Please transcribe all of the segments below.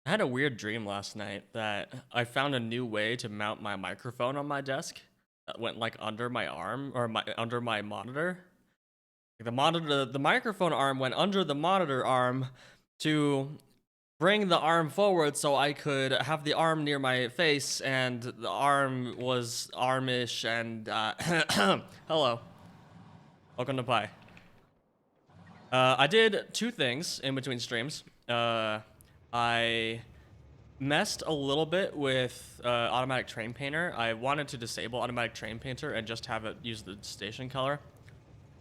I had a weird dream last night that I found a new way to mount my microphone on my desk that went like under my arm or under my monitor. Like, the microphone arm went under the monitor arm to bring the arm forward so I could have the arm near my face, and the arm was armish and hello. Welcome to Pi. I did two things in between streams. I messed a little bit with automatic train painter. I wanted to disable automatic train painter and just have it use the station color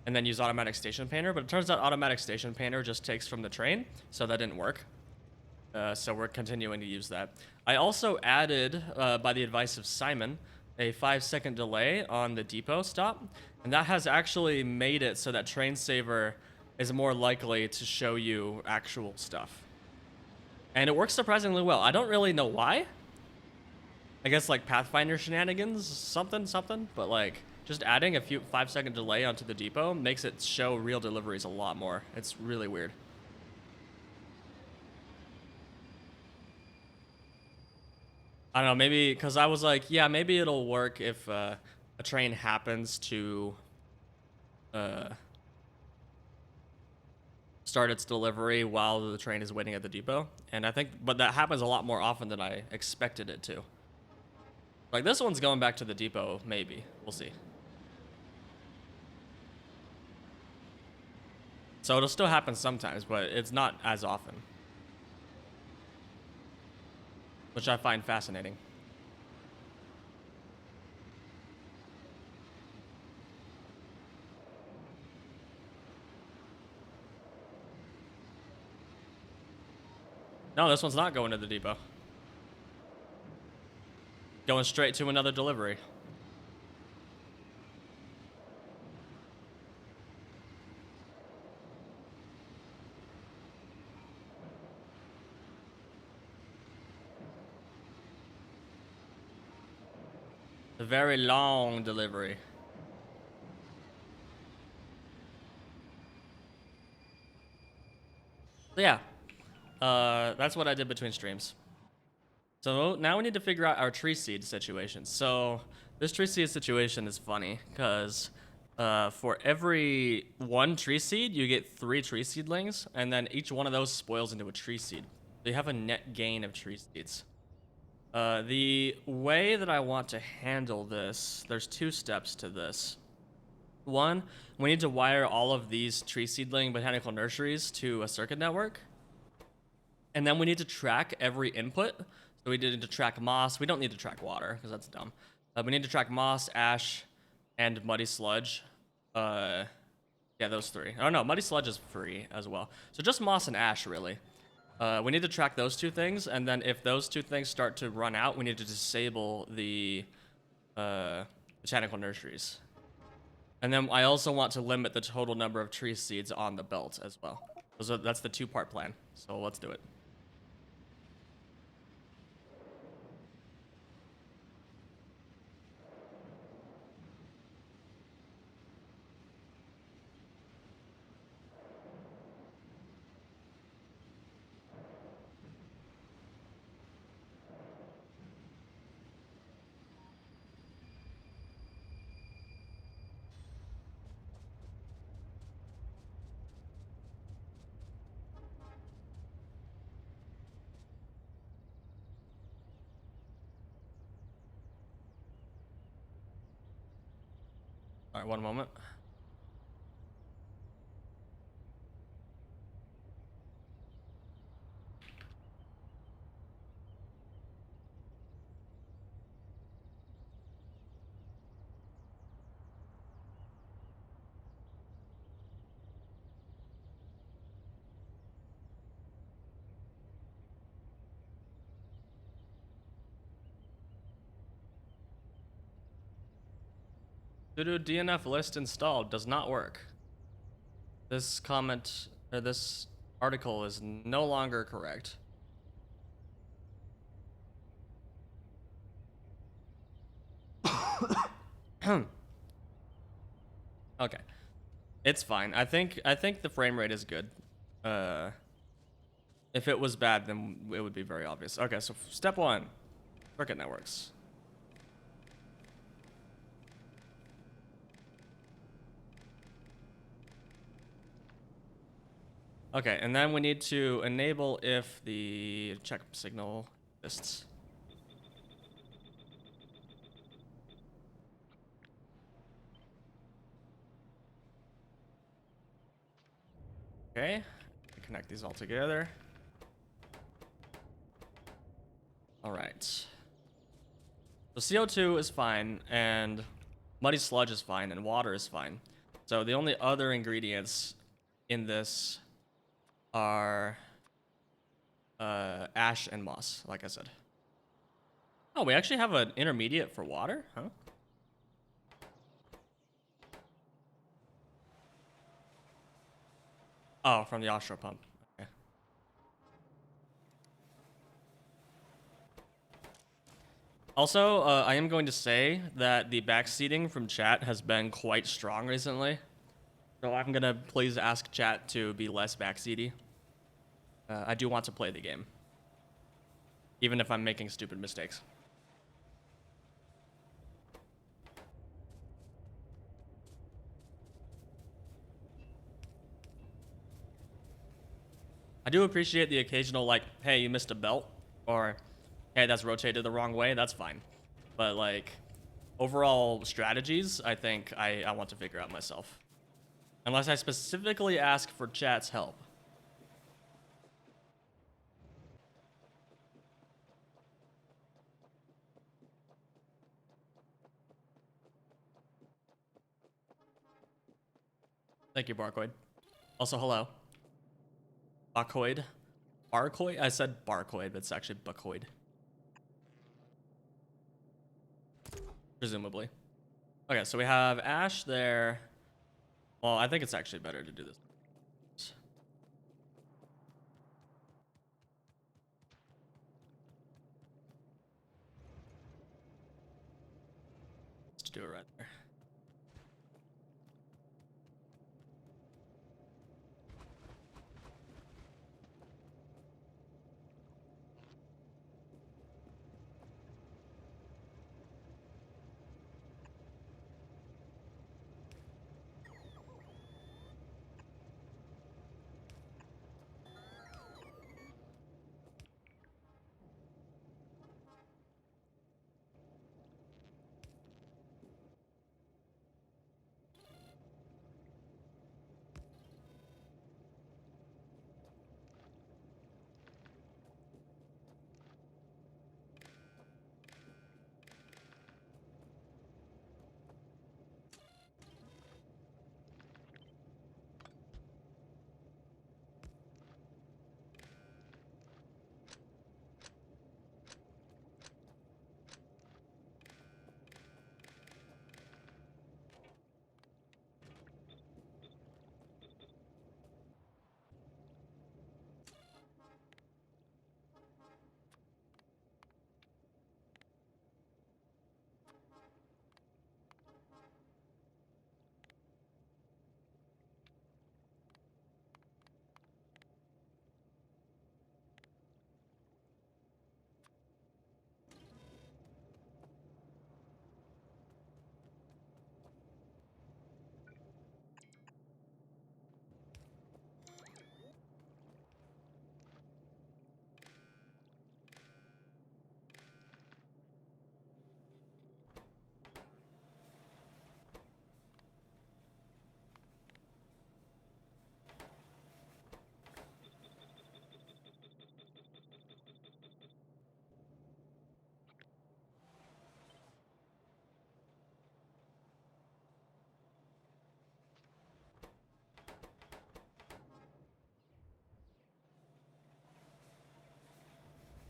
and then use automatic station painter, but it turns out automatic station painter just takes from the train, so that didn't work. So we're continuing to use that. I also added, by the advice of Simon, a 5-second delay on the depot stop, and that has actually made it so that Train Saver is more likely to show you actual stuff. And it works surprisingly well. I don't really know why. I guess like Pathfinder shenanigans, something, but like just adding a 5-second delay onto the depot makes it show real deliveries a lot more. It's really weird. I don't know, maybe because I was like, yeah, maybe it'll work if a train happens to start its delivery while the train is waiting at the depot. And I think, but that happens a lot more often than I expected it to. Like this one's going back to the depot, maybe. We'll see. So it'll still happen sometimes, but it's not as often. Which I find fascinating. No, this one's not going to the depot. Going straight to another delivery. A very long delivery. So yeah, that's what I did between streams. So now we need to figure out our tree seed situation. So this tree seed situation is funny because for every 1 tree seed, you get 3 tree seedlings, and then each one of those spoils into a tree seed. So you have a net gain of tree seeds. The way that I want to handle this, there's 2 steps to this. One, we need to wire all of these tree seedling botanical nurseries to a circuit network. And then we need to track every input. So we need to track moss. We don't need to track water because that's dumb. We need to track moss, ash, and muddy sludge. Yeah, those 3. Oh no, muddy sludge is free as well. So just moss and ash, really. We need to track those 2 things, and then if those 2 things start to run out, we need to disable the botanical nurseries. And then I also want to limit the total number of tree seeds on the belt as well. So that's the 2-part plan. So let's do it. All right, one moment. Sudo DNF list installed does not work. This comment, or this article is no longer correct. Okay, it's fine. I think the frame rate is good. If it was bad, then it would be very obvious. Okay, so step 1, circuit networks. Okay, and then we need to enable if the check signal exists. Okay, connect these all together. All right. So CO2 is fine, and muddy sludge is fine, and water is fine. So the only other ingredients in this are ash and moss, like I said. Oh, we actually have an intermediate for water? Huh? Oh, from the offshore pump. Okay. Also, I am going to say that the backseating from chat has been quite strong recently. So I'm going to please ask chat to be less backseaty. I do want to play the game, even if I'm making stupid mistakes. I do appreciate the occasional, like, hey, you missed a belt, or hey, that's rotated the wrong way, that's fine. But, like, overall strategies, I think I want to figure out myself. Unless I specifically ask for chat's help. Thank you, Barcoid. Also, hello. Barcoid. Barcoid? I said Barcoid, but it's actually Bucoid. Presumably. Okay, so we have Ash there. Well, I think it's actually better to do this. Let's do it right there.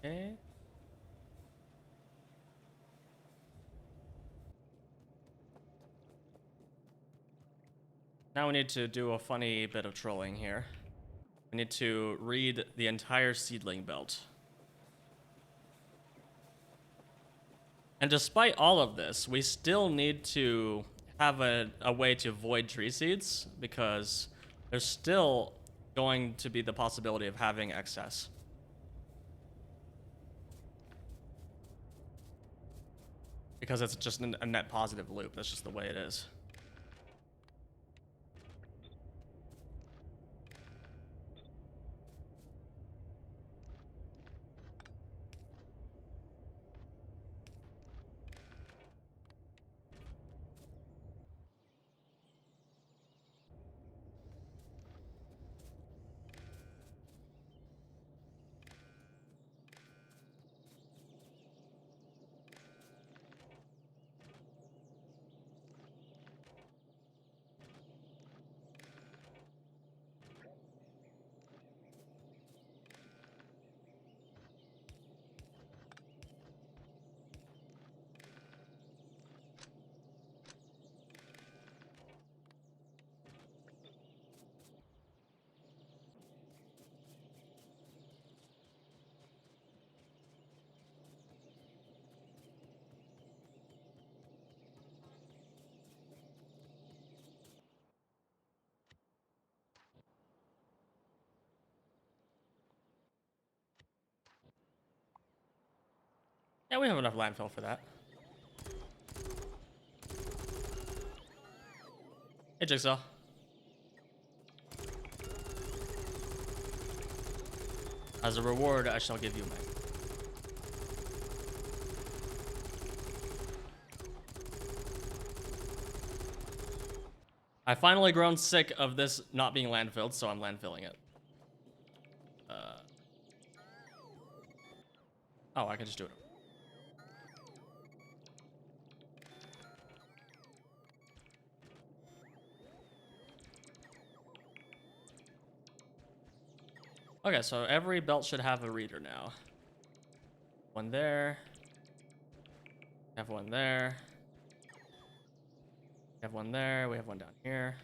Okay. Now we need to do a funny bit of trolling here. We need to read the entire seedling belt. And despite all of this, we still need to have a way to avoid tree seeds, because there's still going to be the possibility of having excess. because it's just a net positive loop. That's just the way it is. Yeah, we have enough landfill for that. Hey, Jigsaw. As a reward, I shall give you my... I finally grown sick of this not being landfilled, so I'm landfilling it. Oh, I can just do it. Okay, so every belt should have a reader now. One there. Have one there. We have one there. We have one down here.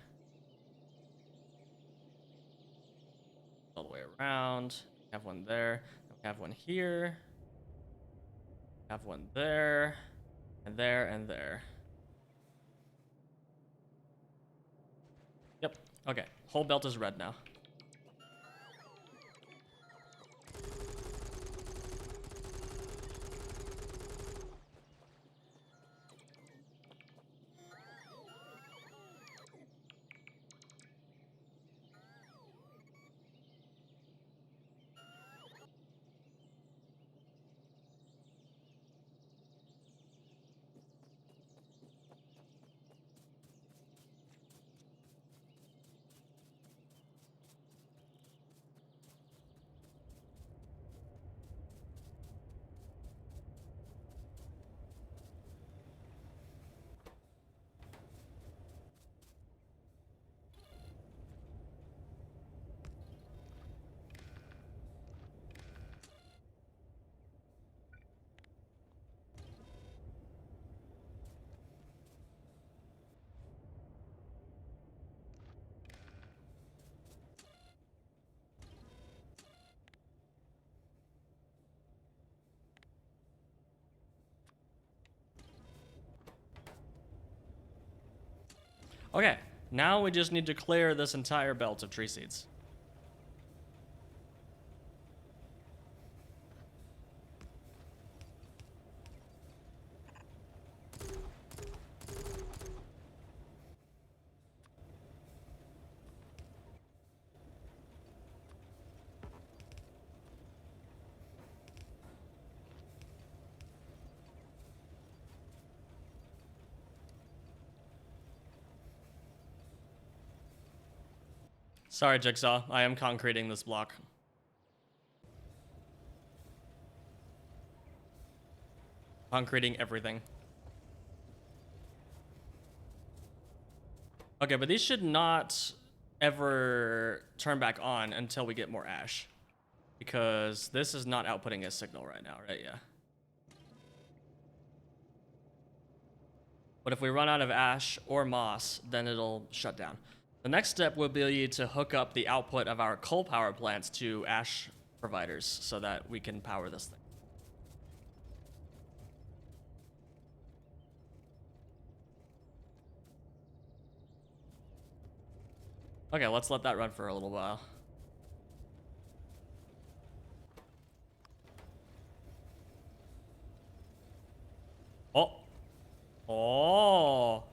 All the way around. We have one there. We have one here. We have one there. And there and there. Yep. Okay. Whole belt is red now. Okay, now we just need to clear this entire belt of tree seeds. Sorry, Jigsaw. I am concreting this block. Concreting everything. Okay, but these should not ever turn back on until we get more ash. Because this is not outputting a signal right now, right? Yeah. But if we run out of ash or moss, then it'll shut down. The next step will be to hook up the output of our coal power plants to ash providers so that we can power this thing. Okay, let's let that run for a little while. Oh, Oh.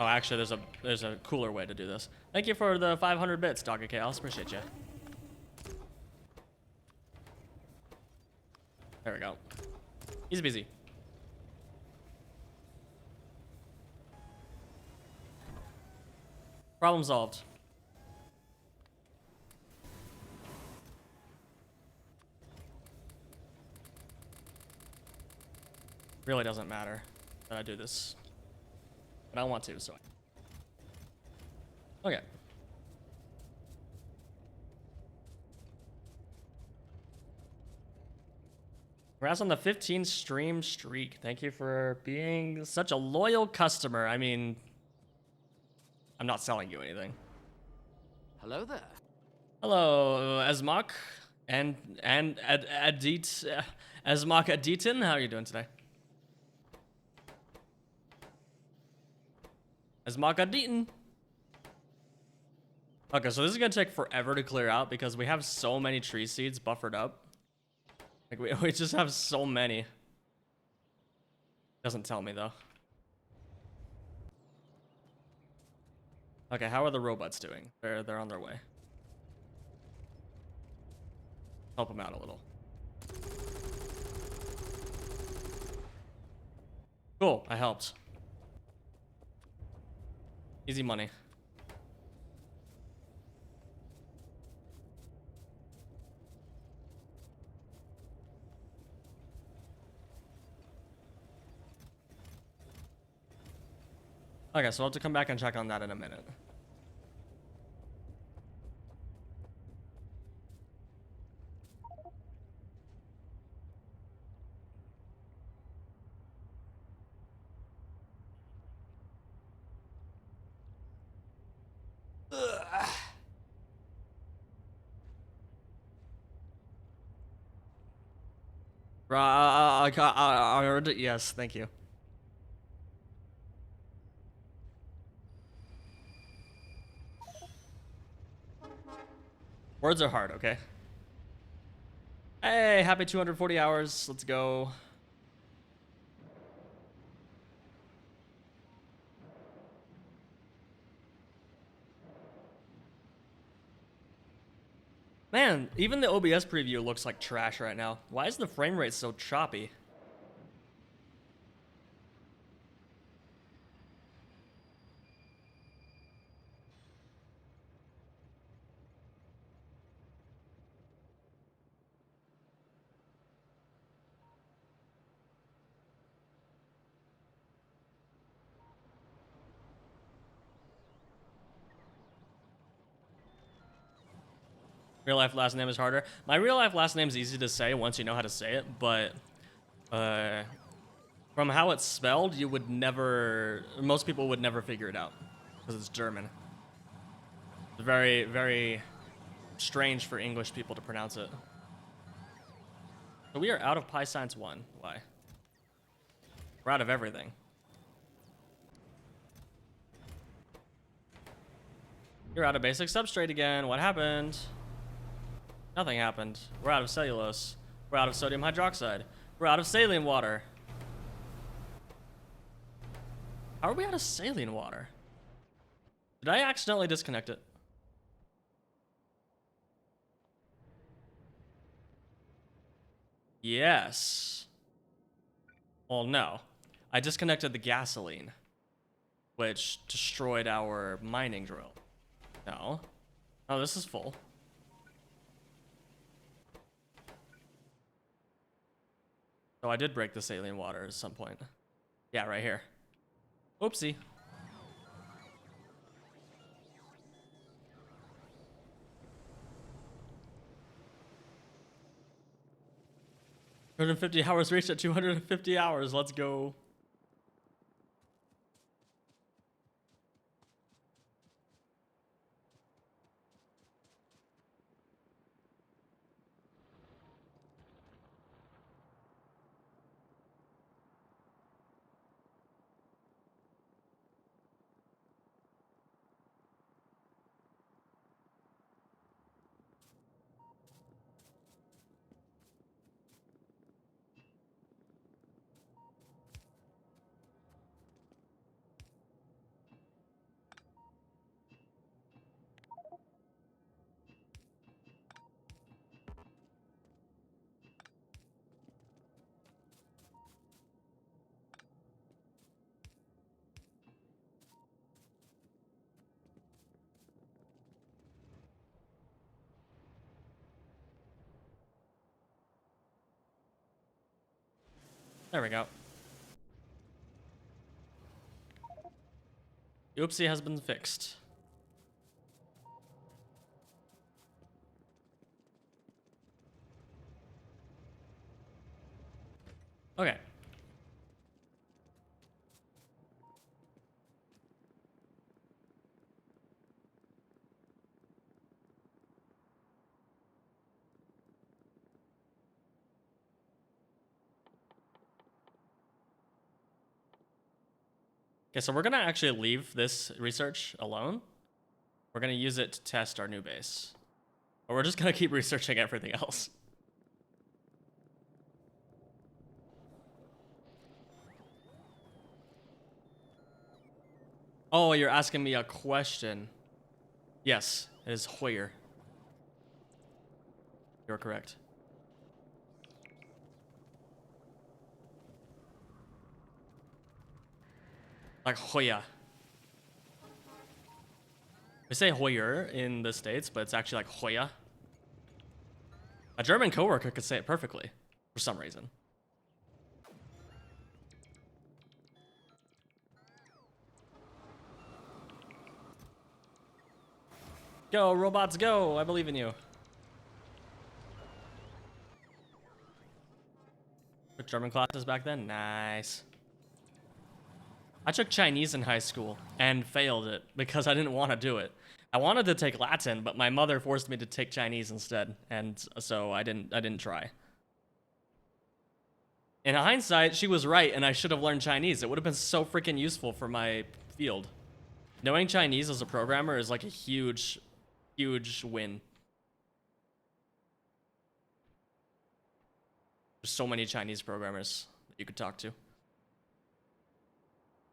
Oh, actually, there's a cooler way to do this. Thank you for the 500 bits, Dog of Chaos. Appreciate you. There we go. Easy peasy. Problem solved. Really doesn't matter that I do this, but I want to, so. Okay. Congrats on the 15 stream streak. Thank you for being such a loyal customer. I mean, I'm not selling you anything. Hello there. Hello, Esmok and Adit, Esmok Aditin. How are you doing today? Esmok Aditin. Okay, so this is gonna take forever to clear out because we have so many tree seeds buffered up. Like we just have so many. Doesn't tell me though. Okay, how are the robots doing? They're on their way. Help them out a little. Cool, I helped. Easy money. Okay, so I'll have to come back and check on that in a minute. I heard it. Yes, thank you. Words are hard, okay? Hey, happy 240 hours. Let's go. Man, even the OBS preview looks like trash right now. Why is the frame rate so choppy? Real life last name is harder. My real life last name is easy to say once you know how to say it, but from how it's spelled, you would never, most people would never figure it out because it's German. It's very, very strange for English people to pronounce it. So we are out of Pi Science 1. Why? We're out of everything. You're out of basic substrate again. What happened? Nothing happened. We're out of cellulose. We're out of sodium hydroxide. We're out of saline water. How are we out of saline water? Did I accidentally disconnect it? Yes. Well, no. I disconnected the gasoline, which destroyed our mining drill. No. Oh, this is full. So I did break the saline water at some point. Yeah, right here. Oopsie. $150 reached at 250 hours. Let's go. There we go. Oopsie has been fixed. Okay. Okay, so we're gonna actually leave this research alone. We're gonna use it to test our new base. Or we're just gonna keep researching everything else. Oh, you're asking me a question. Yes, it is Hoyer. You're correct. Like Hoya. We say Hoyer in the States, but it's actually like Hoya. A German coworker could say it perfectly, for some reason. Go, robots, go! I believe in you. Took German classes back then? Nice. I took Chinese in high school and failed it because I didn't want to do it. I wanted to take Latin, but my mother forced me to take Chinese instead, and so I didn't try. In hindsight, she was right, and I should have learned Chinese. It would have been so freaking useful for my field. Knowing Chinese as a programmer is like a huge, huge win. There's so many Chinese programmers that you could talk to.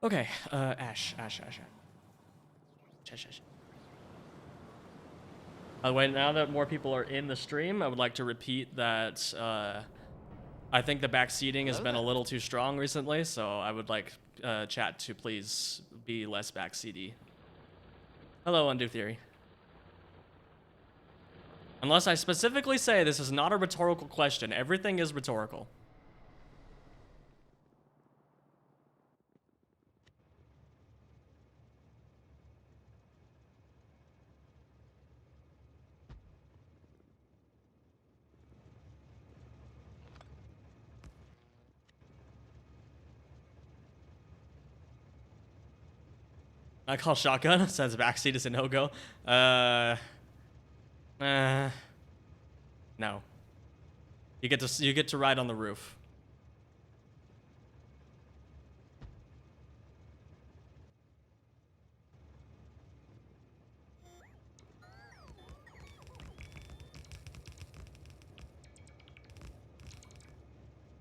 Okay, Ash. By the way, now that more people are in the stream, I would like to repeat that I think the back seating has been a little too strong recently, so I would like chat to please be less back seaty. Hello, Undo Theory. Unless I specifically say this is not a rhetorical question, everything is rhetorical. I call shotgun, says backseat is a no-go. No. You get to ride on the roof.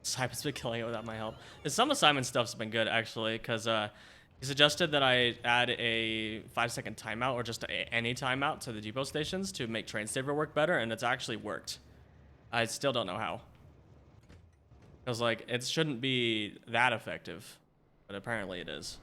Simon's been killing it without my help. Some of Simon's stuff's been good, actually, because he suggested that I add a 5-second timeout or just any timeout to the depot stations to make Train Saver work better, and it's actually worked. I still don't know how. Because, like, it shouldn't be that effective, but apparently it is.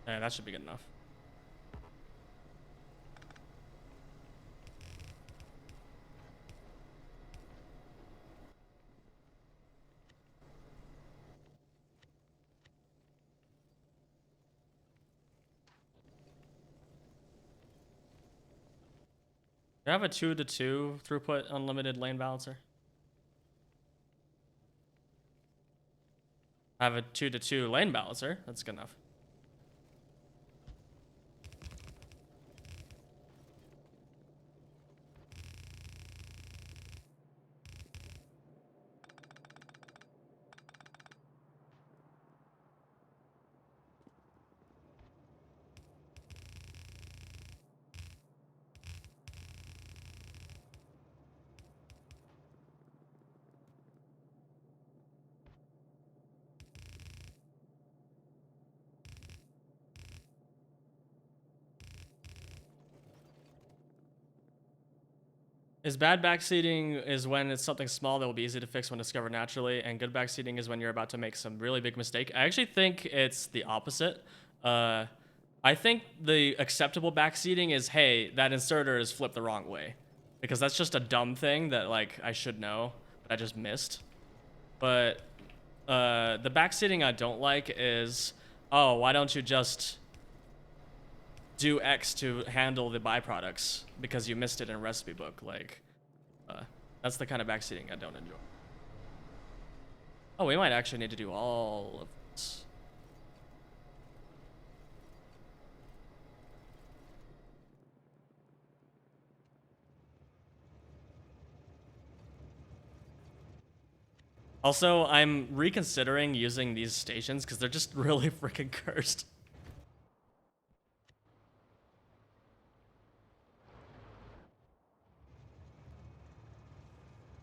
Yeah, that should be good enough. Do I have a 2-to-2 throughput unlimited lane balancer? I have a 2-to-2 lane balancer. That's good enough. Is bad backseating is when it's something small that will be easy to fix when discovered naturally, and good backseating is when you're about to make some really big mistake. I actually think it's the opposite. I think the acceptable backseating is, hey, that inserter is flipped the wrong way, because that's just a dumb thing that like I should know, but I just missed. But the backseating I don't like is, oh, why don't you just do X to handle the byproducts because you missed it in a recipe book? Like, that's the kind of backseating I don't enjoy. Oh, we might actually need to do all of this. Also, I'm reconsidering using these stations because they're just really freaking cursed.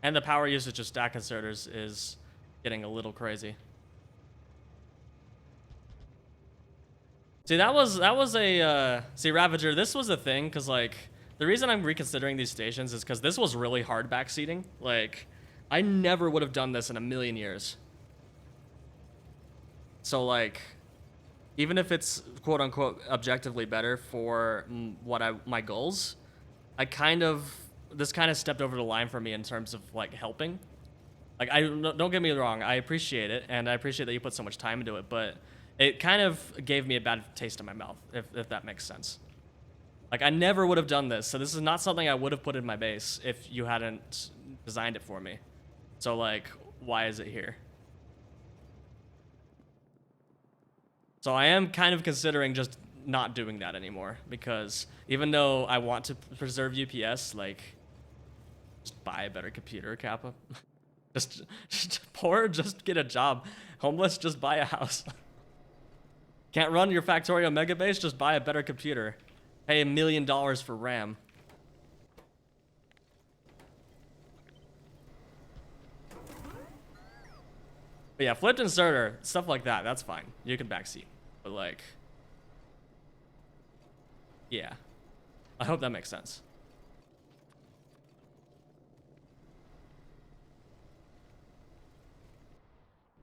And the power usage of stack inserters is getting a little crazy. See, that was a see, Ravager, this was a thing because like the reason I'm reconsidering these stations is because this was really hard backseating. Like, I never would have done this in a million years. So like, even if it's quote unquote objectively better for my goals, this kind of stepped over the line for me in terms of like helping. Like, don't get me wrong, I appreciate it, and I appreciate that you put so much time into it, but it kind of gave me a bad taste in my mouth, if that makes sense. Like, I never would have done this, so this is not something I would have put in my base if you hadn't designed it for me. So like, why is it here? So I am kind of considering just not doing that anymore, because even though I want to preserve UPS, like, just buy a better computer, Kappa. just poor, just get a job. Homeless, just buy a house. Can't run your Factorio mega base, just buy a better computer. Pay $1 million for RAM. But yeah, flipped inserter, stuff like that, that's fine. You can backseat. But like, yeah. I hope that makes sense.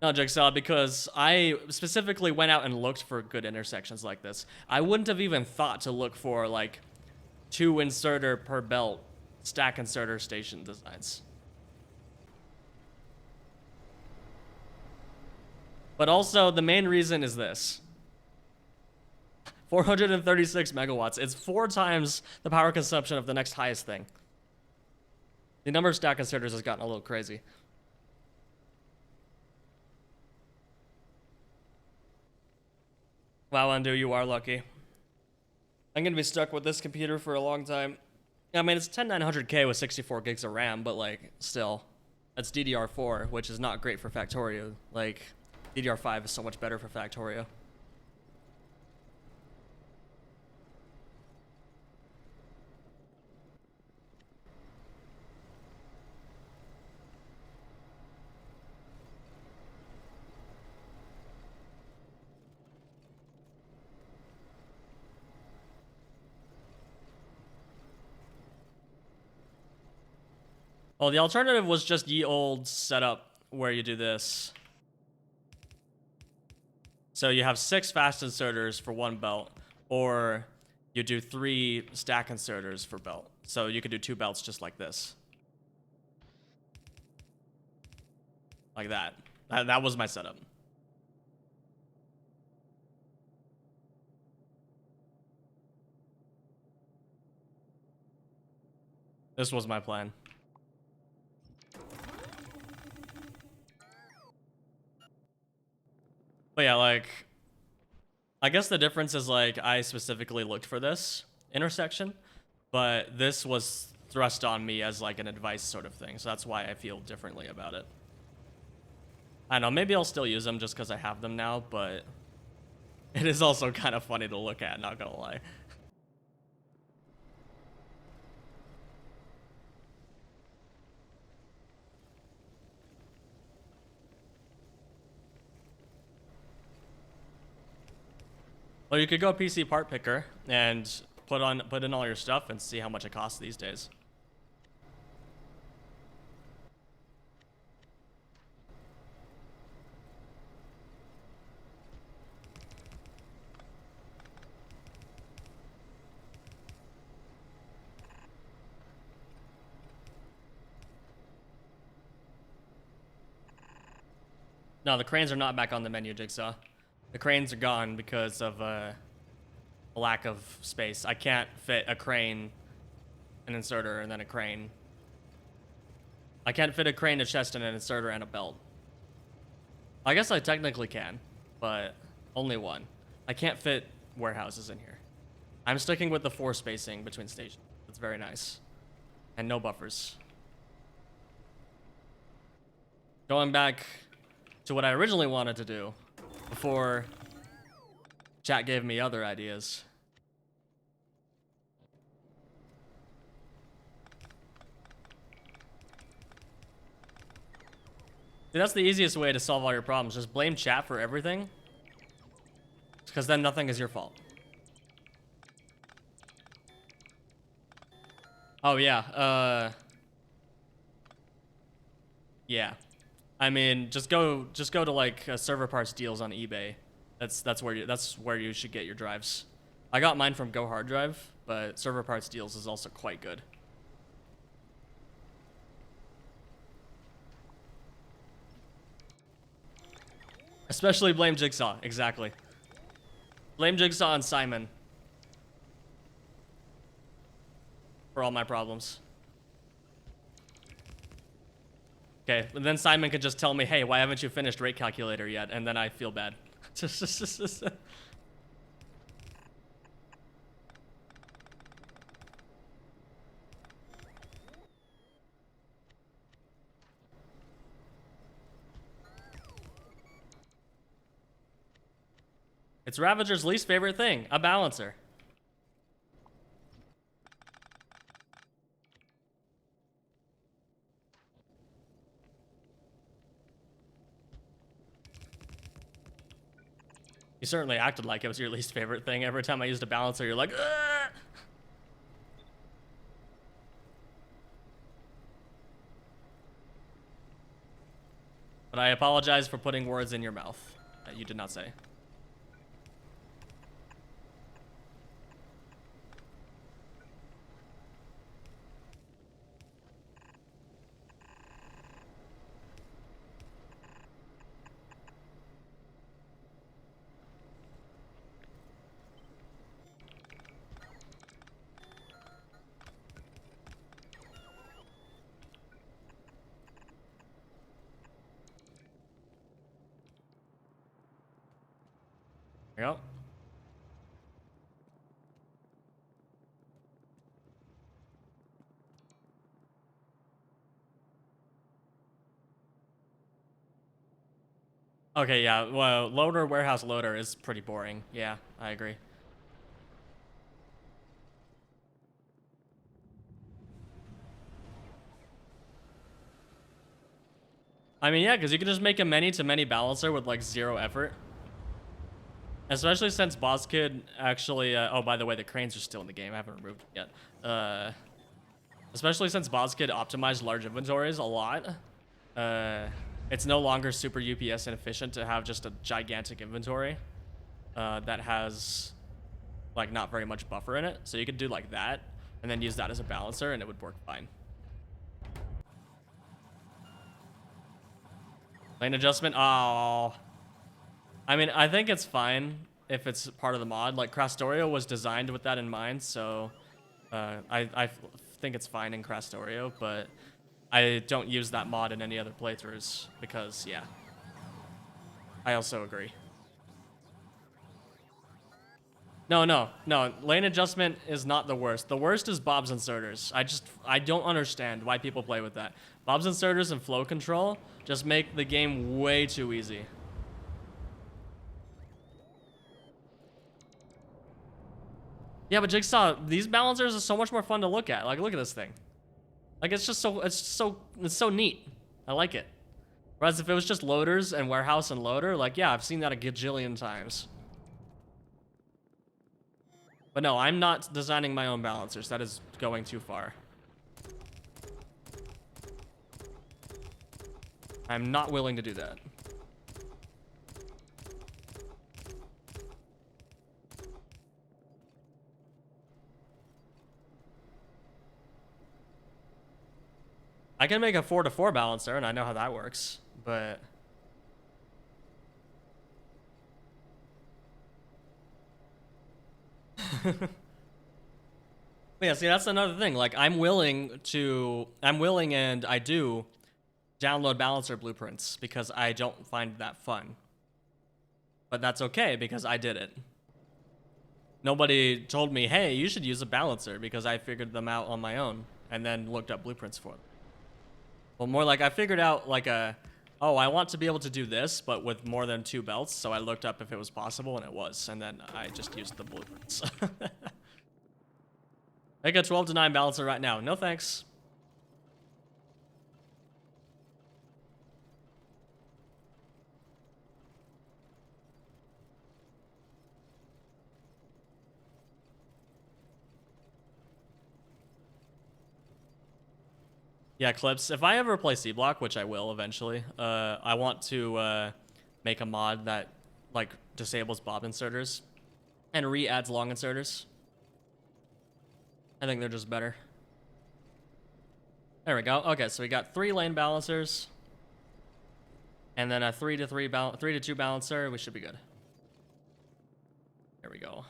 No, Jigsaw, because I specifically went out and looked for good intersections like this. I wouldn't have even thought to look for like 2 inserter per belt stack inserter station designs. But also, the main reason is this. 436 megawatts. It's 4 times the power consumption of the next highest thing. The number of stack inserters has gotten a little crazy. Wow, Undo, you are lucky. I'm gonna be stuck with this computer for a long time. I mean, it's 10900K with 64 gigs of RAM, but like, still. That's DDR4, which is not great for Factorio. Like, DDR5 is so much better for Factorio. Well, the alternative was just ye old setup where you do this. So you have 6 fast inserters for 1 belt, or you do 3 stack inserters for belt. So you could do 2 belts just like this. Like that. That was my setup. This was my plan. But yeah, like, I guess the difference is like I specifically looked for this intersection, but this was thrust on me as like an advice sort of thing. So that's why I feel differently about it. I don't know, maybe I'll still use them just because I have them now, but it is also kind of funny to look at, not gonna lie. Well, you could go PC part picker and put in all your stuff and see how much it costs these days. No, the cranes are not back on the menu, Jigsaw. The cranes are gone because of a lack of space. I can't fit a crane, an inserter, and then a crane. I can't fit a crane, a chest, and an inserter, and a belt. I guess I technically can, but only one. I can't fit warehouses in here. I'm sticking with the 4 spacing between stations. It's very nice. And no buffers. Going back to what I originally wanted to do before chat gave me other ideas. Dude, that's the easiest way to solve all your problems. Just blame chat for everything. Because then nothing is your fault. Oh, yeah. Yeah. I mean, just go to like server parts deals on eBay. That's where you should get your drives. I got mine from Go Hard Drive, but server parts deals is also quite good. Especially blame Jigsaw, exactly. Blame Jigsaw and Simon for all my problems. Okay, and then Simon could just tell me, hey, why haven't you finished rate calculator yet? And then I feel bad. It's Ravager's least favorite thing, a balancer. You certainly acted like it was your least favorite thing. Every time I used a balancer, you're like, ugh! But I apologize for putting words in your mouth that you did not say. There you go. Okay, yeah, well, loader, warehouse loader is pretty boring. Yeah, I agree. I mean, yeah, because you can just make a many-to-many balancer with, like, 0 effort. Especially since Boss Kid actually... oh, by the way, the cranes are still in the game. I haven't removed it yet. Especially since Boss Kid optimized large inventories a lot. It's no longer super UPS inefficient to have just a gigantic inventory that has, like, not very much buffer in it. So you could do, like, that, and then use that as a balancer, and it would work fine. Lane adjustment? Oh. I mean, I think it's fine if it's part of the mod. Like, Crastorio was designed with that in mind, so I think it's fine in Crastorio, but I don't use that mod in any other playthroughs because, yeah. I also agree. No. Lane adjustment is not the worst. The worst is Bob's inserters. I don't understand why people play with that. Bob's inserters and flow control just make the game way too easy. Yeah, but Jigsaw, these balancers are so much more fun to look at. Like, look at this thing. Like, it's so neat. I like it. Whereas if it was just loaders and warehouse and loader, like, yeah, I've seen that a gajillion times. But no, I'm not designing my own balancers. That is going too far. I'm not willing to do that. I can make a 4-to-4 balancer, and I know how that works, but Yeah, see, that's another thing. Like, I'm willing and I do download balancer blueprints because I don't find that fun. But that's okay because I did it. Nobody told me, hey, you should use a balancer, because I figured them out on my own and then looked up blueprints for them. Well, more like I figured out like oh, I want to be able to do this, but with more than 2 belts, so I looked up if it was possible, and it was, and then I just used the blueprints. Make a 12 to 9 balancer right now. No thanks. Yeah, Clips, if I ever play C-Block, which I will eventually, I want to make a mod that like disables bob inserters and re-adds long inserters. I think they're just better. There we go. Okay, so we got 3 lane balancers and then a 3 to 2 balancer. We should be good. There we go.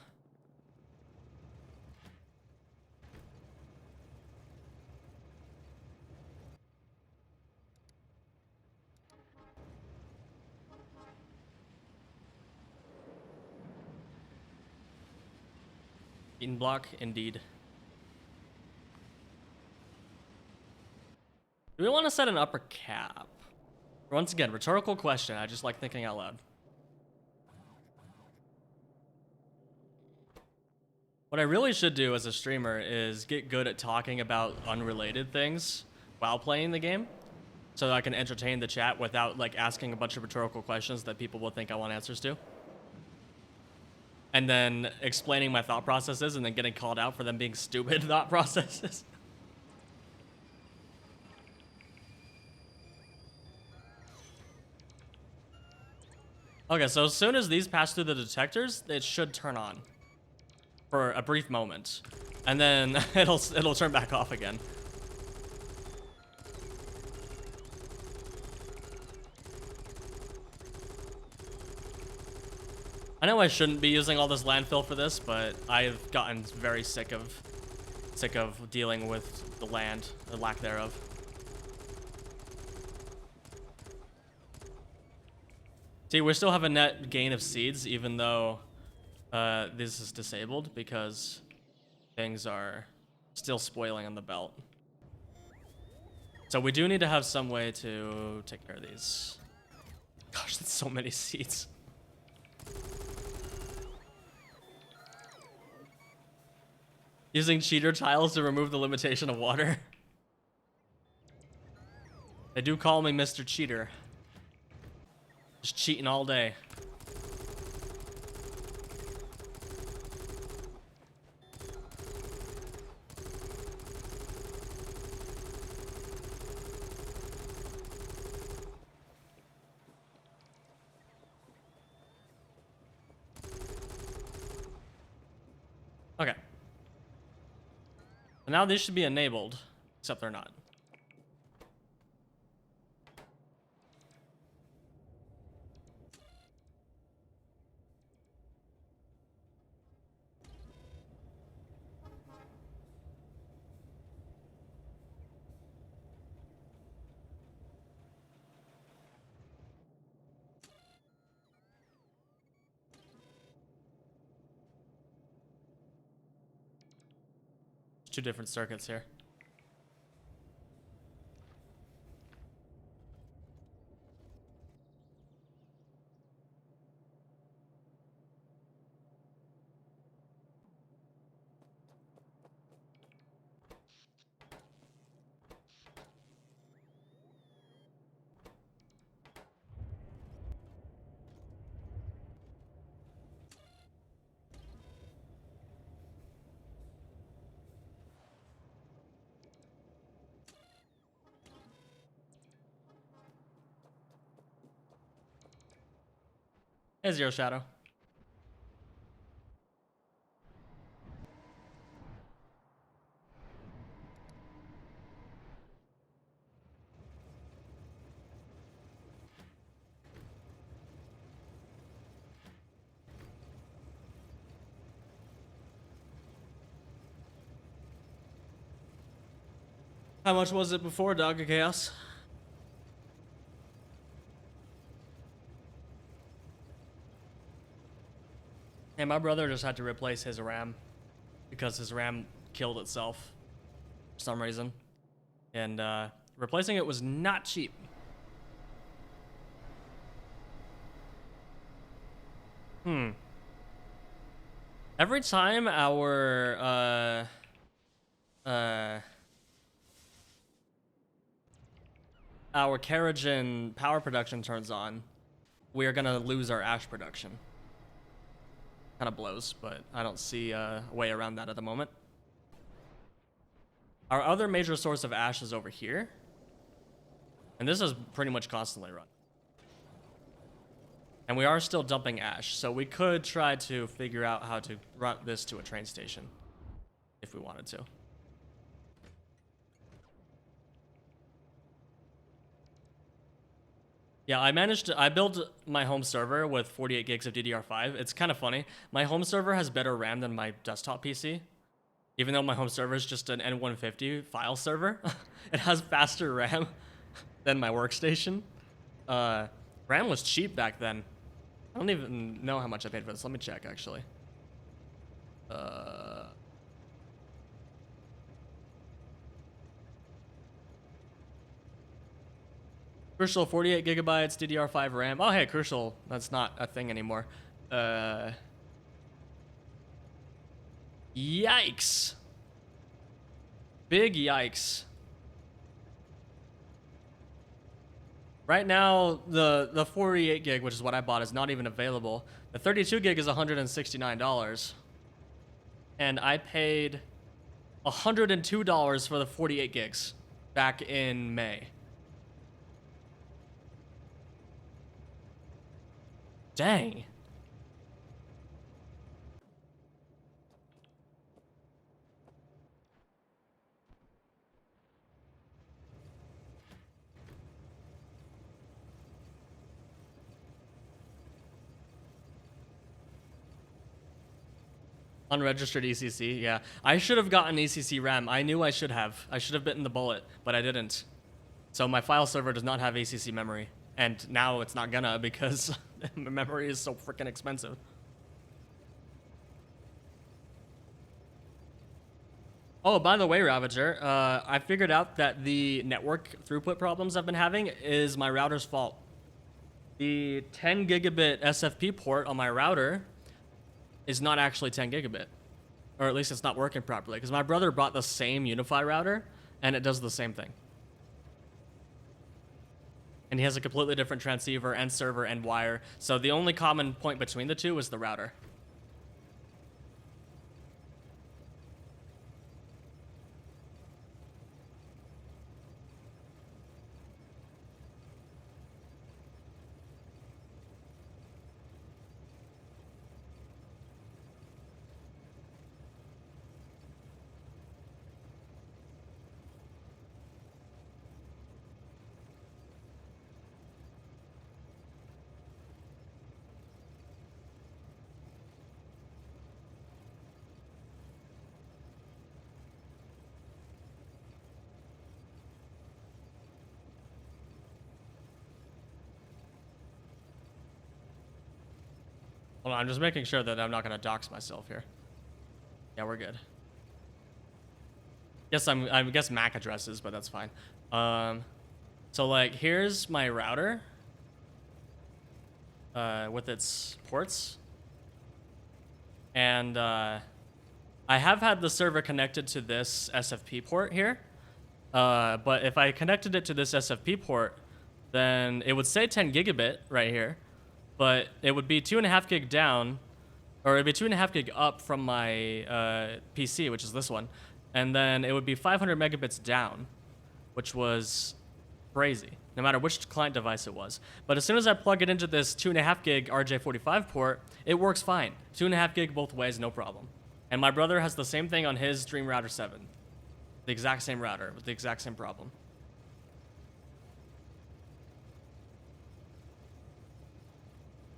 Beaten block, indeed. Do we want to set an upper cap? Once again, rhetorical question. I just like thinking out loud. What I really should do as a streamer is get good at talking about unrelated things while playing the game, so that I can entertain the chat without like asking a bunch of rhetorical questions that people will think I want answers to. And then explaining my thought processes and then getting called out for them being stupid thought processes. Okay, so as soon as these pass through the detectors, it should turn on for a brief moment, and then it'll turn back off again. I know I shouldn't be using all this landfill for this, but I've gotten very sick of dealing with the land, the lack thereof. See, we still have a net gain of seeds, even though this is disabled, because things are still spoiling on the belt. So we do need to have some way to take care of these. Gosh, that's so many seeds. Using cheater tiles to remove the limitation of water. They do call me Mr. Cheater. Just cheating all day. Okay. So now these should be enabled, except they're not. Two different circuits here. Hey, Zero Shadow. How much was it before, Dog of Chaos? And my brother just had to replace his RAM because his RAM killed itself for some reason. And replacing it was not cheap. Every time our Keragen power production turns on, we are gonna lose our ash production. Kind of blows, but I don't see a way around that at the moment. Our other major source of ash is over here, and this is pretty much constantly run. And we are still dumping ash, so we could try to figure out how to route this to a train station if we wanted to. Yeah, I built my home server with 48 gigs of DDR5. It's kind of funny. My home server has better RAM than my desktop PC. Even though my home server is just an N150 file server, it has faster RAM than my workstation. RAM was cheap back then. I don't even know how much I paid for this. Let me check, actually. Crucial 48 gigabytes, DDR5 RAM. Oh, hey, Crucial. That's not a thing anymore. Yikes. Big yikes. Right now, the 48 gig, which is what I bought, is not even available. The 32 gig is $169. And I paid $102 for the 48 gigs back in May. Dang. Unregistered ECC, yeah. I should have gotten ECC RAM. I knew I should have. I should have bitten the bullet, but I didn't. So my file server does not have ACC memory. And now it's not gonna because memory is so freaking expensive. Oh, by the way, Ravager, I figured out that the network throughput problems I've been having is my router's fault. The 10 gigabit SFP port on my router is not actually 10 gigabit. Or at least it's not working properly. Because my brother bought the same Unify router, and it does the same thing. And he has a completely different transceiver and server and wire. So the only common point between the two is the router. Hold on, I'm just making sure that I'm not gonna dox myself here. Yeah, we're good. Yes, I guess MAC addresses, but that's fine. So like, here's my router with its ports, and I have had the server connected to this SFP port here. But if I connected it to this SFP port, then it would say 10 gigabit right here. But it would be 2.5 gig down, or it'd be 2.5 gig up from my PC, which is this one, and then it would be 500 megabits down, which was crazy, no matter which client device it was. But as soon as I plug it into this 2.5 gig RJ45 port, it works fine. 2.5 gig both ways, no problem. And my brother has the same thing on his Dream Router 7, the exact same router with the exact same problem.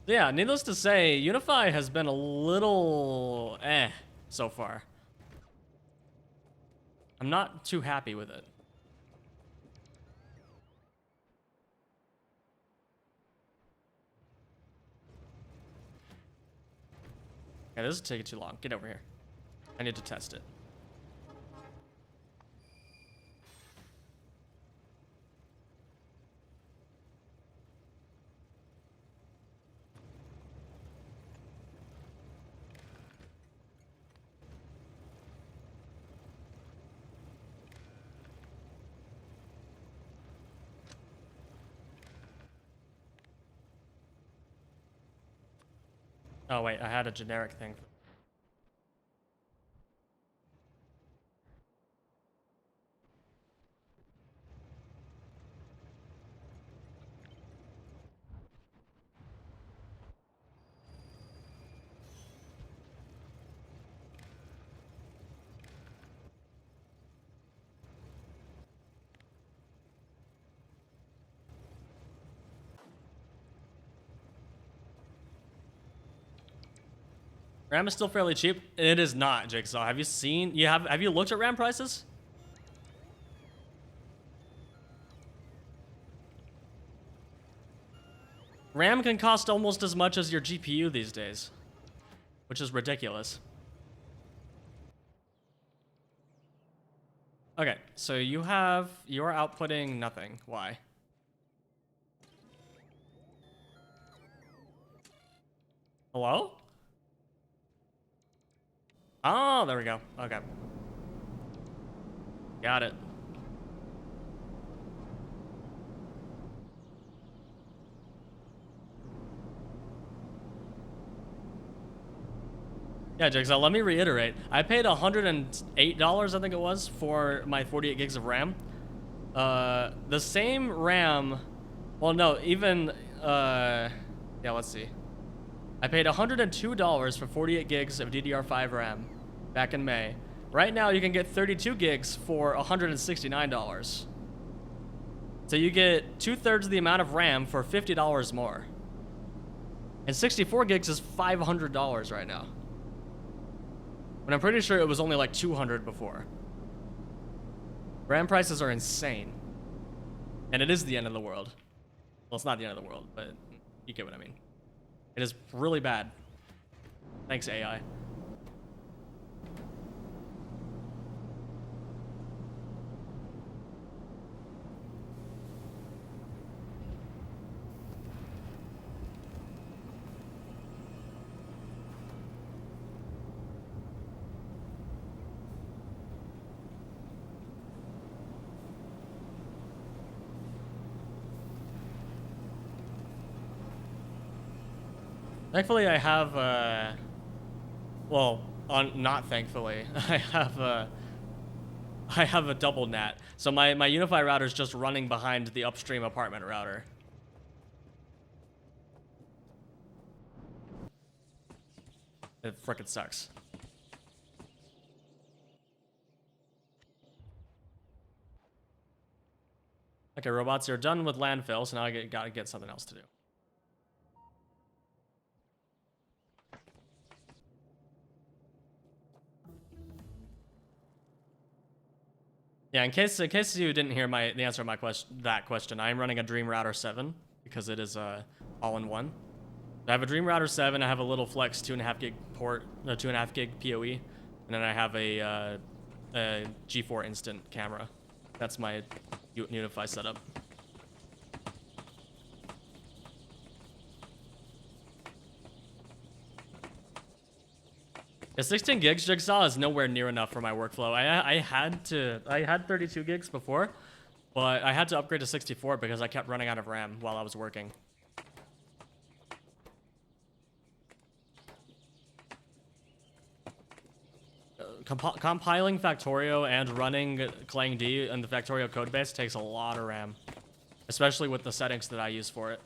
Yeah, needless to say, Unify has been a little so far. I'm not too happy with it. Yeah, this is taking too long. Get over here. I need to test it. Oh wait, I had a generic thing. RAM is still fairly cheap. It is not, Jigsaw. Have you seen? Have you looked at RAM prices? RAM can cost almost as much as your GPU these days, which is ridiculous. Okay, so you're outputting nothing. Why? Hello? Oh, there we go. Okay. Got it. Yeah, Jigsaw, let me reiterate. I paid $108, I think it was, for my 48 gigs of RAM. The same RAM... Well, no, even... yeah, let's see. I paid $102 for 48 gigs of DDR5 RAM back in May. Right now, you can get 32 gigs for $169. So you get 2/3 of the amount of RAM for $50 more. And 64 gigs is $500 right now. But I'm pretty sure it was only like $200 before. RAM prices are insane. And it is the end of the world. Well, it's not the end of the world, but you get what I mean. It is really bad. Thanks, AI. Thankfully, I have, well, not thankfully, I have a double NAT. So my UniFi router is just running behind the upstream apartment router. It frickin' sucks. Okay, robots, you're done with landfill, so now I gotta get something else to do. Yeah, in case you didn't hear the answer to that question, I am running a Dream Router 7 because it is all-in-one. I have a Dream Router 7. I have a little Flex 2.5 gig port, 2.5 gig PoE, and then I have a G4 Instant camera. That's my UniFi setup. Yeah, 16 gigs Jigsaw is nowhere near enough for my workflow. I had 32 gigs before, but I had to upgrade to 64 because I kept running out of RAM while I was working. Compiling Factorio and running Clang D and the Factorio codebase takes a lot of RAM, especially with the settings that I use for it.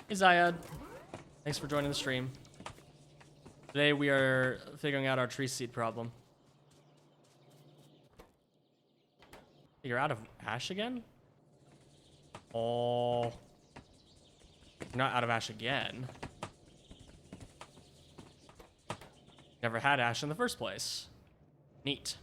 Hey Zayad, thanks for joining the stream. Today we are figuring out our tree seed problem. You're out of ash again? Oh, you're not out of ash again. Never had ash in the first place. Neat.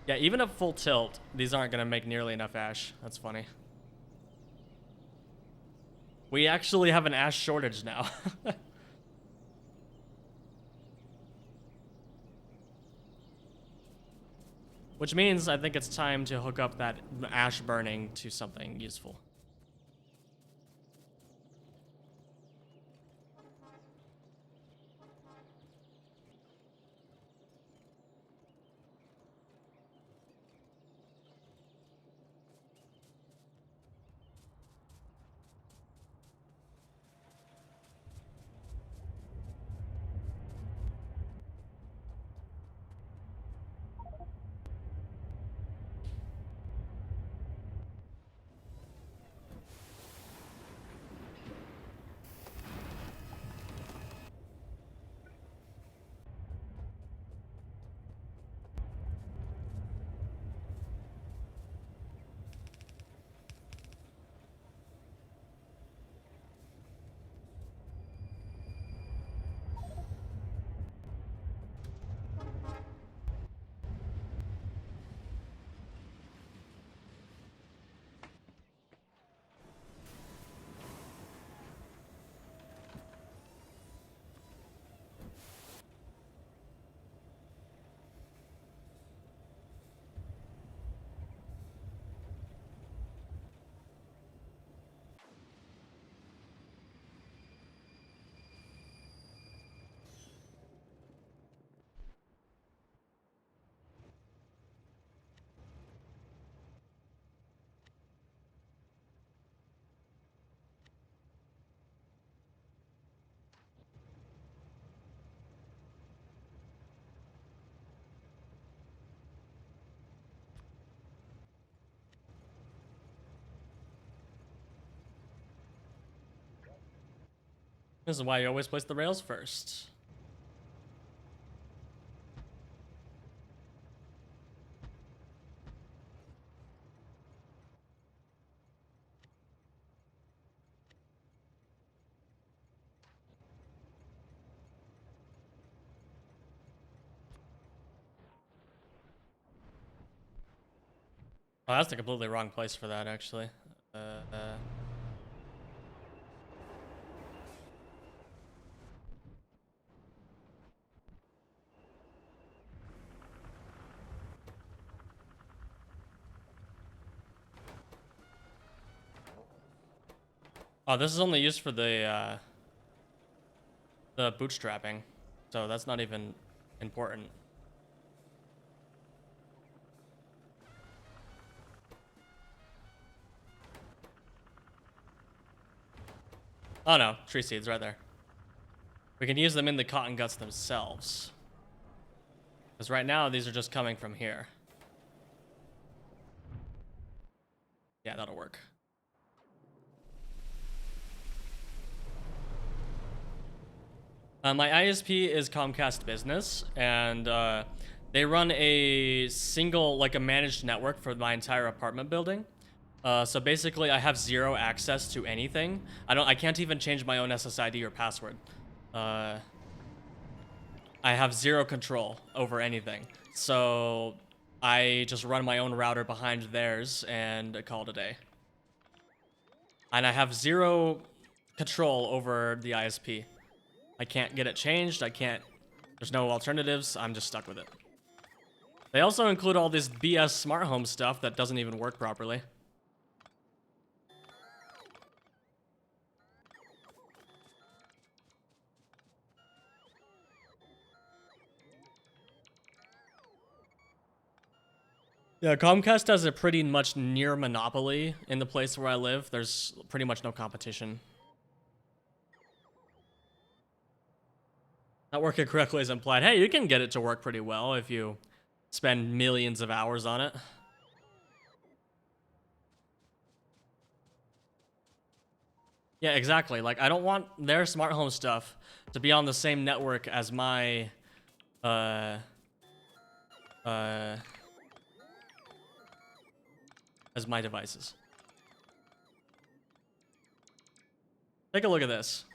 Yeah, even at full tilt, these aren't gonna make nearly enough ash. That's funny. We actually have an ash shortage now. Which means I think it's time to hook up that ash burning to something useful. This is why you always place the rails first. Oh, that's the completely wrong place for that, actually. Oh, this is only used for the bootstrapping, so that's not even important. Oh no, tree seeds right there. We can use them in the cotton guts themselves. Because right now, these are just coming from here. Yeah, that'll work. My ISP is Comcast Business, and they run a single, like a managed network for my entire apartment building. So basically, I have zero access to anything. I can't even change my own SSID or password. I have zero control over anything. So I just run my own router behind theirs and call it a day. And I have zero control over the ISP. I can't get it changed. There's no alternatives. I'm just stuck with it. They also include all this BS smart home stuff that doesn't even work properly. Yeah, Comcast has a pretty much near monopoly in the place where I live. There's pretty much no competition. Not working correctly is implied. Hey, you can get it to work pretty well if you spend millions of hours on it. Yeah, exactly. Like, I don't want their smart home stuff to be on the same network as my, as my devices. Take a look at this.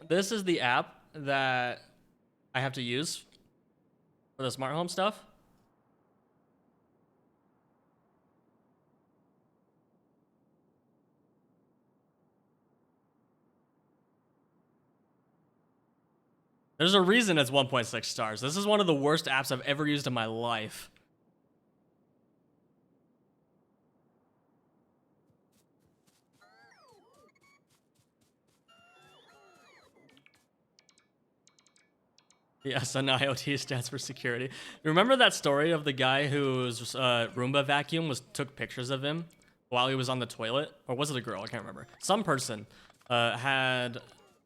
This is the app that I have to use for the smart home stuff. There's a reason it's 1.6 stars. This is one of the worst apps I've ever used in my life. Yes, and IoT stands for security. Remember that story of the guy whose Roomba vacuum took pictures of him while he was on the toilet? Or was it a girl? I can't remember. Some person had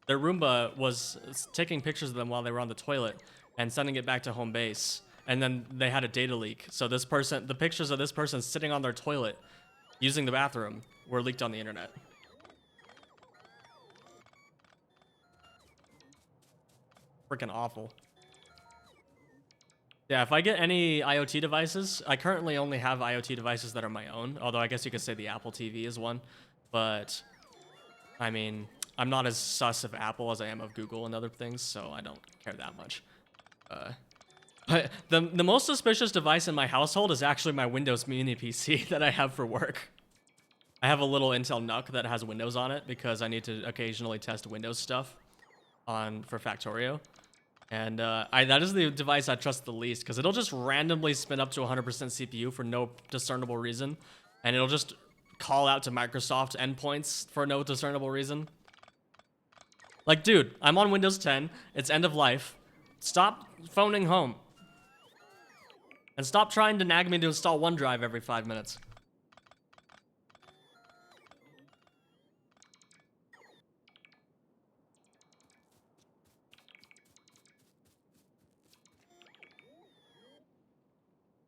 their Roomba was taking pictures of them while they were on the toilet and sending it back to home base. And then they had a data leak. So this person, the pictures of this person sitting on their toilet using the bathroom were leaked on the internet. Freaking awful. Yeah, if I get any IoT devices, I currently only have IoT devices that are my own, although I guess you could say the Apple TV is one. But, I mean, I'm not as sus of Apple as I am of Google and other things, so I don't care that much. But the most suspicious device in my household is actually my Windows Mini PC that I have for work. I have a little Intel NUC that has Windows on it because I need to occasionally test Windows stuff for Factorio. And that is the device I trust the least because it'll just randomly spin up to 100% CPU for no discernible reason. And it'll just call out to Microsoft endpoints for no discernible reason. Like, dude, I'm on Windows 10. It's end of life. Stop phoning home. And stop trying to nag me to install OneDrive every 5 minutes.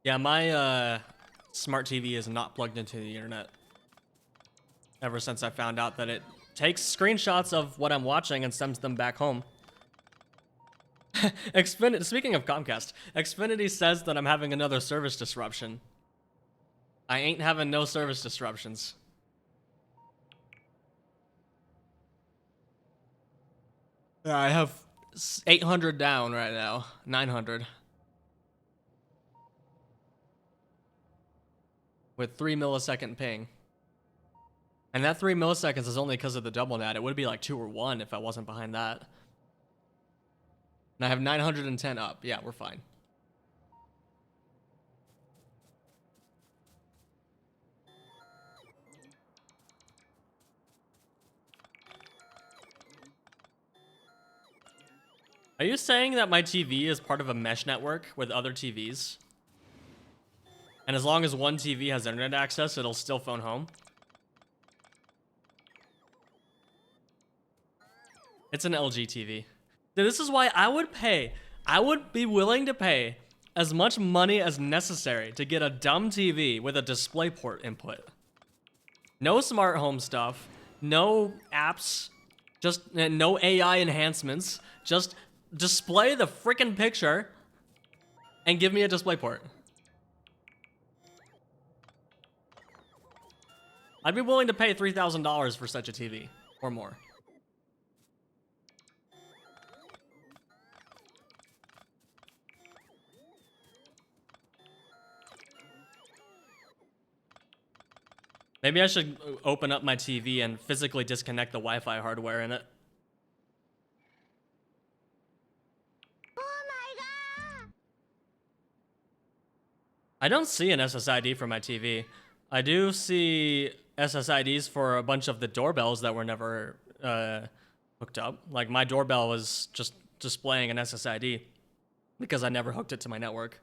Yeah, my smart TV is not plugged into the internet. Ever since I found out that it takes screenshots of what I'm watching and sends them back home. Speaking of Comcast, Xfinity says that I'm having another service disruption. I ain't having no service disruptions. Yeah, I have 800 down right now, 900. With 3 millisecond ping. And that 3 milliseconds is only because of the double net. It would be like 2 or 1 if I wasn't behind that. And I have 910 up. Yeah, we're fine. Are you saying that my TV is part of a mesh network with other TVs? And as long as one TV has internet access, it'll still phone home? It's an LG TV. This is why I would be willing to pay as much money as necessary to get a dumb TV with a DisplayPort input. No smart home stuff, no apps, just no AI enhancements, just display the frickin' picture and give me a DisplayPort. I'd be willing to pay $3,000 for such a TV or more. Maybe I should open up my TV and physically disconnect the Wi-Fi hardware in it. Oh my god! I don't see an SSID for my TV. I do see SSIDs for a bunch of the doorbells that were never hooked up. Like my doorbell was just displaying an SSID because I never hooked it to my network.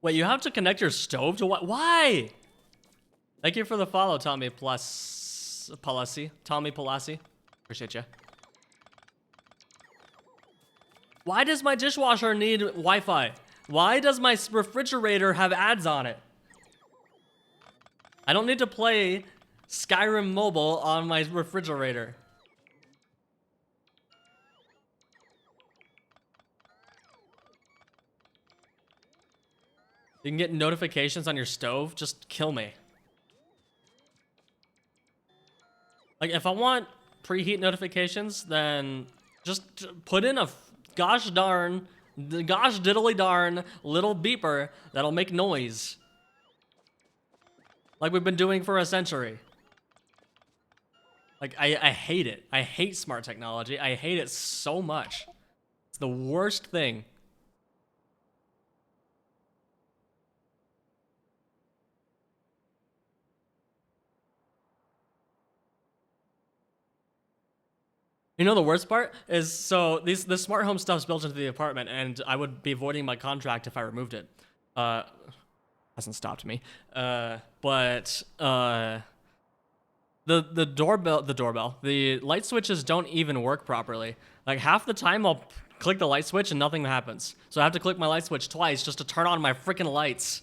Wait, you have to connect your stove to what? Why? Thank you for the follow, Tommy Palasi. Tommy Palasi. Appreciate you. Why does my dishwasher need Wi-Fi? Why does my refrigerator have ads on it? I don't need to play Skyrim Mobile on my refrigerator. You can get notifications on your stove? Just kill me. Like, if I want preheat notifications, then just put in a gosh diddly darn little beeper that'll make noise. like we've been doing for a century. Like, I hate it. I hate smart technology. I hate it so much. It's the worst thing. You know the worst part is, so the smart home stuff's built into the apartment, and I would be voiding my contract if I removed it. Hasn't stopped me. The doorbell, the light switches don't even work properly. Like half the time I'll click the light switch and nothing happens. So I have to click my light switch twice just to turn on my freaking lights.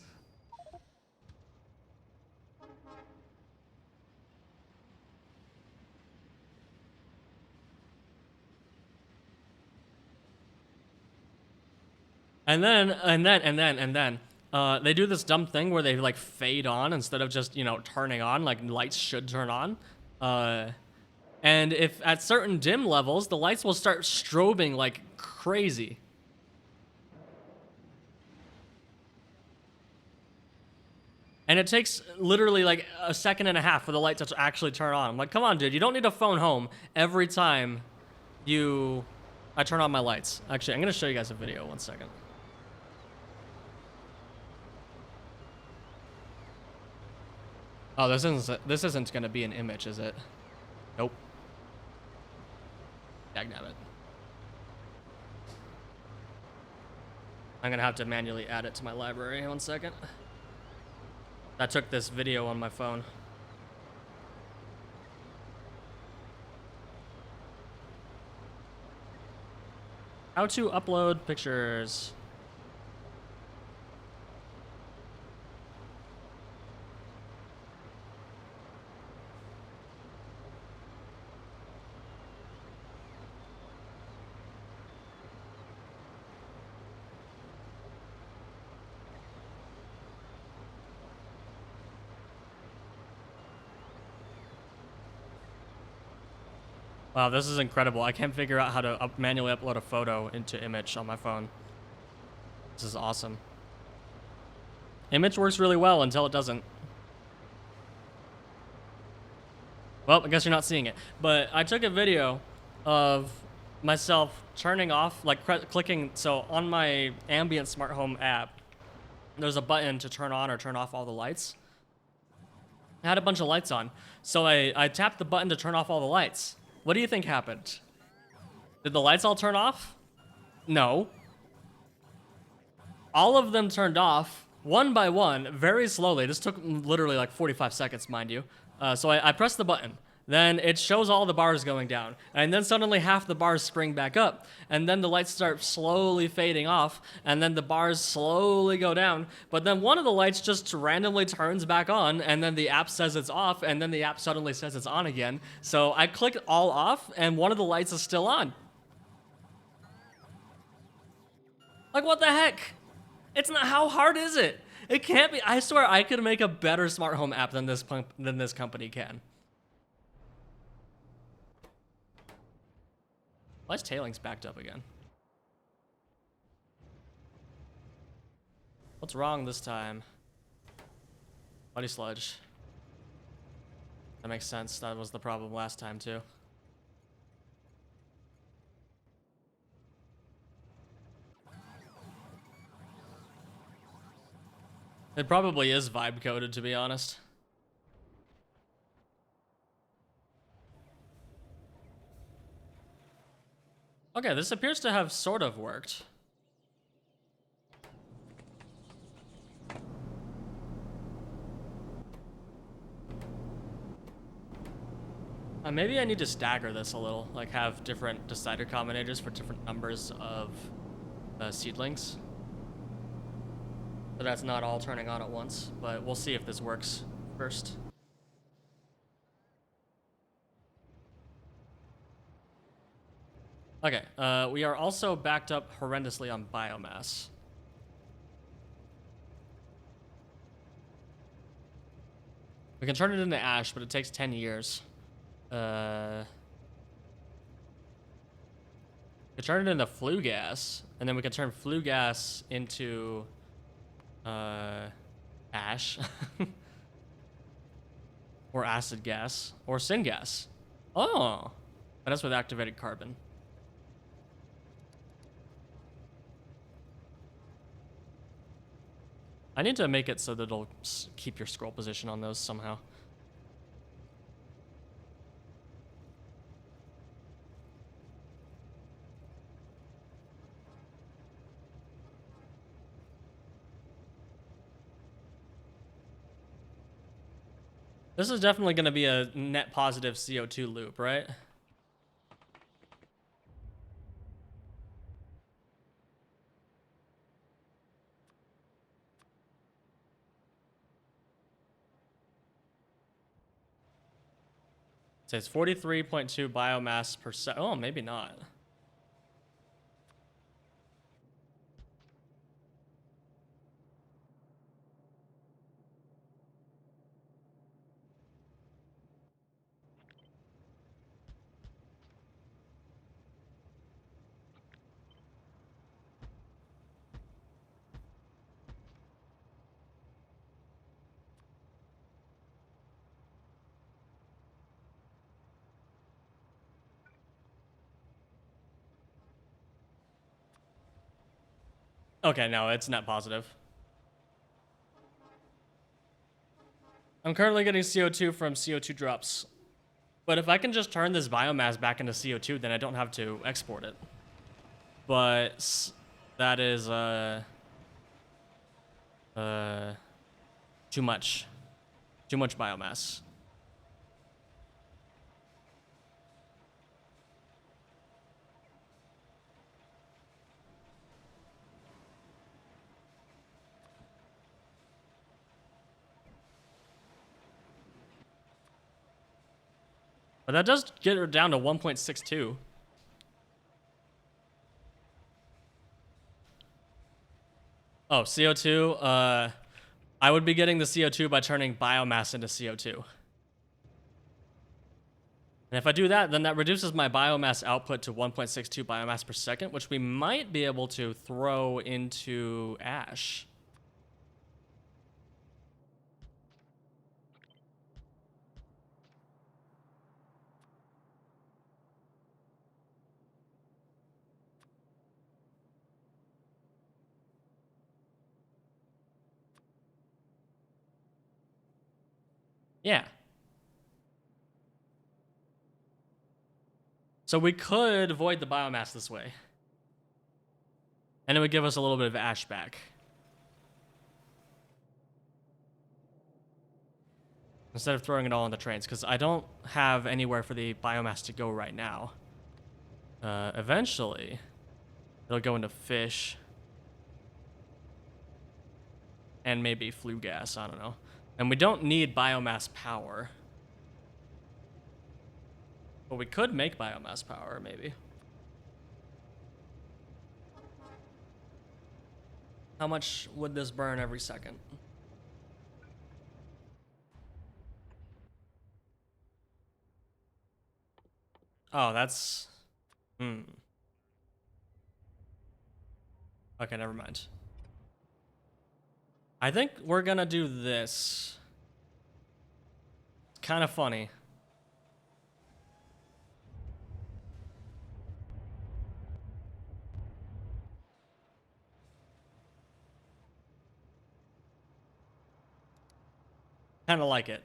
And then they do this dumb thing where they like fade on instead of just, you know, turning on, like lights should turn on. And if at certain dim levels, the lights will start strobing like crazy. And it takes literally like a second and a half for the lights to actually turn on. I'm like, come on, dude, you don't need to phone home every time I turn on my lights. Actually, I'm gonna show you guys a video, 1 second. Oh, this isn't gonna be an image, is it? Nope. Dagnabbit. I'm gonna have to manually add it to my library. 1 second. I took this video on my phone. How to upload pictures. Wow, this is incredible. I can't figure out how to manually upload a photo into image on my phone. This is awesome. Image works really well until it doesn't. Well, I guess you're not seeing it. But I took a video of myself turning off, like clicking, so on my ambient smart home app, there's a button to turn on or turn off all the lights. I had a bunch of lights on. So I tapped the button to turn off all the lights. What do you think happened? Did the lights all turn off? No. All of them turned off, one by one, very slowly. This took literally like 45 seconds, mind you. So I pressed the button. Then it shows all the bars going down. And then suddenly half the bars spring back up. And then the lights start slowly fading off. And then the bars slowly go down. But then one of the lights just randomly turns back on. And then the app says it's off. And then the app suddenly says it's on again. So I clicked all off. And one of the lights is still on. Like, what the heck? It's not, how hard is it? It can't be. I swear I could make a better smart home app than this company can. Why is tailings backed up again? What's wrong this time? Muddy sludge. That makes sense. That was the problem last time too. It probably is vibe coded, to be honest. Okay, this appears to have sort of worked. Maybe I need to stagger this a little, like have different decider combinators for different numbers of seedlings. So that's not all turning on at once, but we'll see if this works first. Okay, we are also backed up horrendously on biomass. We can turn it into ash, but it takes 10 years. We can turn it into flue gas, and then we can turn flue gas into ash. or acid gas, or syngas. Oh, but that's with activated carbon. I need to make it so that it'll keep your scroll position on those somehow. This is definitely going to be a net positive CO2 loop, right? It says 43.2 biomass per second. Oh, maybe not. Okay, no, it's net positive. I'm currently getting CO2 from CO2 drops. But if I can just turn this biomass back into CO2, then I don't have to export it. But that is too much. Too much biomass. But that does get her down to 1.62. Oh, CO2. I would be getting the CO2 by turning biomass into CO2. And if I do that, then that reduces my biomass output to 1.62 biomass per second, which we might be able to throw into ash. Yeah. So we could void the biomass this way. And it would give us a little bit of ash back. Instead of throwing it all in the trains, because I don't have anywhere for the biomass to go right now. Eventually, it'll go into fish. And maybe flue gas, I don't know. And we don't need biomass power. But we could make biomass power, maybe. How much would this burn every second? Oh, that's... Okay, never mind. I think we're gonna do this. It's kind of funny. Kind of like it.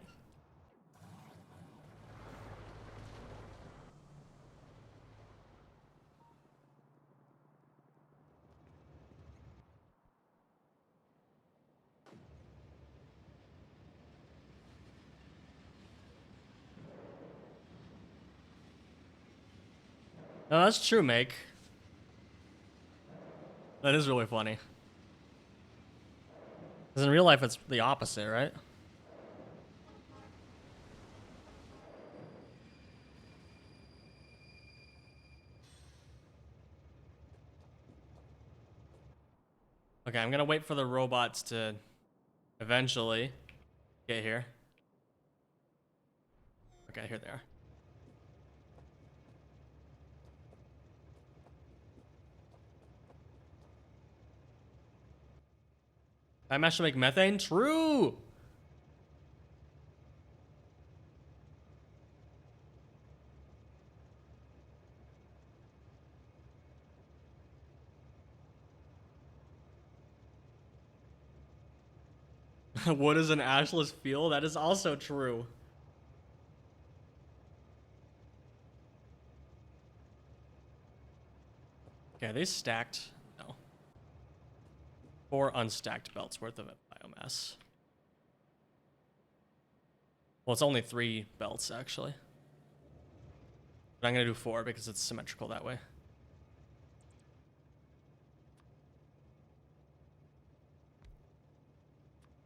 No, that's true, Make. That is really funny. Because in real life, it's the opposite, right? Okay, I'm gonna wait for the robots to eventually get here. Okay, here they are. Biomass should make methane? True! Wood is an ashless field. That is also true. Okay, they stacked. No. 4 unstacked belts worth of biomass. Well, it's only 3 belts, actually. But I'm going to do 4 because it's symmetrical that way.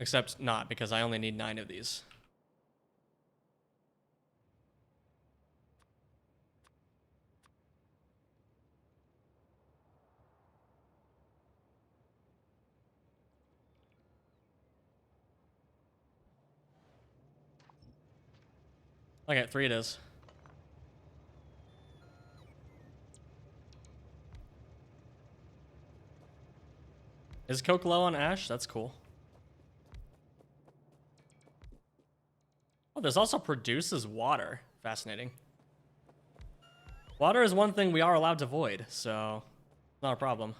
Except not, because I only need 9 of these. Okay, 3 it is. Is Coke low on ash? That's cool. Oh, this also produces water. Fascinating. Water is one thing we are allowed to void, so not a problem.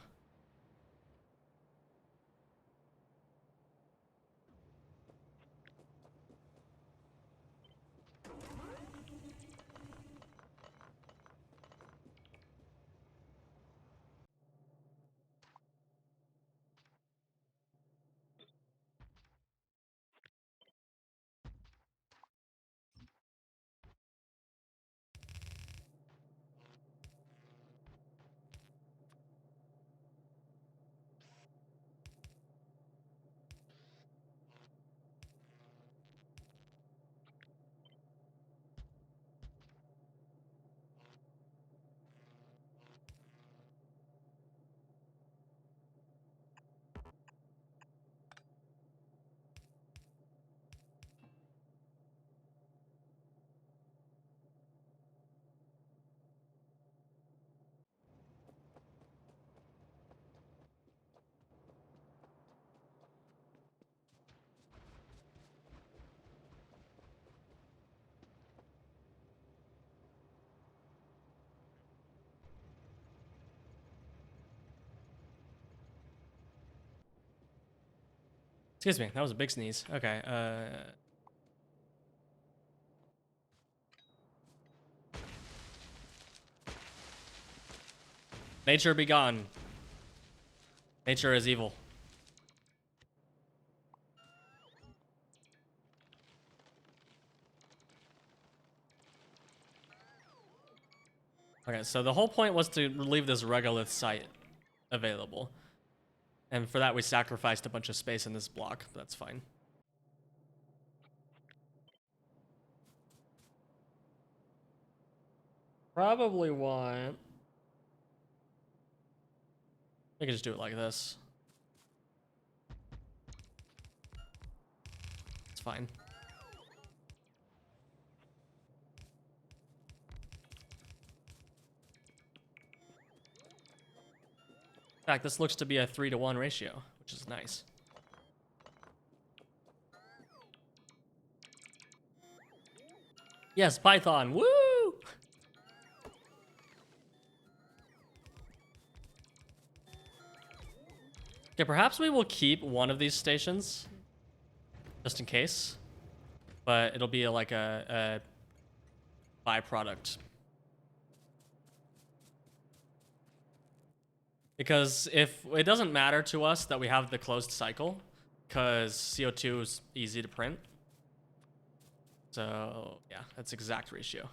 Excuse me, that was a big sneeze. Okay, nature be gone. Nature is evil. Okay, so the whole point was to leave this regolith site available. And for that, we sacrificed a bunch of space in this block, but that's fine. Probably want... I could just do it like this. It's fine. In fact, this looks to be a 3-to-1 ratio, which is nice. Yes, Python, woo! Okay, perhaps we will keep one of these stations, just in case. But it'll be like a byproduct. Because if it doesn't matter to us that we have the closed cycle, because CO2 is easy to print. So yeah, that's exact ratio.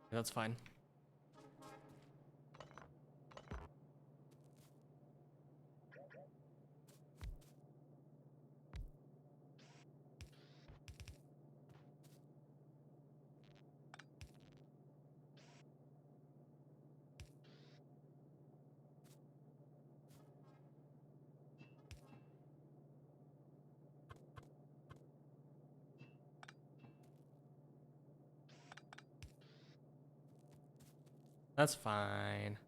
That's fine. That's fine.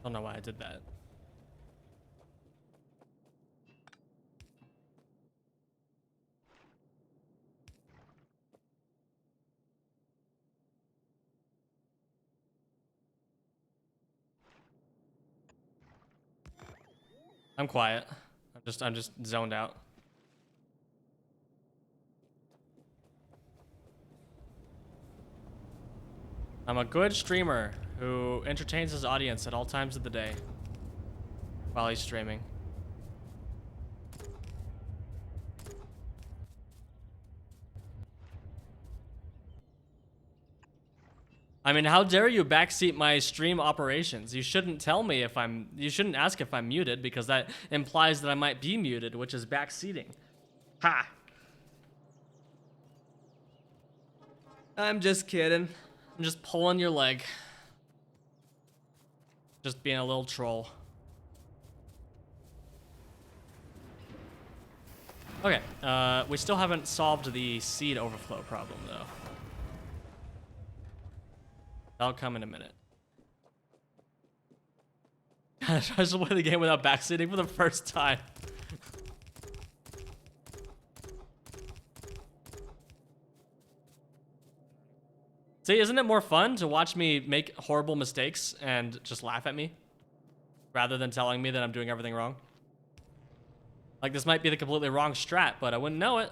Don't know why I did that. I'm quiet. I'm just zoned out. I'm a good streamer who entertains his audience at all times of the day while he's streaming. I mean, how dare you backseat my stream operations? You shouldn't tell me if you shouldn't ask if I'm muted because that implies that I might be muted, which is backseating. Ha! I'm just kidding. I'm just pulling your leg. Just being a little troll. Okay, we still haven't solved the seed overflow problem, though. That'll come in a minute. I tried to play the game without backseating for the first time. See, isn't it more fun to watch me make horrible mistakes and just laugh at me? Rather than telling me that I'm doing everything wrong? Like, this might be the completely wrong strat, but I wouldn't know it.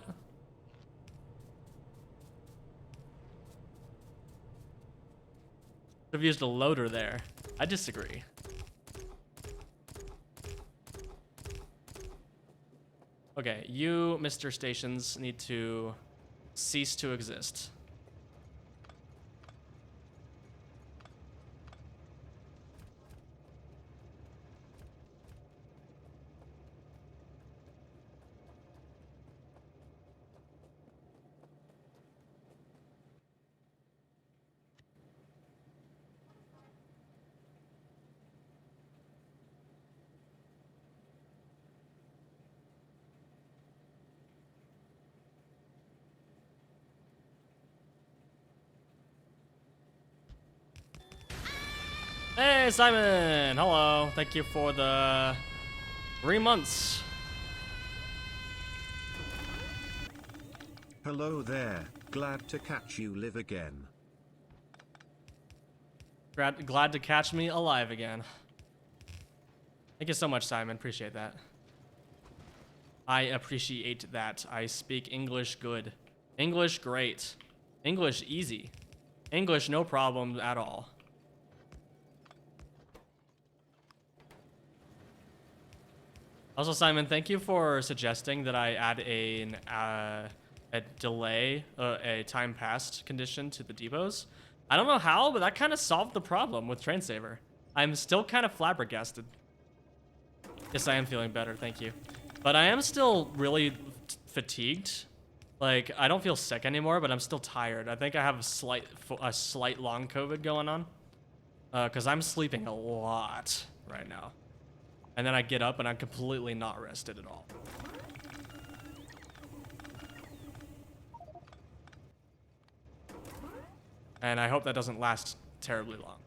Should have used a loader there. I disagree. Okay, you, Mr. Stations, need to cease to exist. Hey, Simon! Hello. Thank you for the 3 months. Hello there, glad to catch you live again. Glad to catch me alive again. Thank you so much, Simon. Appreciate that. I appreciate that. I speak English good. English great. English easy. English no problem at all. Also, Simon, thank you for suggesting that I add a delay, a time passed condition to the depots. I don't know how, but that kind of solved the problem with Train Saver. I'm still kind of flabbergasted. Yes, I am feeling better, thank you. But I am still really fatigued. Like, I don't feel sick anymore, but I'm still tired. I think I have a slight long COVID going on. Because I'm sleeping a lot right now. And then I get up and I'm completely not rested at all. And I hope that doesn't last terribly long.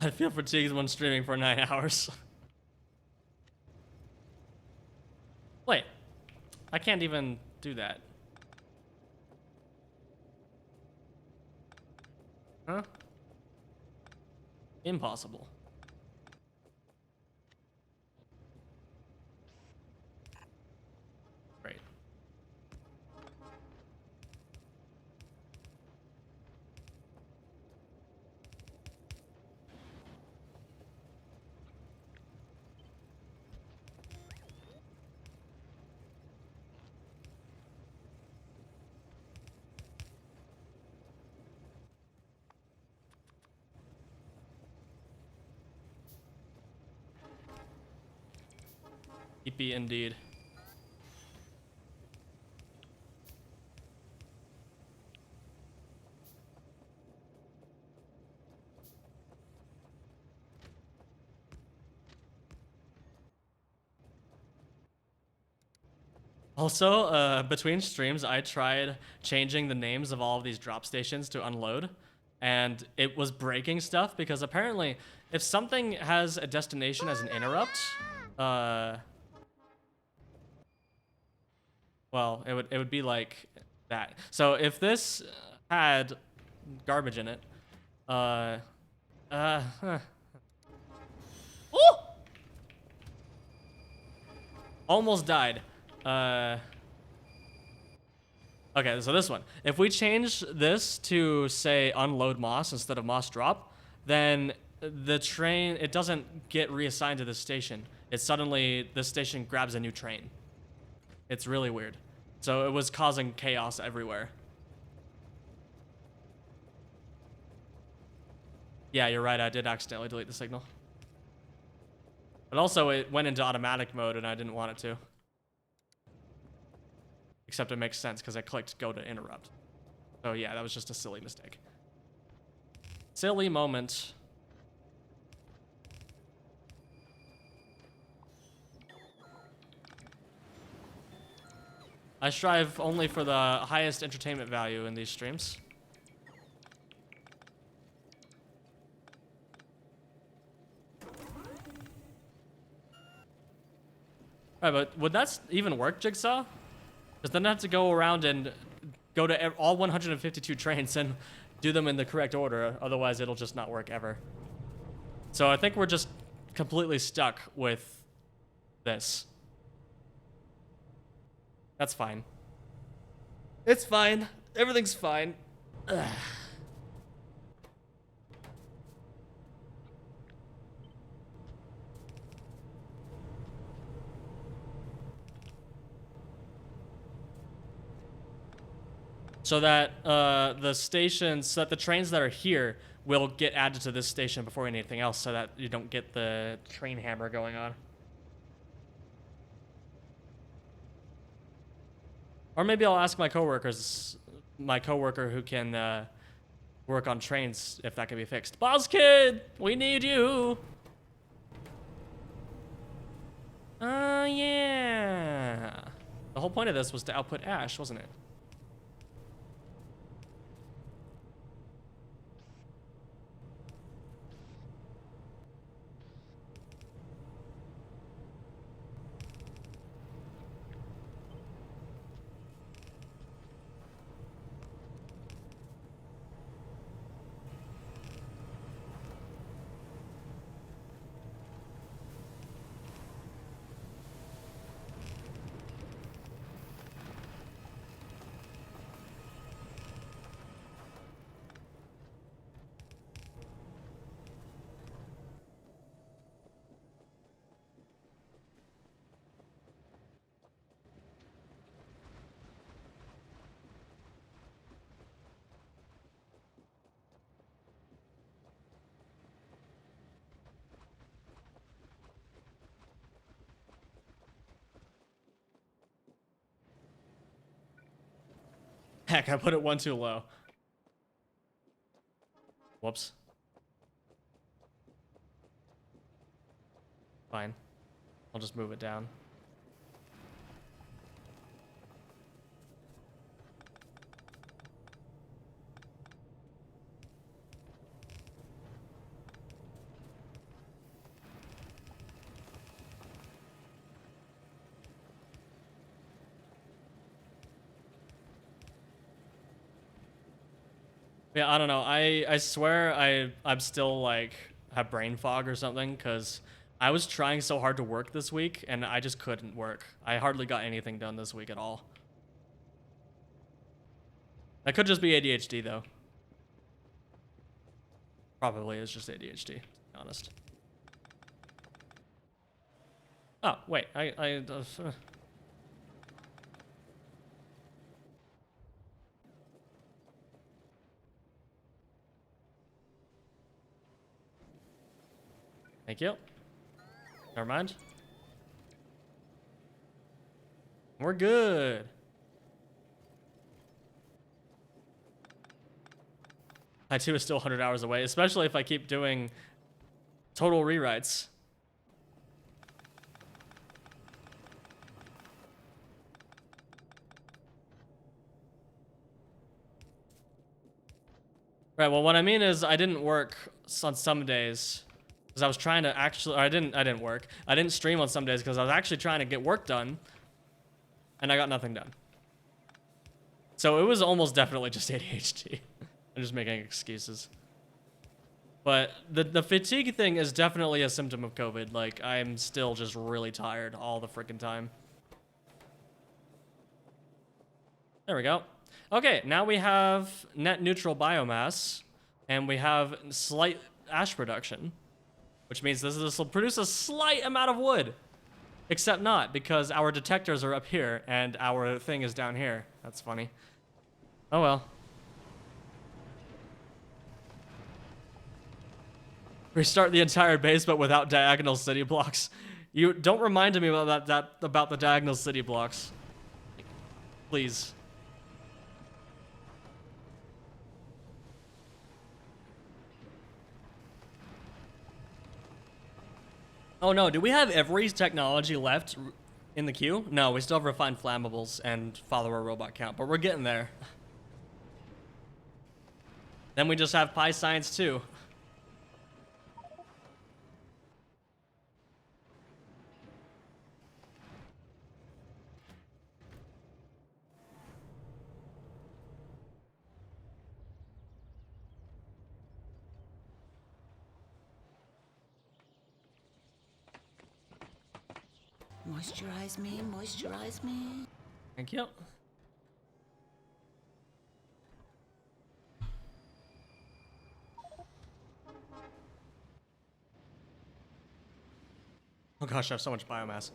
I feel fatigued when streaming for 9 hours. Wait, I can't even do that. Huh? Impossible. Great. EP indeed. Also, between streams, I tried changing the names of all of these drop stations to unload, and it was breaking stuff because apparently, if something has a destination as an interrupt, well, it would be like that. So if this had garbage in it, huh. Ooh! Almost died. Okay, so this one. If we change this to, say, unload Moss instead of Moss drop, then the train, it doesn't get reassigned to this station. It suddenly, this station grabs a new train. It's really weird. So it was causing chaos everywhere. Yeah, you're right, I did accidentally delete the signal. But also it went into automatic mode and I didn't want it to. Except it makes sense because I clicked go to interrupt. So yeah, that was just a silly mistake. Silly moment. I strive only for the highest entertainment value in these streams. Alright, but would that even work, Jigsaw? Because then I have to go around and go to all 152 trains and do them in the correct order. Otherwise, it'll just not work ever. So I think we're just completely stuck with this. That's fine. It's fine. Everything's fine. Ugh. So that so that the trains that are here will get added to this station before anything else, so that you don't get the train hammer going on. Or maybe I'll ask my coworker who can work on trains, if that can be fixed. Boss Kid, we need you. Yeah. The whole point of this was to output ash, wasn't it? Heck, I put it one too low. Whoops. Fine. I'll just move it down. Yeah, I don't know. I swear I'm still like have brain fog or something because I was trying so hard to work this week and I just couldn't work. I hardly got anything done this week at all. That could just be ADHD though. Probably is just ADHD, to be honest. Oh, wait. Thank you. Never mind. We're good. I too is still 100 hours away, especially if I keep doing total rewrites. Right, well, what I mean is I didn't work on some days because I was trying to actually, or I didn't work. I didn't stream on some days because I was actually trying to get work done and I got nothing done. So it was almost definitely just ADHD. I'm just making excuses. But the fatigue thing is definitely a symptom of COVID. Like, I'm still just really tired all the freaking time. There we go. Okay, now we have net neutral biomass, and we have slight ash production, which means this will produce a slight amount of wood. Except not, because our detectors are up here, and our thing is down here. That's funny. Oh well. Restart the entire base, but without diagonal city blocks. You don't remind me about about the diagonal city blocks. Please. Oh no, do we have every technology left in the queue? No, we still have refined flammables and follower robot count, but we're getting there. Then we just have Pi Science too. Moisturize me, moisturize me. Thank you. Oh gosh, I have so much biomass.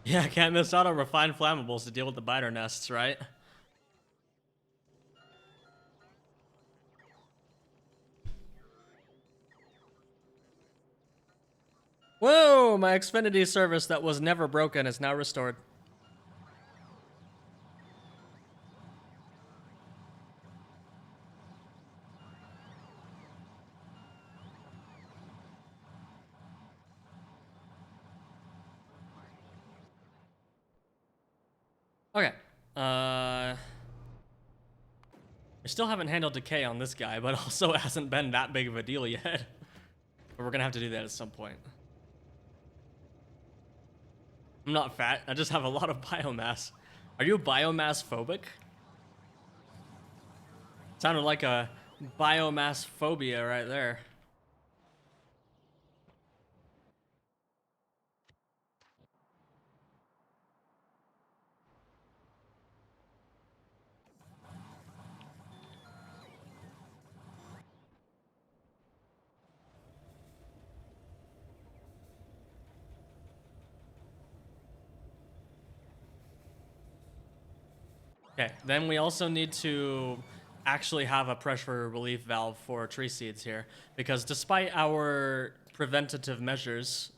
Yeah, can't miss out on refined flammables to deal with the biter nests, right? Whoa, my Xfinity service that was never broken is now restored. Okay. I still haven't handled decay on this guy, but also hasn't been that big of a deal yet. But we're gonna have to do that at some point. I'm not fat, I just have a lot of biomass. Are you biomass phobic? Sounded like a biomass phobia right there. Okay, then we also need to actually have a pressure relief valve for tree seeds here, because despite our preventative measures,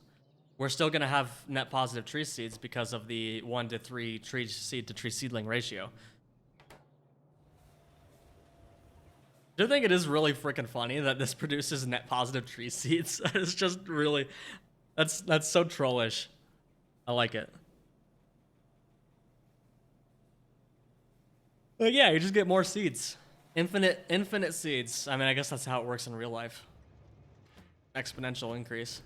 we're still gonna have net positive tree seeds because of the 1 to 3 tree seed to tree seedling ratio. I do think it is really freaking funny that this produces net positive tree seeds. It's just really, that's so trollish. I like it. But yeah, you just get more seeds. Infinite seeds. I mean, I guess that's how it works in real life. Exponential increase.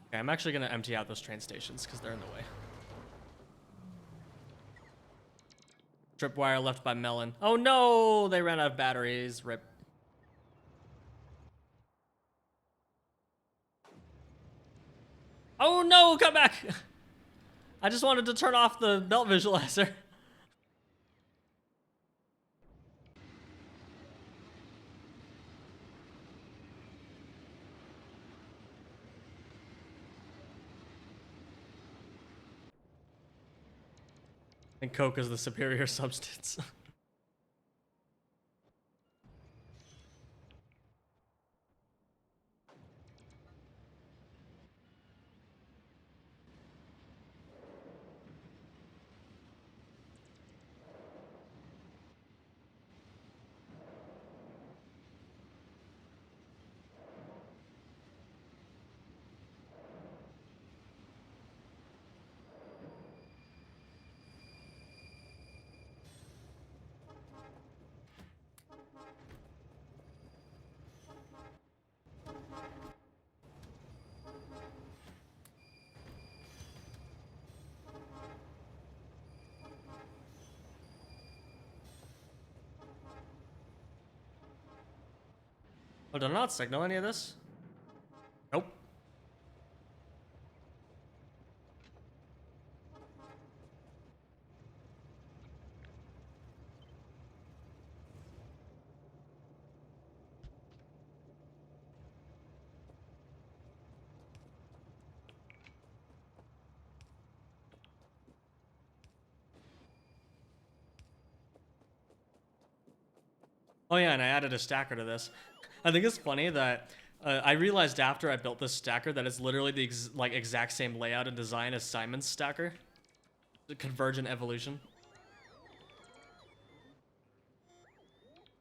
Okay, I'm actually gonna empty out those train stations because they're in the way. Tripwire left by Melon. Oh no, they ran out of batteries. Rip. Oh no, come back! I just wanted to turn off the belt visualizer. And Coke is the superior substance. Oh, did I not signal any of this? Nope. Oh yeah, and I added a stacker to this. I think it's funny that I realized after I built this stacker that it's literally the exact same layout and design as Simon's stacker. The Convergent Evolution.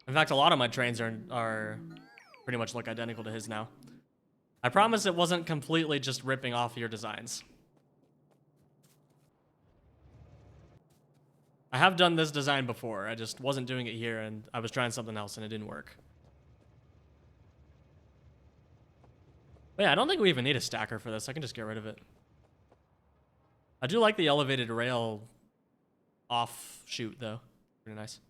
In fact, a lot of my trains are pretty much look identical to his now. I promise it wasn't completely just ripping off your designs. I have done this design before, I just wasn't doing it here, and I was trying something else and it didn't work. But yeah, I don't think we even need a stacker for this. I can just get rid of it. I do like the elevated rail offshoot, though. Pretty nice.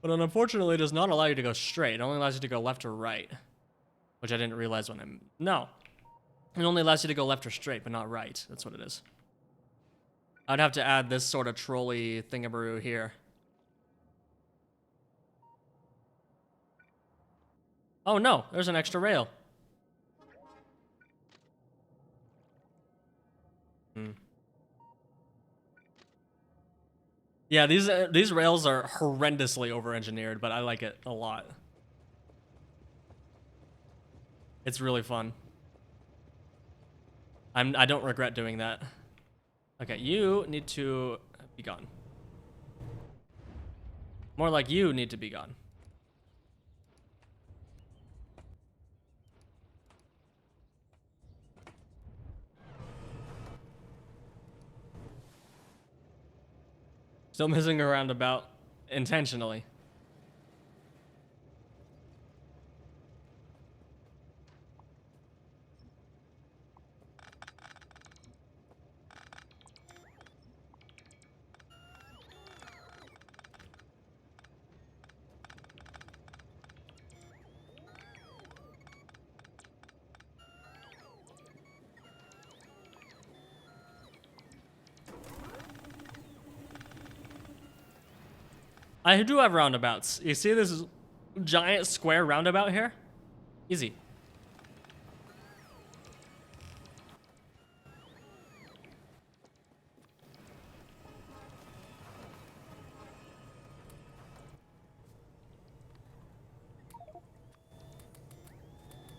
But unfortunately, it does not allow you to go straight. It only allows you to go left or right. Which I didn't realize when I'm... No. It only allows you to go left or straight, but not right. That's what it is. I'd have to add this sort of trolley thingabaroo here. Oh no, there's an extra rail. Yeah, these rails are horrendously over-engineered, but I like it a lot. It's really fun. I don't regret doing that. Okay, you need to be gone. More like you need to be gone. Still missing a roundabout intentionally. I do have roundabouts. You see this giant square roundabout here? Easy.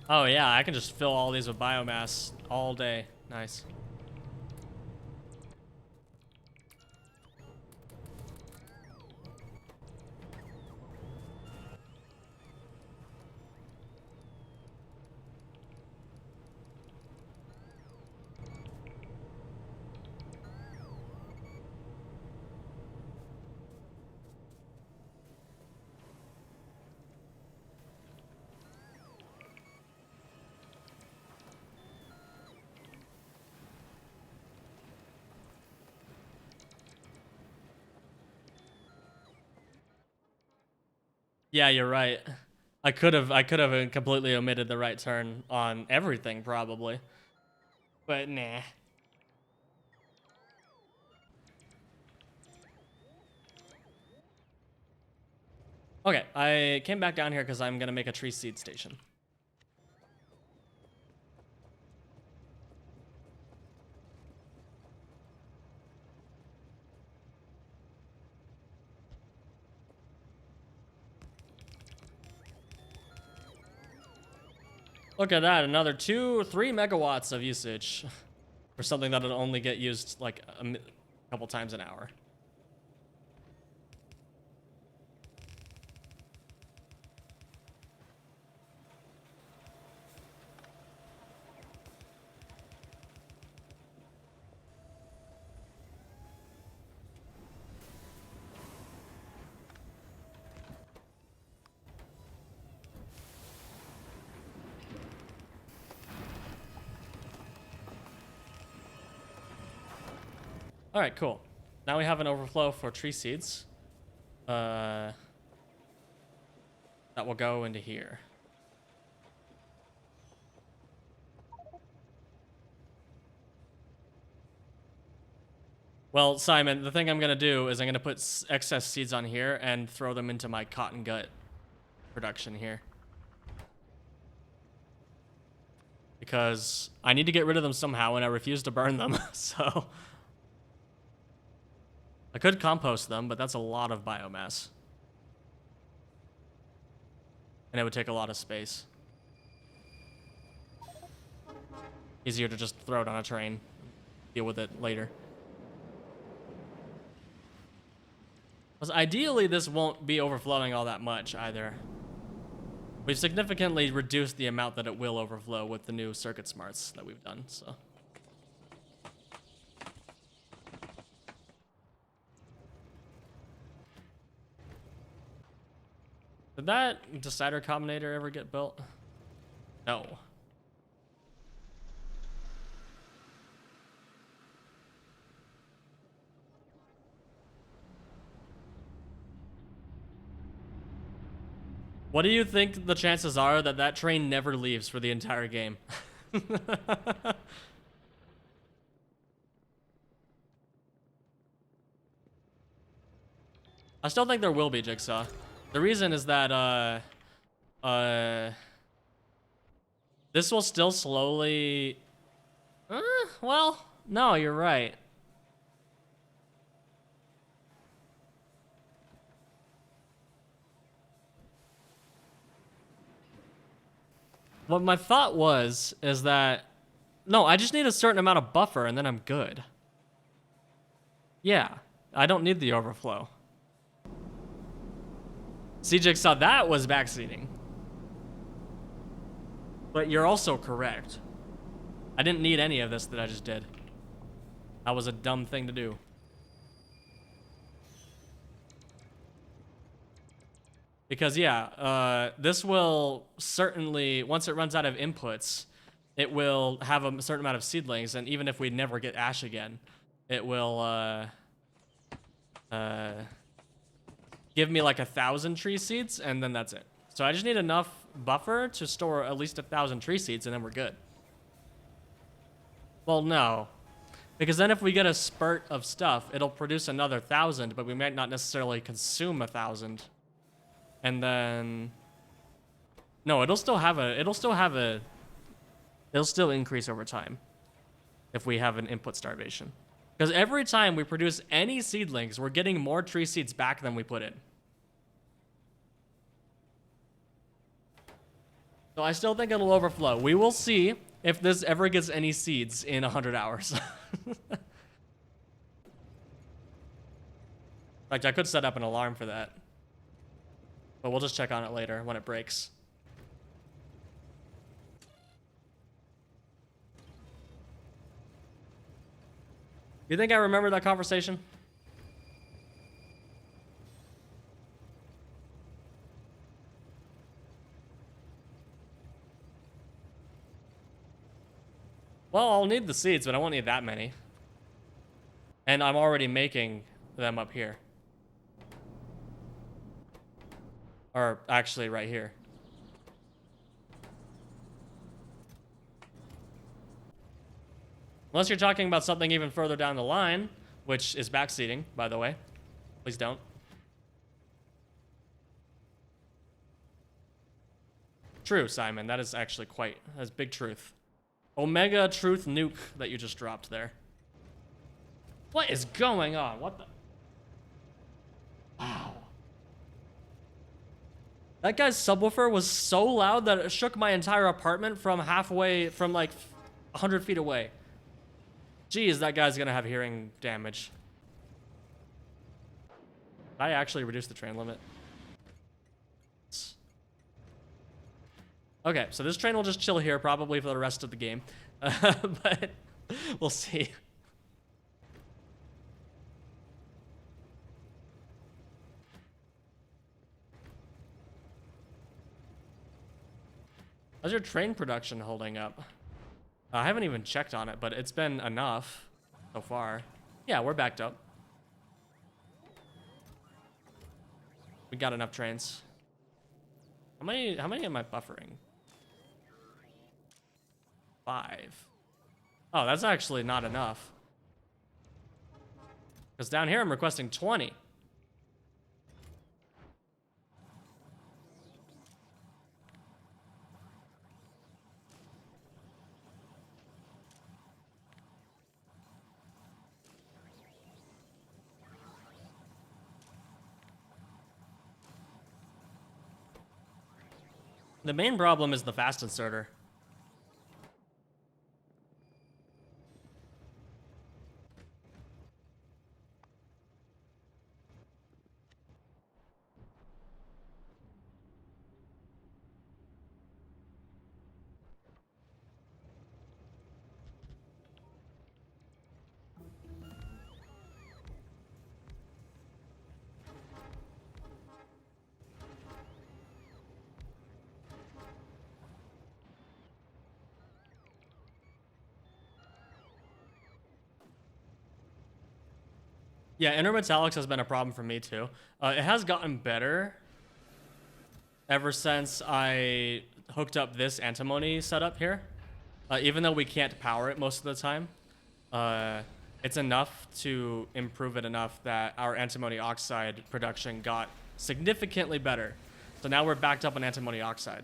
Oh yeah, I can just fill all these with biomass all day. Nice. Yeah, you're right. I could have completely omitted the right turn on everything probably. But nah. Okay, I came back down here because I'm gonna make a tree seed station. Look at that, another 3 megawatts of usage for something that'll only get used like a couple times an hour. All right, cool. Now we have an overflow for tree seeds. that will go into here. Well, Simon, the thing I'm gonna do is I'm gonna put excess seeds on here and throw them into my cotton gut production here. Because I need to get rid of them somehow and I refuse to burn them, so... I could compost them, but that's a lot of biomass. And it would take a lot of space. Easier to just throw it on a train. Deal with it later. Because ideally, this won't be overflowing all that much either. We've significantly reduced the amount that it will overflow with the new circuit smarts that we've done, so. Did that decider combinator ever get built? No. What do you think the chances are that that train never leaves for the entire game? I still think there will be, Jigsaw. The reason is that, this will still slowly... well, no, you're right. What my thought was, is that... No, I just need a certain amount of buffer and then I'm good. Yeah, I don't need the overflow. See, Jigsaw, that was backseating. But you're also correct. I didn't need any of this that I just did. That was a dumb thing to do. Because, yeah, this will certainly, once it runs out of inputs, it will have a certain amount of seedlings, and even if we never get ash again, it will give me like 1,000 tree seeds, and then that's it. So I just need enough buffer to store at least 1,000 tree seeds, and then we're good. Well, no. Because then if we get a spurt of stuff, it'll produce another 1,000, but we might not necessarily consume 1,000. And then... No, it'll still increase over time. If we have an input starvation. Because every time we produce any seedlings, we're getting more tree seeds back than we put in. So I still think it'll overflow. We will see if this ever gets any seeds in 100 hours. In fact, I could set up an alarm for that. But we'll just check on it later when it breaks. You think I remember that conversation? Well, I'll need the seeds, but I won't need that many. And I'm already making them up here. Or actually right here. Unless you're talking about something even further down the line, which is backseating, by the way. Please don't. True, Simon. That is actually that's big truth. Omega truth nuke that you just dropped there. What is going on? What the? Wow. That guy's subwoofer was so loud that it shook my entire apartment from like 100 feet away. Geez, that guy's gonna have hearing damage. Did I actually reduce the train limit? Okay, so this train will just chill here probably for the rest of the game. But we'll see. How's your train production holding up? I haven't even checked on it, but it's been enough so far. Yeah, we're backed up. We got enough trains. How many am I buffering? 5. Oh, that's actually not enough. Because down here I'm requesting 20. The main problem is the fast inserter. Yeah, intermetallics has been a problem for me too. It has gotten better ever since I hooked up this antimony setup here. Even though we can't power it most of the time, it's enough to improve it enough that our antimony oxide production got significantly better. So now we're backed up on antimony oxide.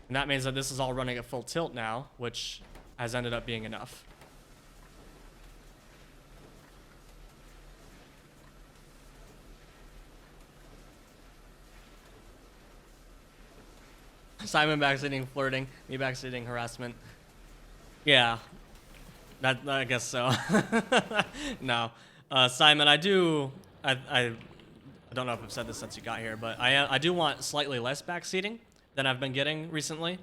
And that means that this is all running at full tilt now, which has ended up being enough. Simon backseating flirting, me backseating harassment. Yeah, that I guess so. No, Simon, I don't know if I've said this since you got here, but I do want slightly less backseating than I've been getting recently,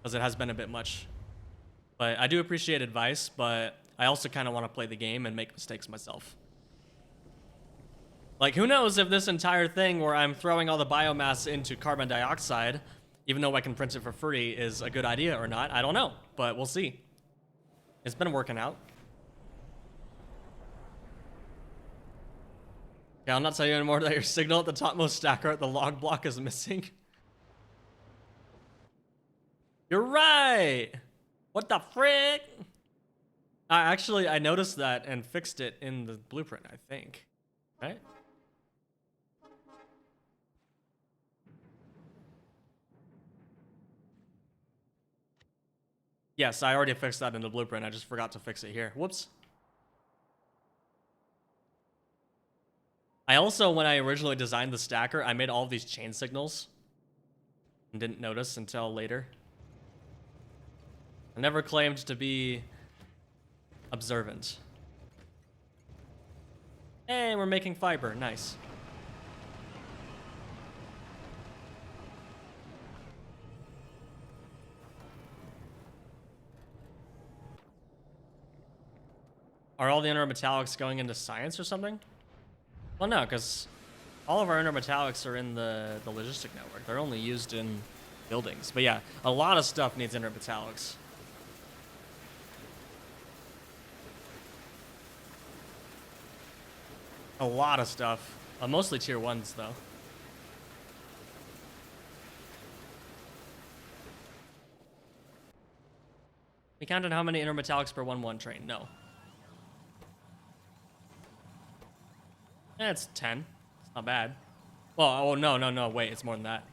because it has been a bit much. But I do appreciate advice, but I also kind of want to play the game and make mistakes myself. Like, who knows if this entire thing where I'm throwing all the biomass into carbon dioxide, even though I can print it for free, is a good idea or not. I don't know, but we'll see. It's been working out. Yeah, I'll not tell you anymore that your signal at the topmost stacker at the log block is missing. You're right! What the frick? Actually, I noticed that and fixed it in the blueprint, I think. Right? Yes, I already fixed that in the blueprint. I just forgot to fix it here. Whoops. I also, when I originally designed the stacker, I made all of these chain signals and didn't notice until later. I never claimed to be observant. Hey, we're making fiber. Nice. Are all the intermetallics going into science or something? Well, no, because all of our intermetallics are in the logistic network. They're only used in buildings. But yeah, a lot of stuff needs intermetallics. A lot of stuff. Mostly tier 1s, though. We counted how many intermetallics per 1-1 train? No. It's 10. It's not bad. Well, oh, no, wait, it's more than that.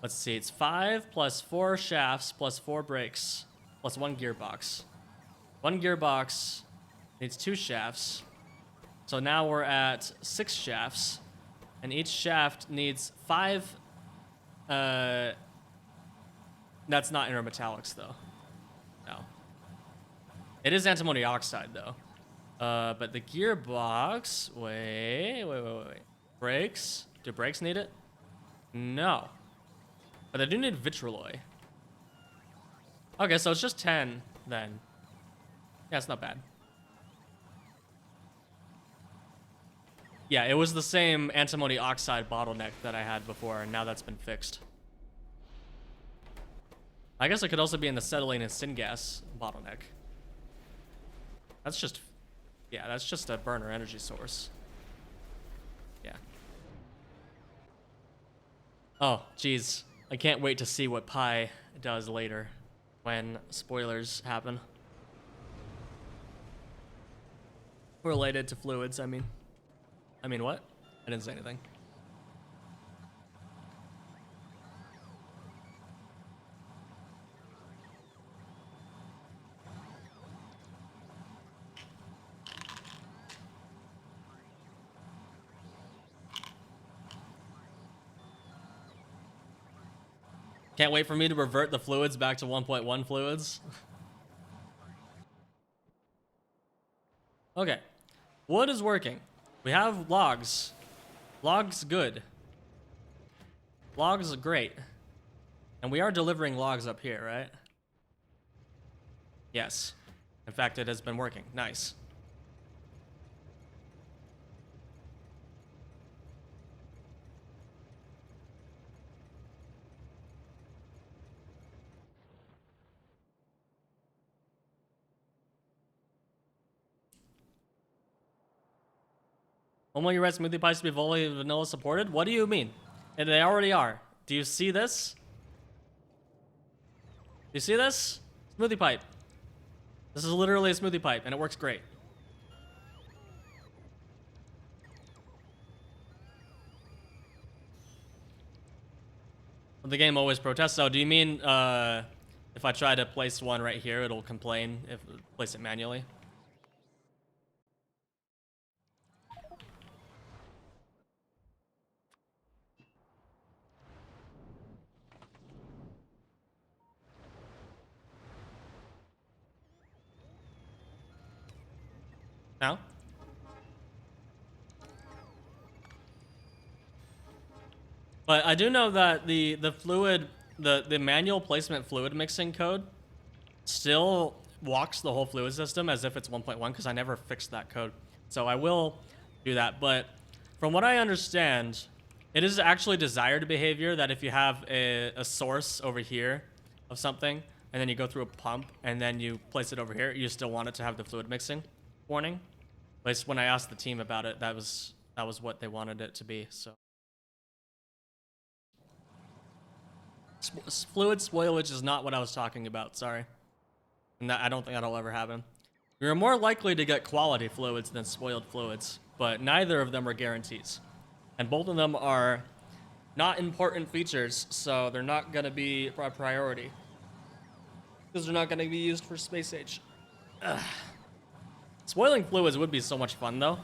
Let's see, it's 5 plus 4 shafts plus 4 brakes plus 1 gearbox. 1 gearbox needs 2 shafts. So now we're at 6 shafts. And each shaft needs 5... That's not intermetallics, though. No. It is antimony oxide, though. But the gearbox... Wait. Brakes? Do brakes need it? No. But they do need vitrolloy. Okay, so it's just 10, then. Yeah, it's not bad. Yeah, it was the same antimony oxide bottleneck that I had before, and now that's been fixed. I guess it could also be in the acetylene and syngas bottleneck. That's just... Yeah, that's just a burner energy source. Yeah. Oh, geez. I can't wait to see what Pi does later when spoilers happen. Related to fluids, I mean. I mean, what? I didn't say anything. Can't wait for me to revert the fluids back to 1.1 fluids. Okay. Wood is working. We have logs. Logs good. Logs great. And we are delivering logs up here, right? Yes. In fact, it has been working. Nice. When will your red smoothie pies be fully vanilla supported? What do you mean? And they already are. Do you see this? Do you see this? Smoothie pipe. This is literally a smoothie pipe, and it works great. The game always protests. So, do you mean if I try to place one right here, it'll complain if I place it manually? Now? But I do know that the fluid, the manual placement fluid mixing code still walks the whole fluid system as if it's 1.1 because I never fixed that code. So I will do that. But from what I understand, it is actually desired behavior that if you have a source over here of something and then you go through a pump and then you place it over here, you still want it to have the fluid mixing warning. At least when I asked the team about it, that was what they wanted it to be. So fluid spoilage is not what I was talking about. Sorry, and I don't think that'll ever happen. You're more likely to get quality fluids than spoiled fluids, but neither of them are guarantees, and both of them are not important features, so they're not gonna be a priority because they're not gonna be used for space age. Ugh. Spoiling fluids would be so much fun, though.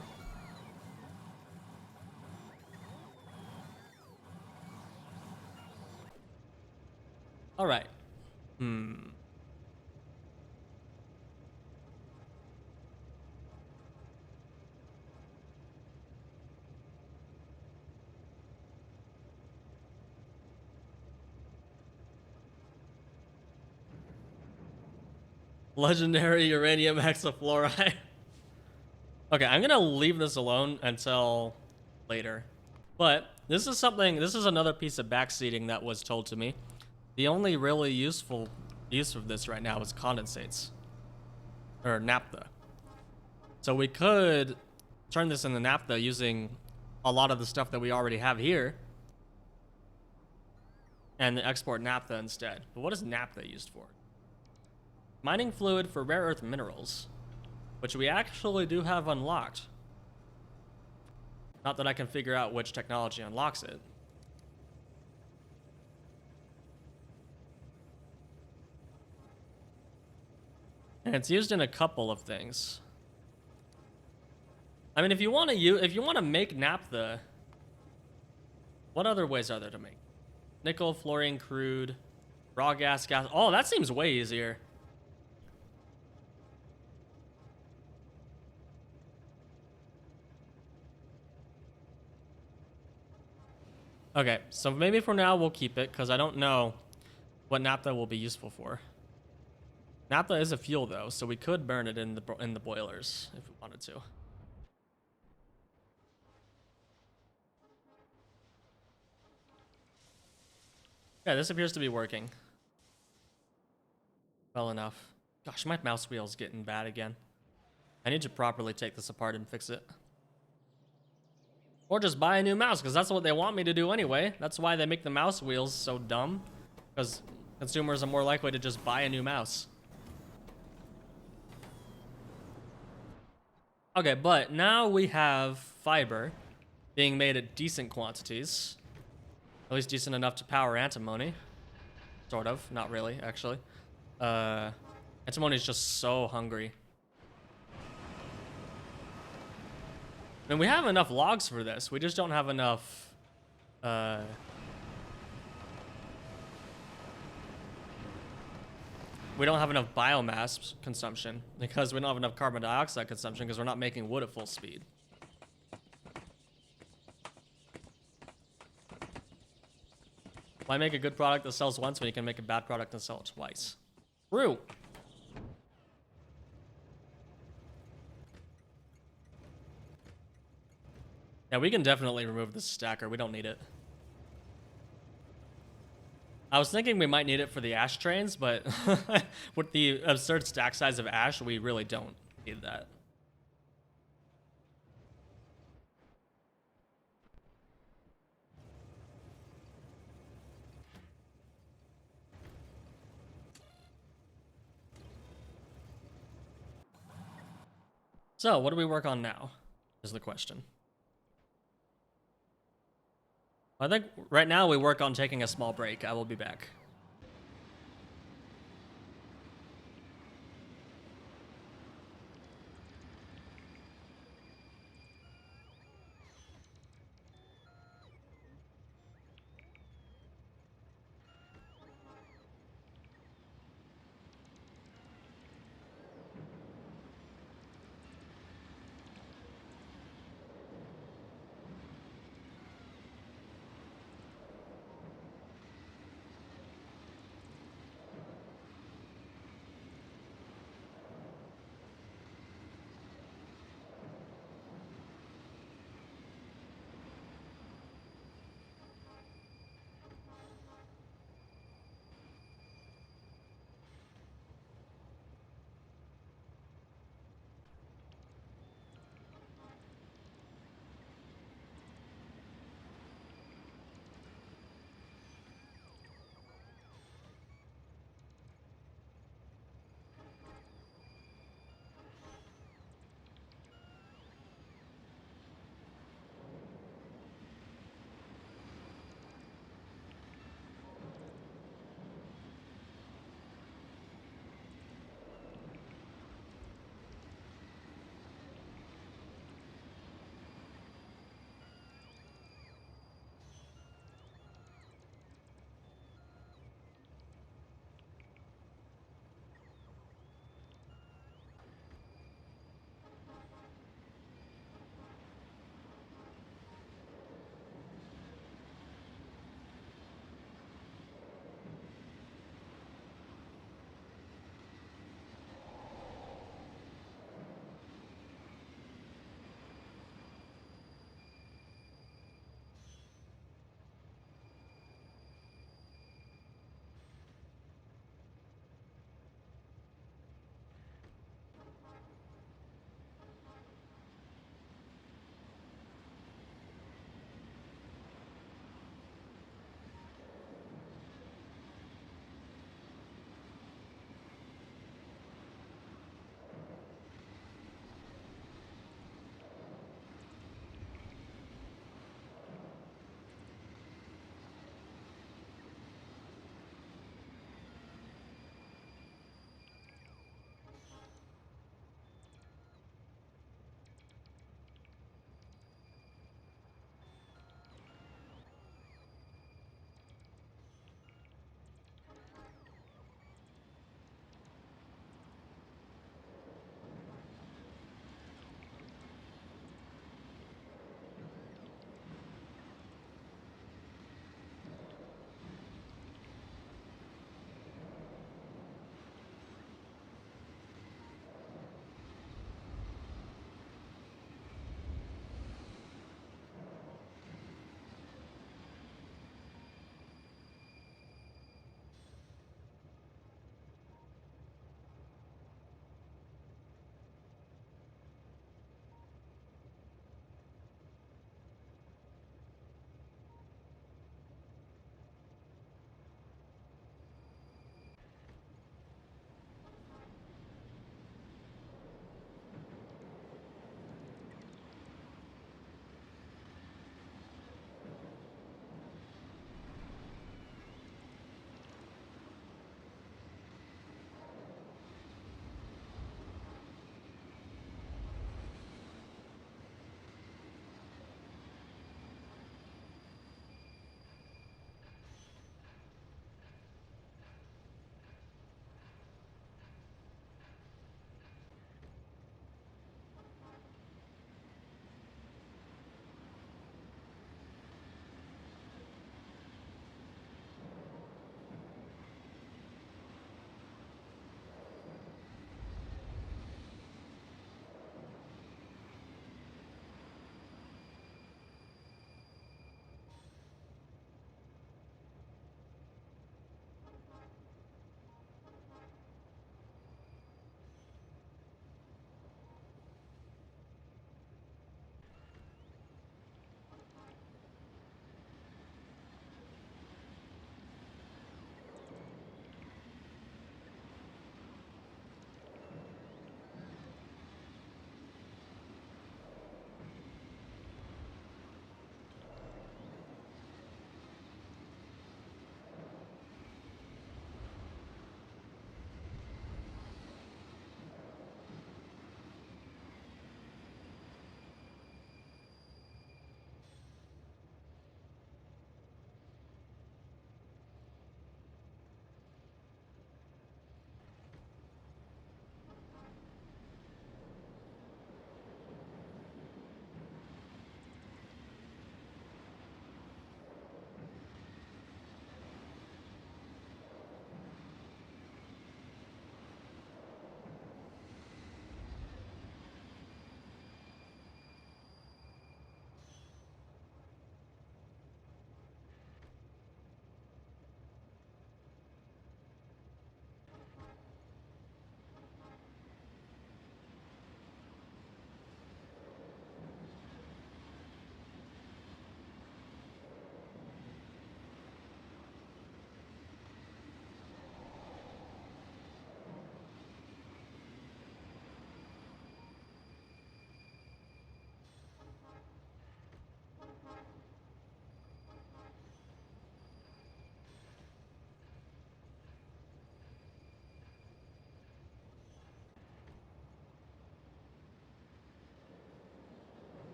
All right. Legendary uranium hexafluoride. Okay, I'm gonna leave this alone until later. But this is another piece of backseating that was told to me. The only really useful use of this right now is condensates. Or naphtha. So we could turn this into naphtha using a lot of the stuff that we already have here. And export naphtha instead. But what is naphtha used for? Mining fluid for rare earth minerals, which we actually do have unlocked. Not that I can figure out which technology unlocks it. And it's used in a couple of things. I mean, if you want to make naphtha, what other ways are there to make? Nickel, fluorine, crude, raw gas. Oh, that seems way easier. Okay, so maybe for now we'll keep it because I don't know what naphtha will be useful for. Naphtha is a fuel though, so we could burn it in the boilers if we wanted to. Yeah, this appears to be working well enough. Gosh, my mouse wheel's getting bad again. I need to properly take this apart and fix it. Or just buy a new mouse, because that's what they want me to do anyway. That's why they make the mouse wheels so dumb. Because consumers are more likely to just buy a new mouse. Okay, but now we have fiber being made at decent quantities. At least decent enough to power antimony. Sort of. Not really, actually. Antimony's just so hungry. And we have enough logs for this. We just don't have enough, we don't have enough biomass consumption because we don't have enough carbon dioxide consumption because we're not making wood at full speed. Why make a good product that sells once when you can make a bad product and sell it twice? True. Yeah, we can definitely remove this stacker. We don't need it. I was thinking we might need it for the ash trains, but with the absurd stack size of ash, we really don't need that. So, what do we work on now? Is the question. I think right now we work on taking a small break. I will be back.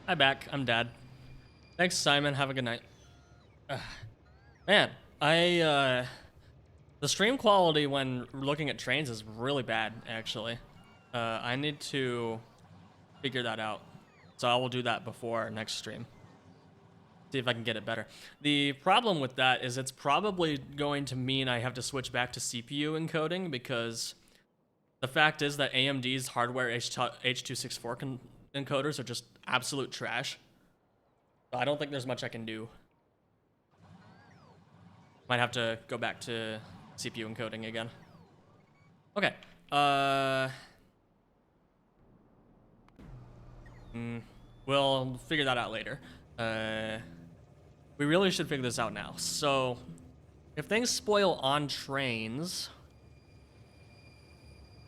Hi, back. I'm Dad. Thanks, Simon. Have a good night. Man, the stream quality when looking at trains is really bad, actually. I need to figure that out. So I will do that before next stream. See if I can get it better. The problem with that is it's probably going to mean I have to switch back to CPU encoding, because the fact is that AMD's hardware H.264 encoders are just absolute trash. So I don't think there's much I can do. Might have to go back to CPU encoding again. Okay. We'll figure that out later. We really should figure this out now. So, if things spoil on trains,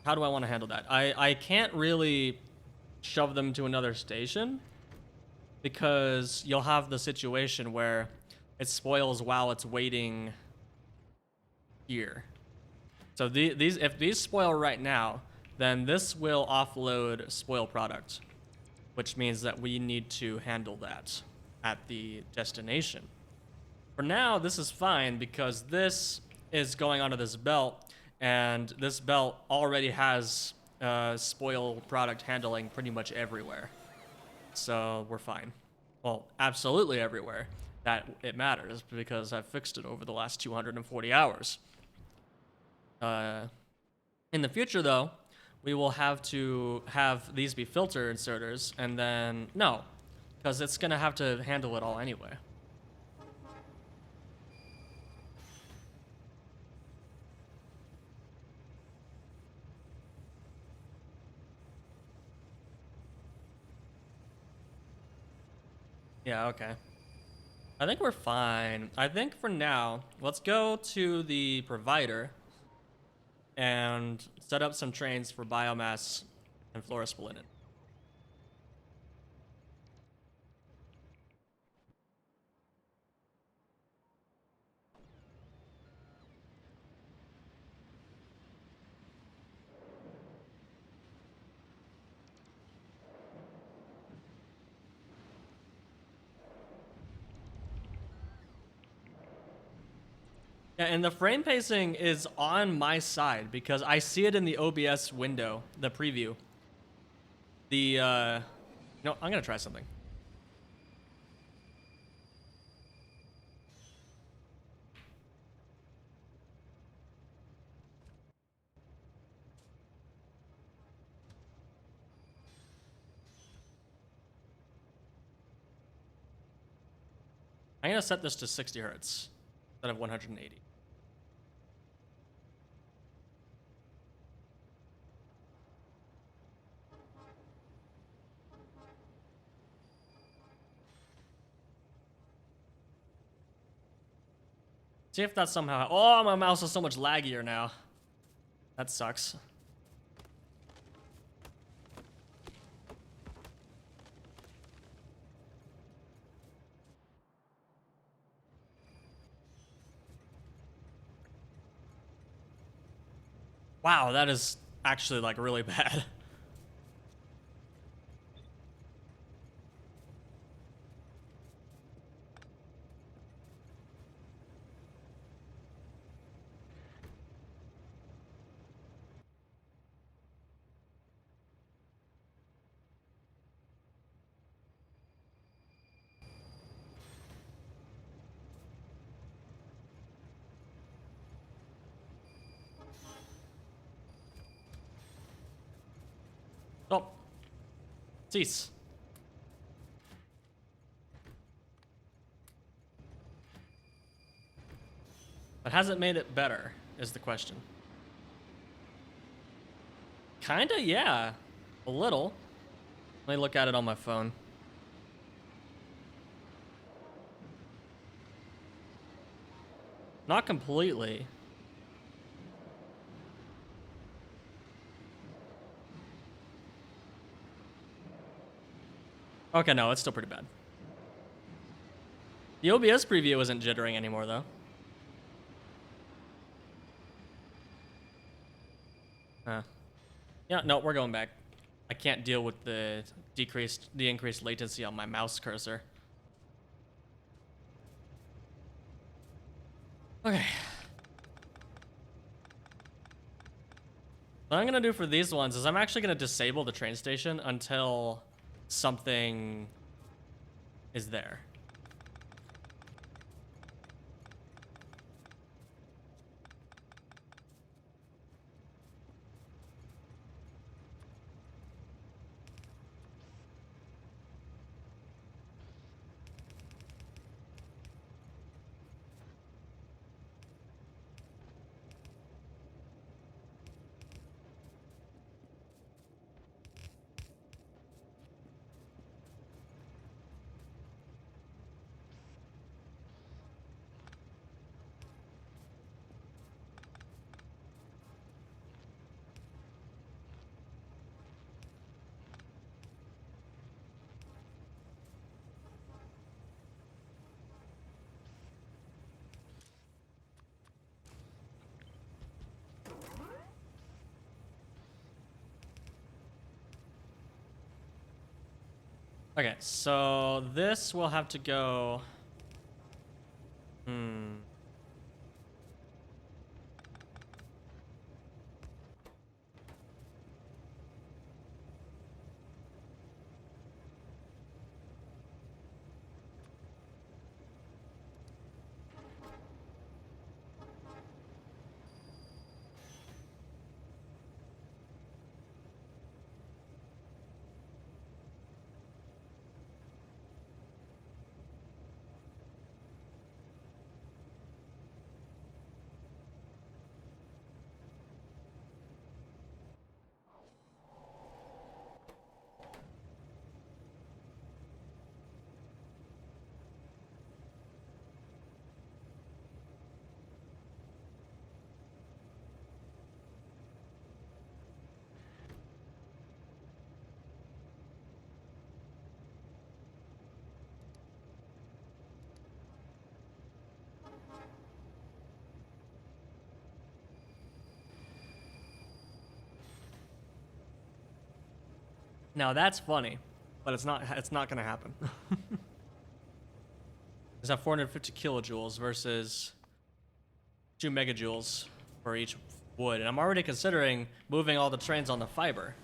how do I want to handle that? I can't really shove them to another station, because you'll have the situation where it spoils while it's waiting here. So if these spoil right now, then this will offload spoil product, which means that we need to handle that at the destination. For now, this is fine because this is going onto this belt, and this belt already has spoil product handling pretty much everywhere. So we're fine. Well, absolutely everywhere that it matters, because I've fixed it over the last 240 hours. In the future, though, we will have to have these be filter inserters, and then, no, because it's going to have to handle it all anyway. Yeah, okay. I think we're fine. I think for now, let's go to the provider and set up some trains for biomass and fluorospolinen. Yeah, and the frame pacing is on my side because I see it in the OBS window, the preview. No, I'm gonna try something. I'm gonna set this to 60 hertz instead of 180. See if that somehow... Oh, my mouse is so much laggier now. That sucks. Wow, that is actually, like, really bad. Oh. Cease. But has it made it better, is the question. Kinda, yeah. A little. Let me look at it on my phone. Not completely. Okay, no, it's still pretty bad. The OBS preview isn't jittering anymore, though. Huh. Yeah, no, we're going back. I can't deal with the increased latency on my mouse cursor. Okay. What I'm gonna do for these ones is I'm actually gonna disable the train station until something is there. Okay, so this will have to go. Now that's funny, but it's not. It's not gonna happen. It's at 450 kilojoules versus 2 megajoules for each wood, and I'm already considering moving all the trains on the fiber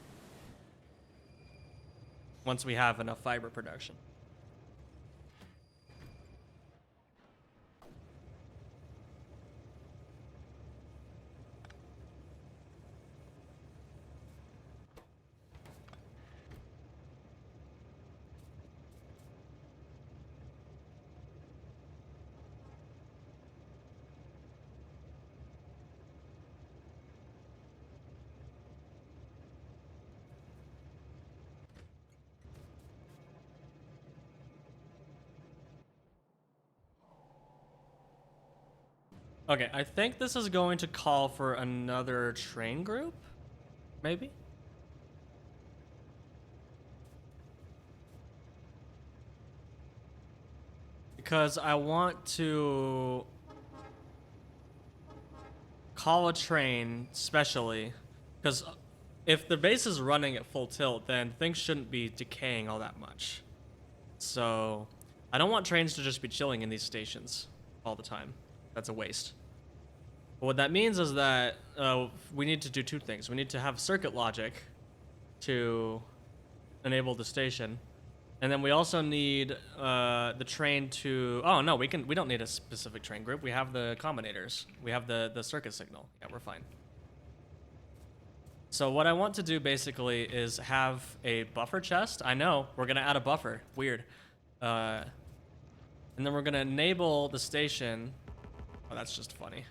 once we have enough fiber production. Okay, I think this is going to call for another train group, maybe? Because I want to call a train specially, because if the base is running at full tilt, then things shouldn't be decaying all that much. So I don't want trains to just be chilling in these stations all the time. That's a waste. But what that means is that we need to do two things. We need to have circuit logic to enable the station, and then we also need the train to. Oh no, we don't need a specific train group. We have the combinators. We have the circuit signal. Yeah, we're fine. So what I want to do basically is have a buffer chest. I know we're gonna add a buffer. Weird. And then we're gonna enable the station. Oh, that's just funny.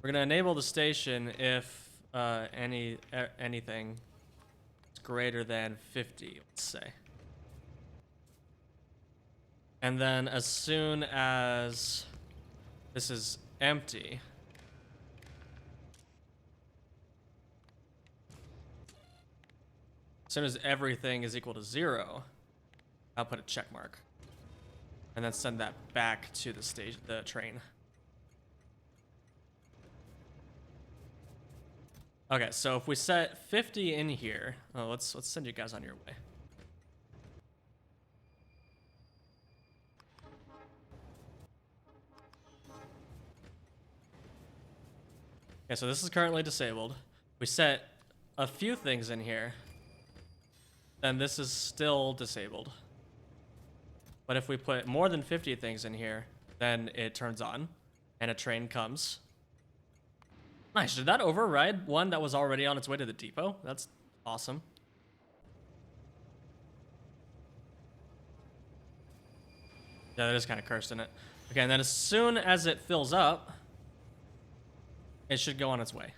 We're gonna enable the station if anything is greater than 50, let's say. And then as soon as this is empty, as soon as everything is equal to 0, I'll put a check mark. And then send that back to the train. Okay, so if we set 50 in here, oh, let's send you guys on your way. Okay, so this is currently disabled. We set a few things in here, then this is still disabled. But if we put more than 50 things in here, then it turns on, and a train comes. Nice, did that override one that was already on its way to the depot? That's awesome. Yeah, that is kind of cursed, isn't it? Okay, and then as soon as it fills up, it should go on its way.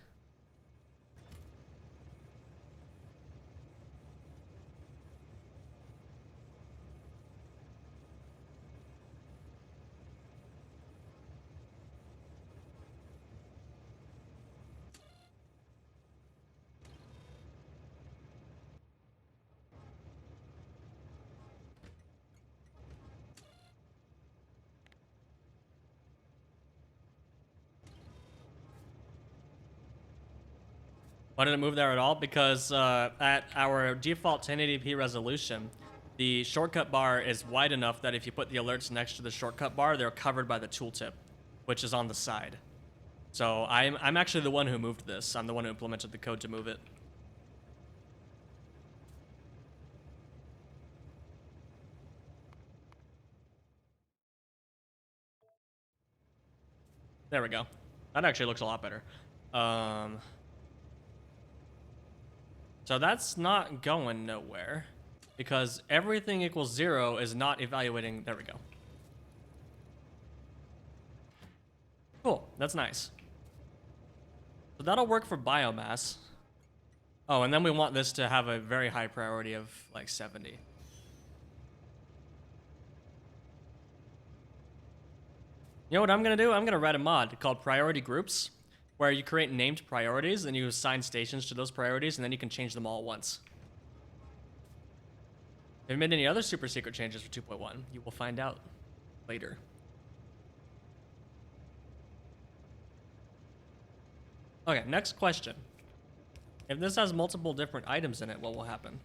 Why did it move there at all? Because at our default 1080p resolution, the shortcut bar is wide enough that if you put the alerts next to the shortcut bar, they're covered by the tooltip, which is on the side. So I'm actually the one who moved this. I'm the one who implemented the code to move it. There we go. That actually looks a lot better. So that's not going nowhere because everything equals 0 is not evaluating. There we go. Cool. That's nice. So that'll work for biomass. Oh, and then we want this to have a very high priority of like 70. You know what I'm going to do? I'm going to write a mod called Priority Groups, where you create named priorities and you assign stations to those priorities, and then you can change them all at once. If you made any other super secret changes for 2.1, you will find out later. Okay, next question. If this has multiple different items in it, what will happen?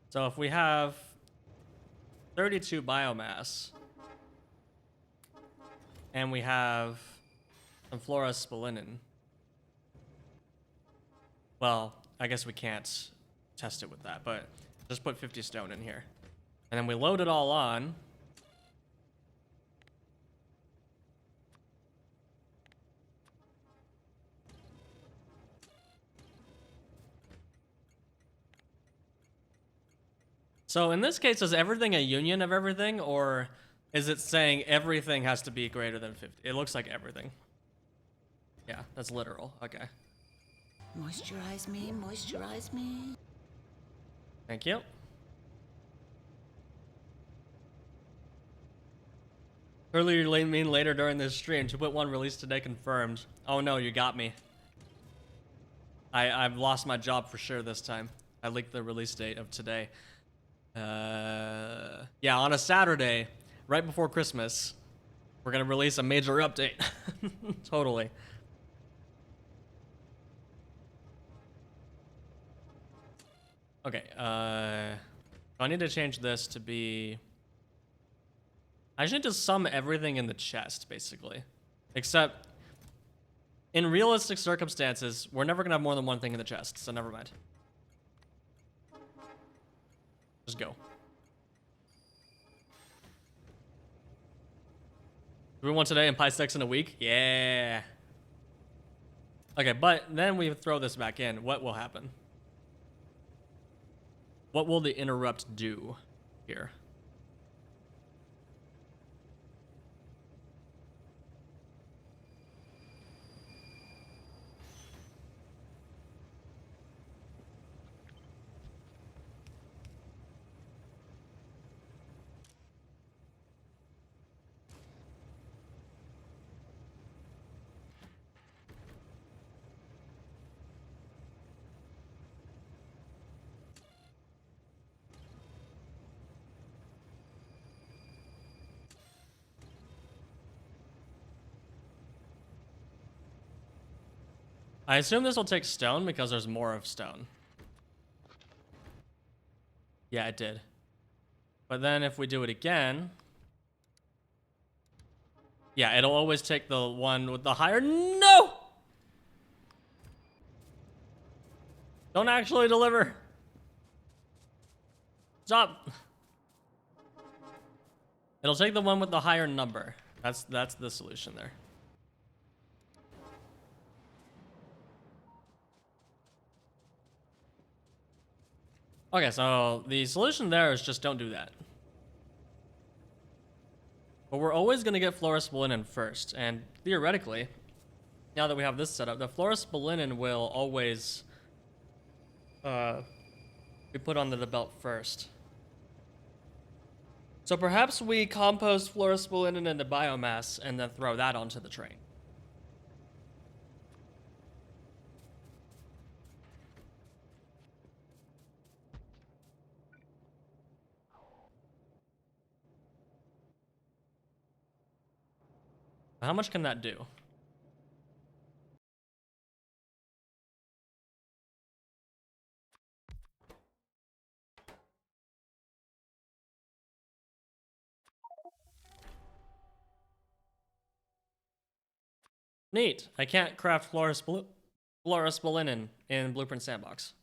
So if we have 32 biomass, and we have some fluorospilinin, well, I guess we can't test it with that, but just put 50 stone in here. And then we load it all on. So in this case, is everything a union of everything, or is it saying everything has to be greater than 50? It looks like everything. Yeah, that's literal. Okay. Moisturize me, moisturize me. Thank you. Earlier, you mean later during this stream. 2.1 release today confirmed. Oh no, you got me. I've lost my job for sure this time. I leaked the release date of today. Yeah, on a Saturday, right before Christmas, we're gonna release a major update. Totally. Okay, I need to change this to be... I just need to sum everything in the chest, basically. Except, in realistic circumstances, we're never gonna have more than one thing in the chest, so never mind. Just go. Do we want today and Pi 6 in a week? Yeah. Okay, but then we throw this back in. What will happen? What will the interrupt do here? I assume this will take stone because there's more of stone. Yeah, it did. But then if we do it again... Yeah, it'll always take the one with the higher... No! Don't actually deliver. Stop. It'll take the one with the higher number. That's the solution there. Okay, so the solution there is just don't do that. But we're always going to get fluorospolinen first, and theoretically, now that we have this set up, the fluorospolinen will always be put onto the belt first. So perhaps we compost fluorospolinen into biomass and then throw that onto the train. How much can that do? Neat. I can't craft fluorospolinen in Blueprint Sandbox.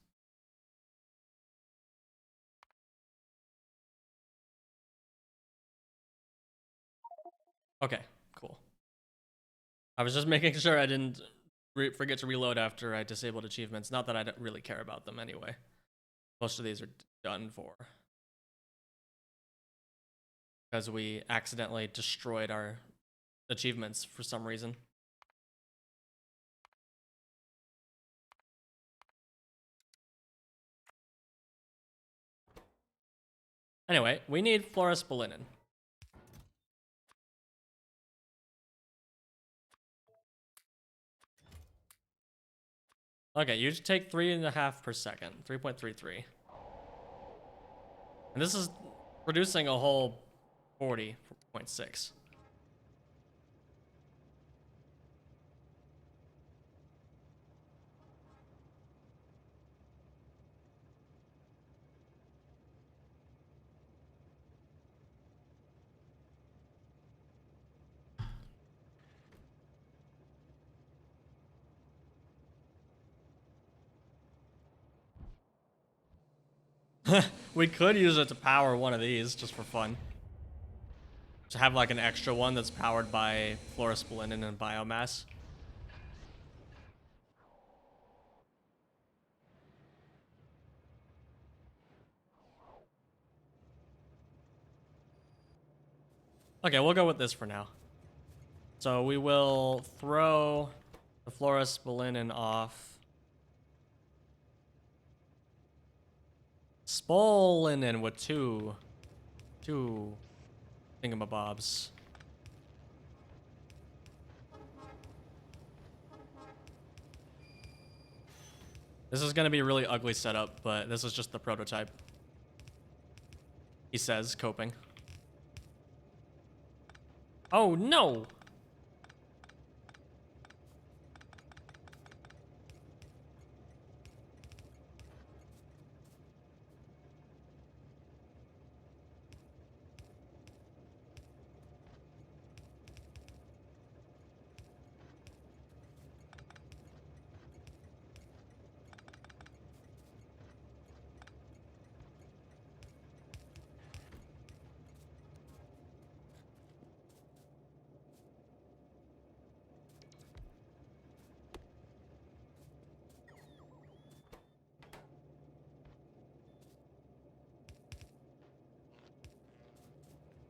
Okay, cool. I was just making sure I didn't forget to reload after I disabled achievements. Not that I don't really care about them anyway. Most of these are done for. Because we accidentally destroyed our achievements for some reason. Anyway, we need fluorospolinen. Okay, you take 3.5 per second, 3.33. And this is producing a whole 40.6. We could use it to power one of these just for fun. To have like an extra one that's powered by fluorospolinen and biomass. Okay, we'll go with this for now. So we will throw the fluorospolinen off. Spolinen with two thingamabobs. This is gonna be a really ugly setup, but this is just the prototype. He says, coping. Oh no!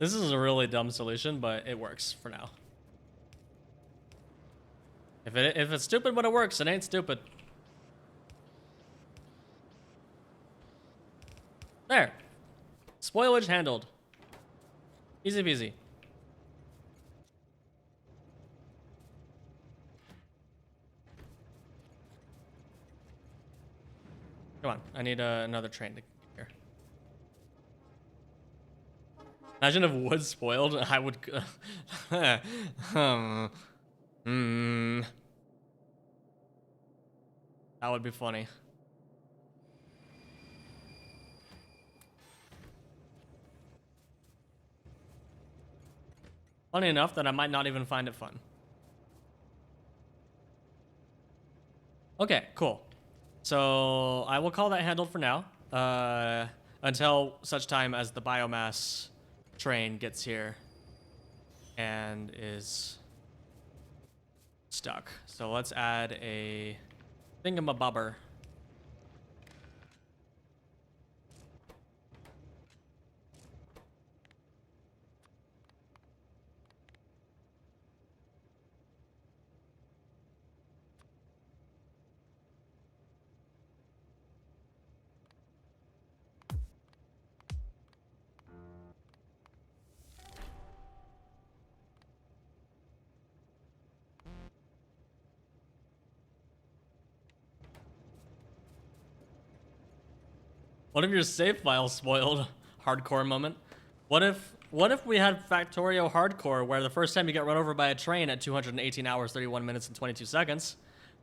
This is a really dumb solution, but it works for now. If it's stupid when it works, it ain't stupid. There. Spoilage handled. Easy peasy. Come on, I need another train to get here. Imagine if wood spoiled, I would... That would be funny. Funny enough that I might not even find it fun. Okay, cool. So I will call that handled for now. Until such time as the biomass train gets here and is stuck. So let's add a thingamabobber. What if your save file spoiled? Hardcore moment. What if we had Factorio Hardcore, where the first time you get run over by a train at 218 hours, 31 minutes, and 22 seconds,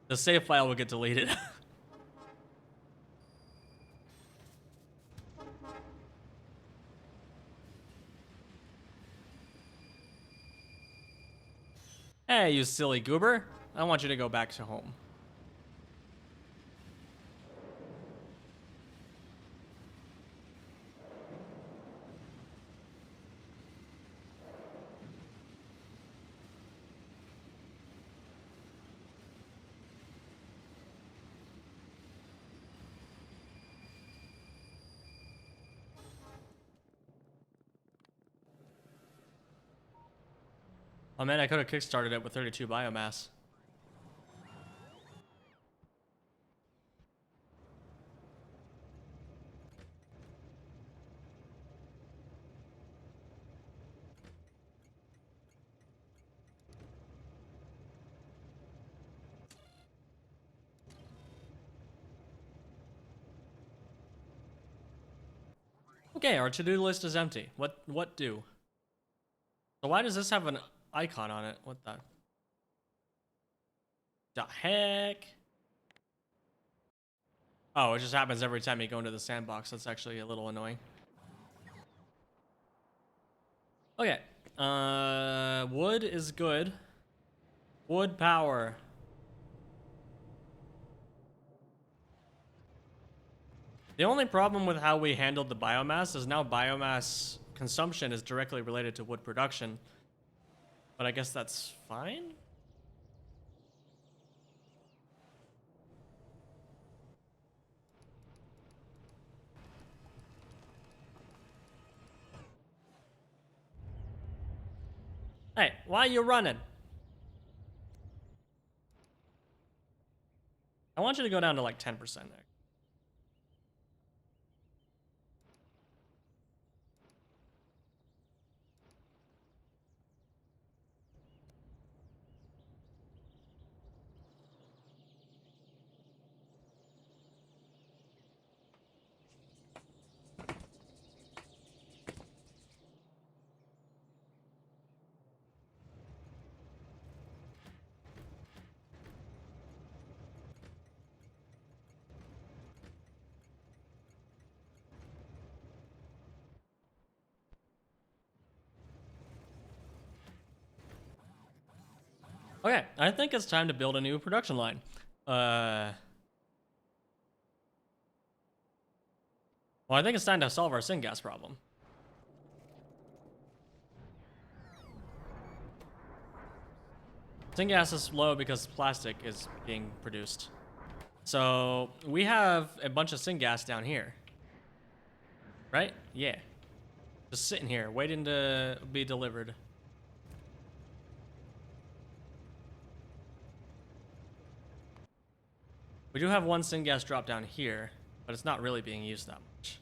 the save file would get deleted. Hey, you silly goober. I want you to go back to home. Oh man, I could have kickstarted it with 32 biomass. Okay, our to-do list is empty. What do? So why does this have an icon on it? What the heck? Oh, it just happens every time you go into the sandbox. That's actually a little annoying. Okay. Wood is good. Wood power. The only problem with how we handled the biomass is now biomass consumption is directly related to wood production. But I guess that's fine? Hey, why are you running? I want you to go down to like 10% there. Okay, I think it's time to build a new production line. Well, I think it's time to solve our syngas problem. Syngas is low because plastic is being produced. So we have a bunch of syngas down here. Right? Yeah. Just sitting here, waiting to be delivered. We do have one syngas drop down here, but it's not really being used that much.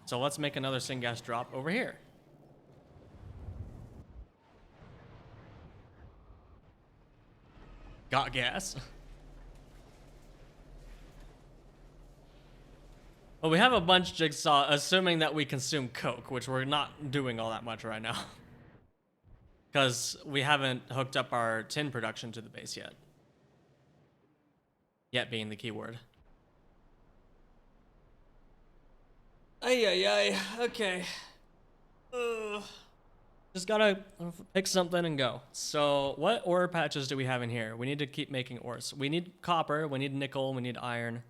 So let's make another syngas drop over here. Got gas. Well, we have a bunch jigsaw, assuming that we consume coke, which we're not doing all that much right now. Because we haven't hooked up our tin production to the base yet. Yet being the keyword. Ay, ay, ay. Okay. Just gotta pick something and go. So, what ore patches do we have in here? We need to keep making ores. We need copper, we need nickel, we need iron,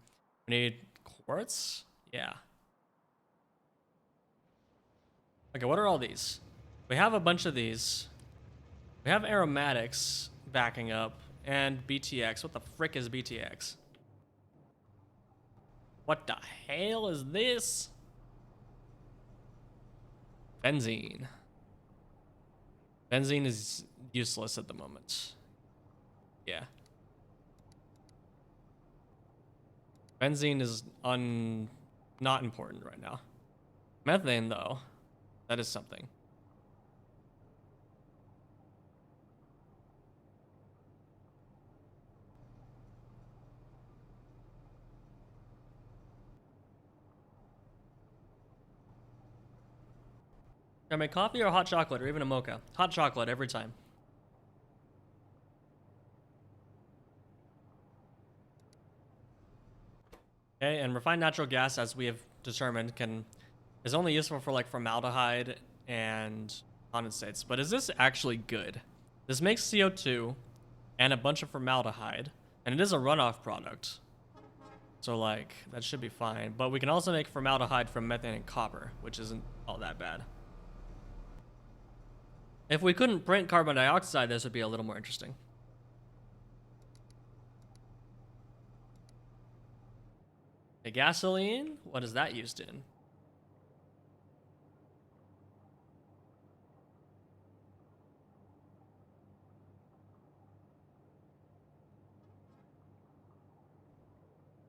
we need quartz? Yeah. Okay, what are all these? We have a bunch of these. We have aromatics backing up, and BTX. What the frick is BTX? What the hell is this? Benzene. Benzene is useless at the moment. Yeah. Benzene is not important right now. Methane, though, that is something. Can I make coffee or hot chocolate or even a mocha? Hot chocolate every time. Okay, and refined natural gas, as we have determined, is only useful for like formaldehyde and condensates. But is this actually good? This makes CO2 and a bunch of formaldehyde, and it is a runoff product. So like, that should be fine. But we can also make formaldehyde from methane and copper, which isn't all that bad. If we couldn't print carbon dioxide, this would be a little more interesting. The gasoline? What is that used in?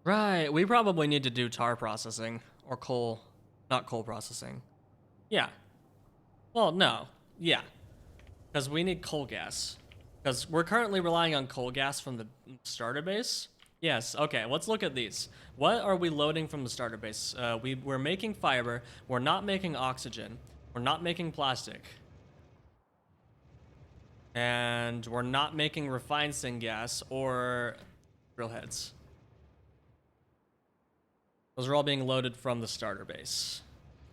Right, we probably need to do tar processing or coal, not coal processing. Yeah. Well, no. Yeah. Because we need coal gas. Because we're currently relying on coal gas from the starter base. Yes, okay, let's look at these. What are we loading from the starter base? We're making fiber, we're not making oxygen, we're not making plastic. And we're not making refined syngas or drill heads. Those are all being loaded from the starter base.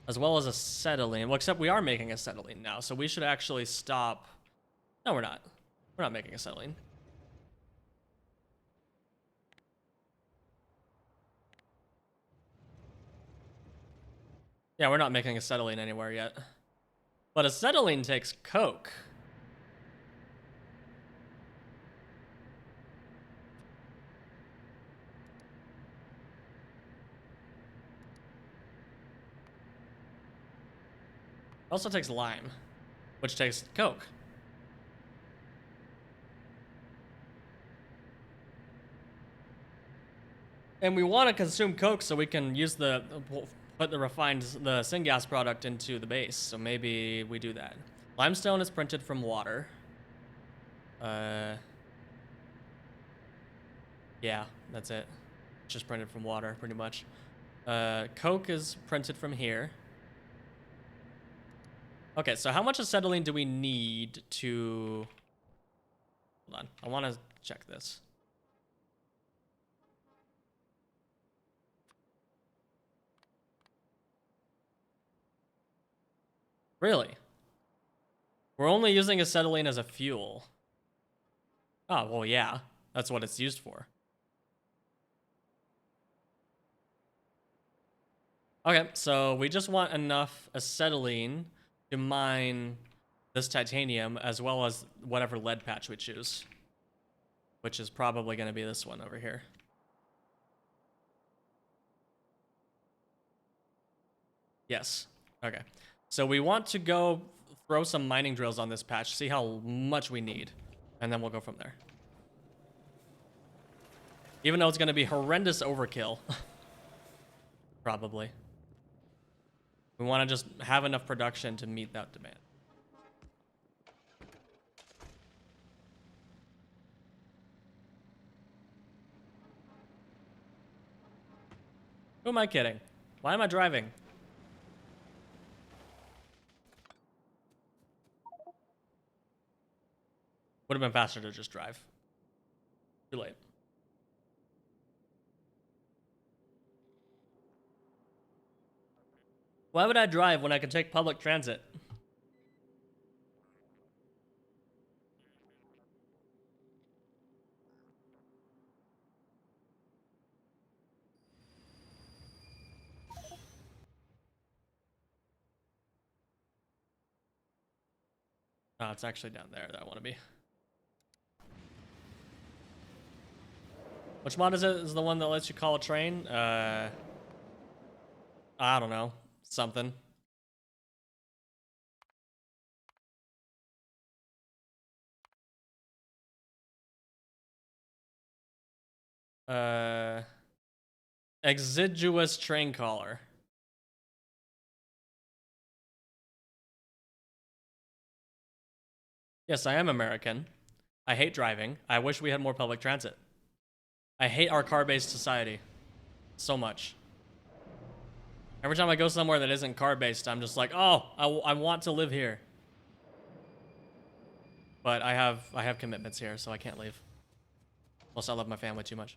As well as acetylene. Well, except we are making acetylene now, so we should actually stop. No, we're not. We're not making acetylene. Yeah, we're not making acetylene anywhere yet. But acetylene takes coke. Also takes lime, which takes coke. And we want to consume coke so we can use put the syngas product into the base. So maybe we do that. Limestone is printed from water. Yeah, that's it. It's just printed from water, pretty much. Coke is printed from here. Okay, so how much acetylene do we need to... Hold on, I want to check this. Really? We're only using acetylene as a fuel. Oh, well, yeah. That's what it's used for. Okay, so we just want enough acetylene to mine this titanium as well as whatever lead patch we choose. Which is probably going to be this one over here. Yes. Okay. So we want to go throw some mining drills on this patch, see how much we need, and then we'll go from there. Even though it's going to be horrendous overkill. Probably. We want to just have enough production to meet that demand. Who am I kidding? Why am I driving? Would have been faster to just drive. Too late. Why would I drive when I can take public transit? Oh, it's actually down there that I want to be. Which mod is it? Is the one that lets you call a train? I don't know. Something. Uh, Exiguous train caller. Yes, I am American. I hate driving. I wish we had more public transit. I hate our car-based society so much. Every time I go somewhere that isn't car-based, I'm just like, oh, I want to live here. But I have commitments here, so I can't leave. Plus, I love my family too much.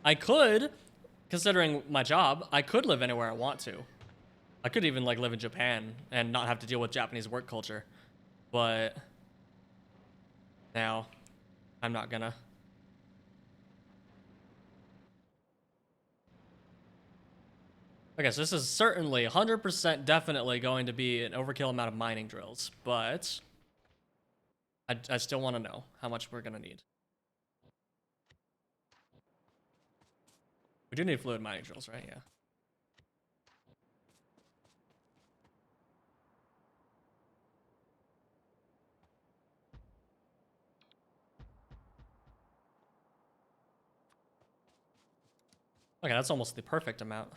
I could, considering my job, I could live anywhere I want to. I could even like live in Japan and not have to deal with Japanese work culture. But now, I'm not gonna. Okay, so this is certainly 100% definitely going to be an overkill amount of mining drills, but I still want to know how much we're gonna need. We do need fluid mining drills, right? Yeah. Okay, that's almost the perfect amount.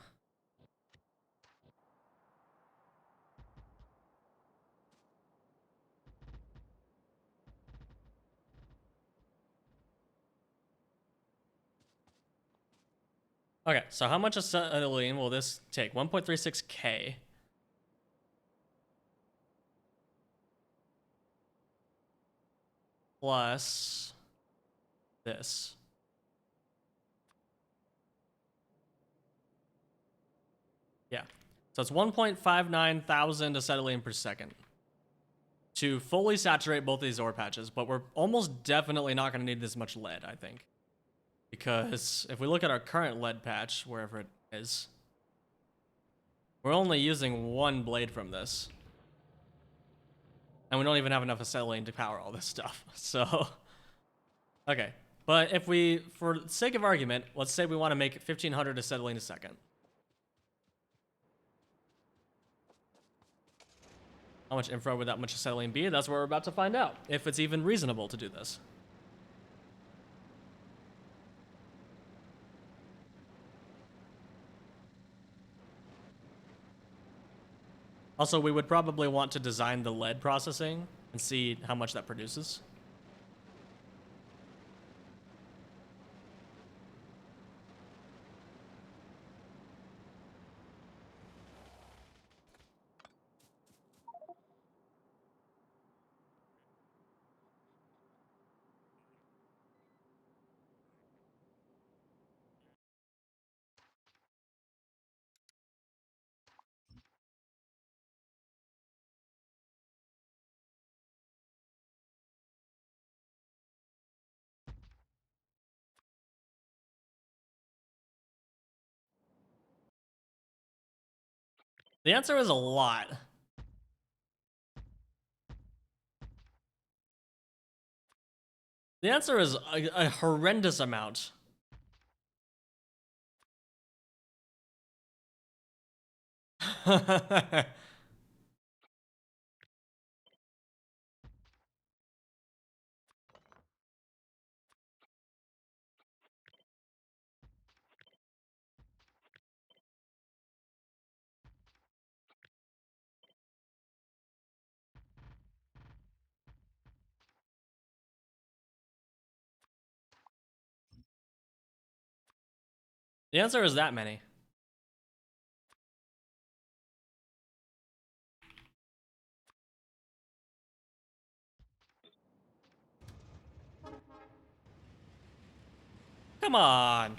Okay, so how much acetylene will this take? 1.36K. Plus this. Yeah. So it's 1.59 thousand acetylene per second to fully saturate both these ore patches, but we're almost definitely not going to need this much lead, I think. Because if we look at our current lead patch, wherever it is, we're only using one blade from this. And we don't even have enough acetylene to power all this stuff. So, okay. But if we, for the sake of argument, let's say we want to make 1500 acetylene a second. How much infra would that much acetylene be? That's what we're about to find out, if it's even reasonable to do this. Also, we would probably want to design the lead processing and see how much that produces. The answer is a lot. The answer is a horrendous amount. The answer is that many. Come on.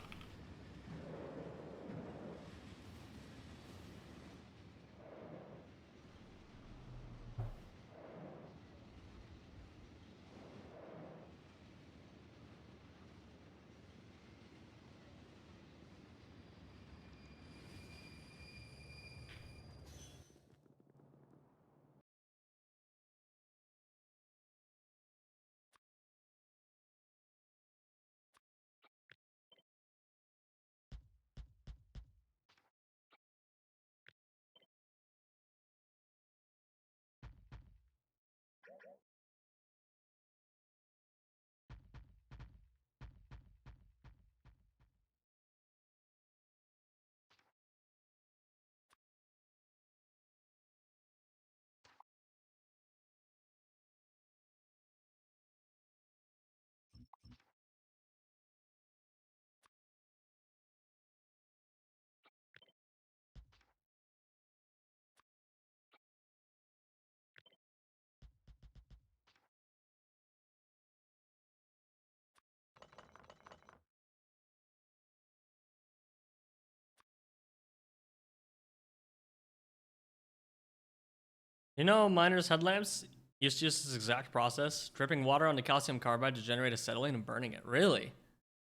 You know, miners' headlamps used to use this exact process, dripping water onto calcium carbide to generate acetylene and burning it. Really?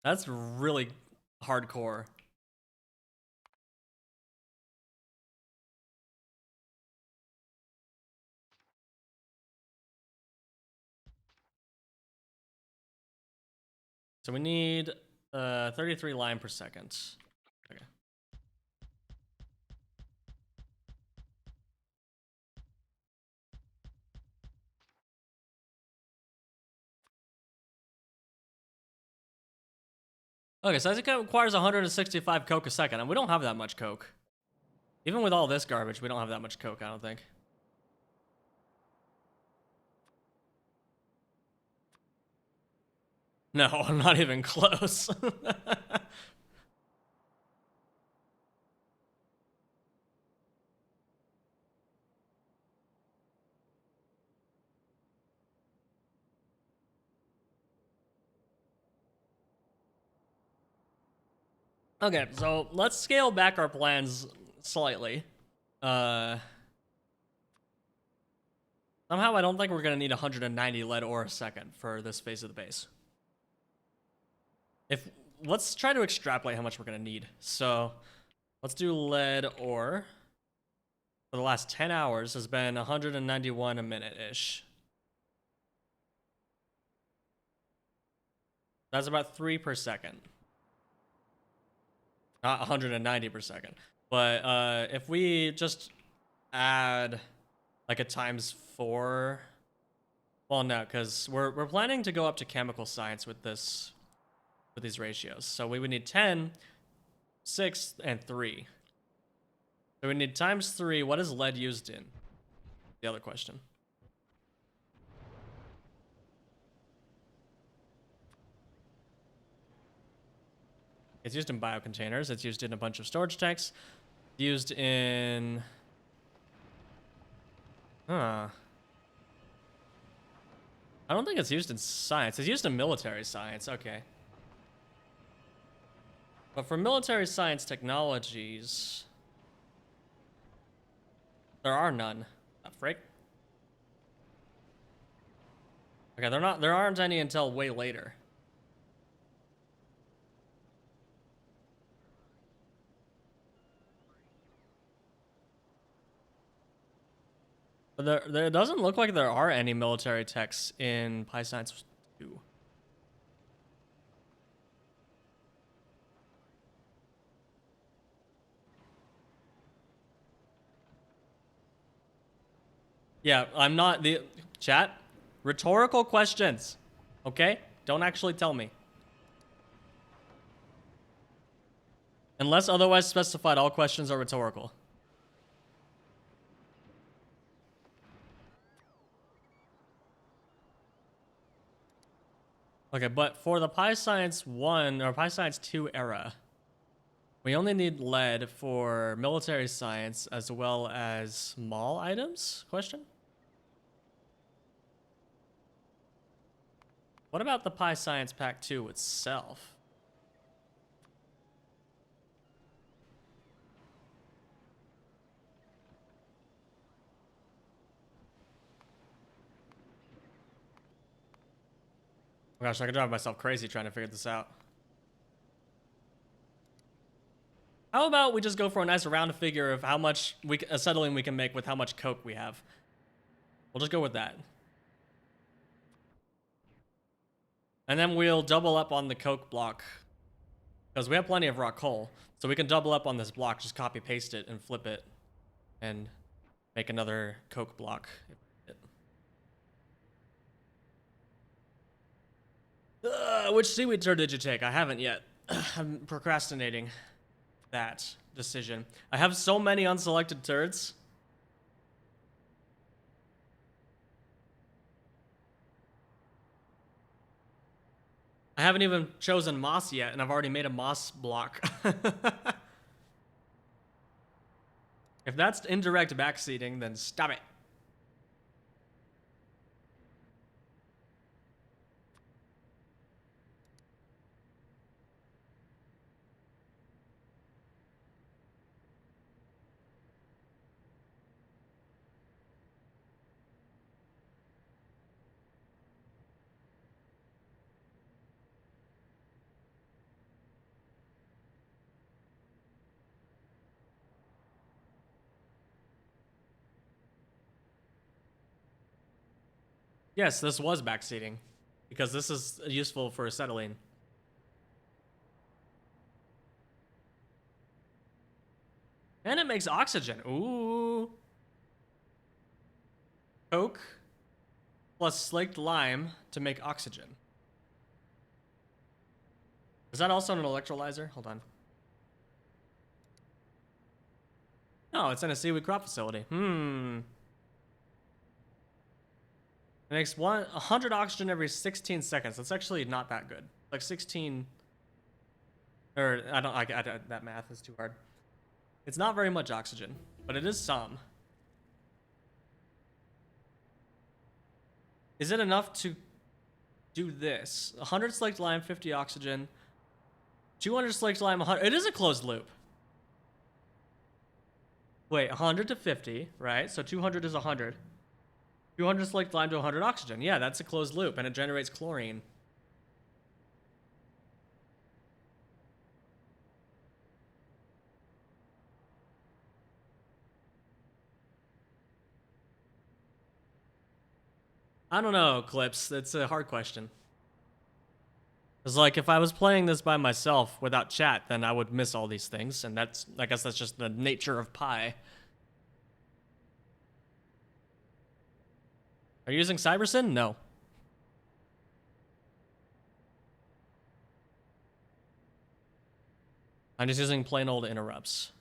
That's really hardcore. So we need 33 lime per second. Okay. Okay, so it requires 165 coke a second, and we don't have that much coke. Even with all this garbage, we don't have that much coke, I don't think. No, I'm not even close. Okay, so let's scale back our plans slightly. Somehow I don't think we're gonna need 190 lead ore a second for this phase of the base. Let's try to extrapolate how much we're gonna need. So let's do lead ore. For the last 10 hours has been 191 a minute-ish. That's about 3 per second. Not 190 per second. But if we just add like a ×4, well, no, because we're planning to go up to chemical science with these ratios. So we would need 10, 6, and 3. So we need ×3. What is lead used in? The other question. It's used in biocontainers. It's used in a bunch of storage tanks. Used in... Huh. I don't think it's used in science. It's used in military science. Okay. But for military science technologies... There are none. Frick. Okay, there aren't any until way later. But there doesn't look like there are any military techs in Pi Science 2. Yeah, I'm not the chat. Rhetorical questions. Okay? Don't actually tell me. Unless otherwise specified, all questions are rhetorical. Okay, but for the Pi Science 1 or Pi Science 2 era, we only need lead for military science as well as small items? Question? What about the Pi Science Pack 2 itself? Oh gosh, I could drive myself crazy trying to figure this out. How about we just go for a nice round figure of how much acetylene we can make with how much coke we have? We'll just go with that. And then we'll double up on the coke block. Because we have plenty of raw coal. So we can double up on this block, just copy paste it and flip it. And make another coke block. Which seaweed turd did you take? I haven't yet. I'm procrastinating that decision. I have so many unselected turds. I haven't even chosen moss yet, and I've already made a moss block. If that's indirect backseating, then stop it. Yes, this was backseating, because this is useful for acetylene. And it makes oxygen. Ooh. Coke plus slaked lime to make oxygen. Is that also an electrolyzer? Hold on. No, it's in a seaweed crop facility. It makes 100 oxygen every 16 seconds. That's actually not that good. Like 16, or I don't, that math is too hard. It's not very much oxygen, but it is some. Is it enough to do this? 100 slaked lime, 50 oxygen. 200 slaked lime, 100. It is a closed loop. Wait, 100 to 50, right? So 200 is 100. 200 slaked lime to 100 oxygen. Yeah, that's a closed loop, and it generates chlorine. I don't know, Clips. It's a hard question. It's like, if I was playing this by myself without chat, then I would miss all these things, and I guess that's just the nature of pi. Are you using Cybersyn? No. I'm just using plain old interrupts.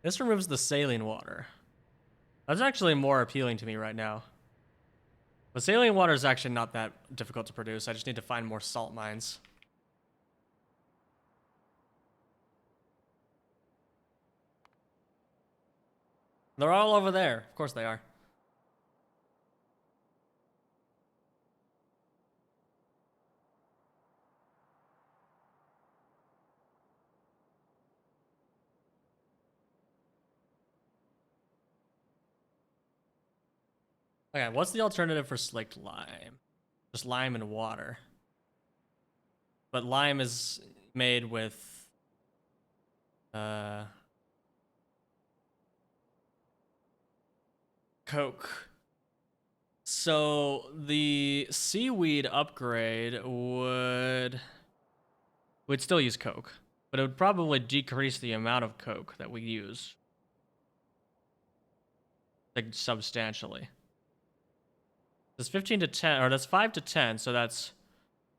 This removes the saline water. That's actually more appealing to me right now. But saline water is actually not that difficult to produce. I just need to find more salt mines. They're all over there. Of course they are. Okay, what's the alternative for slaked lime? Just lime and water. But lime is made with Coke. So the seaweed upgrade would still use Coke, but it would probably decrease the amount of Coke that we use, like, substantially. That's 15 to 10, or that's 5 to 10, so that's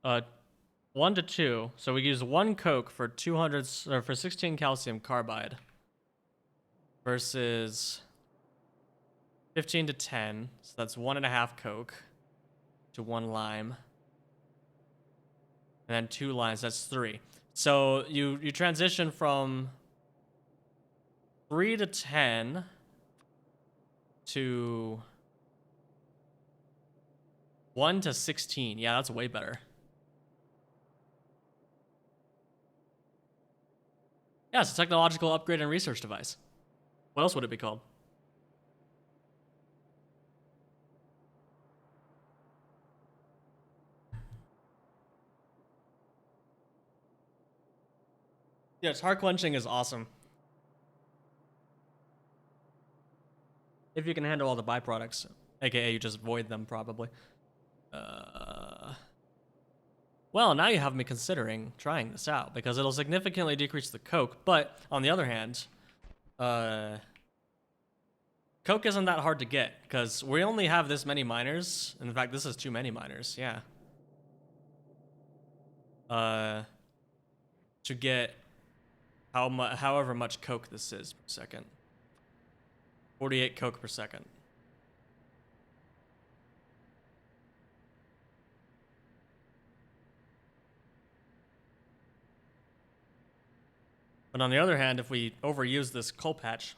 1 to 2. So we use 1 Coke for 200, or for 16 calcium carbide, versus 15 to 10, so that's 1.5 Coke to 1 lime, and then 2 limes, that's 3. So you transition from 3 to 10 to 1 to 16. Yeah, that's way better. Yeah, it's a technological upgrade and research device. What else would it be called? Yes, heart quenching is awesome. If you can handle all the byproducts, aka you just void them, probably. Well, now you have me considering trying this out, because it'll significantly decrease the Coke, but on the other hand, Coke isn't that hard to get, because we only have this many miners. In fact, this is too many miners, yeah. To get however much Coke this is per second. 48 Coke per second. But on the other hand, if we overuse this coal patch,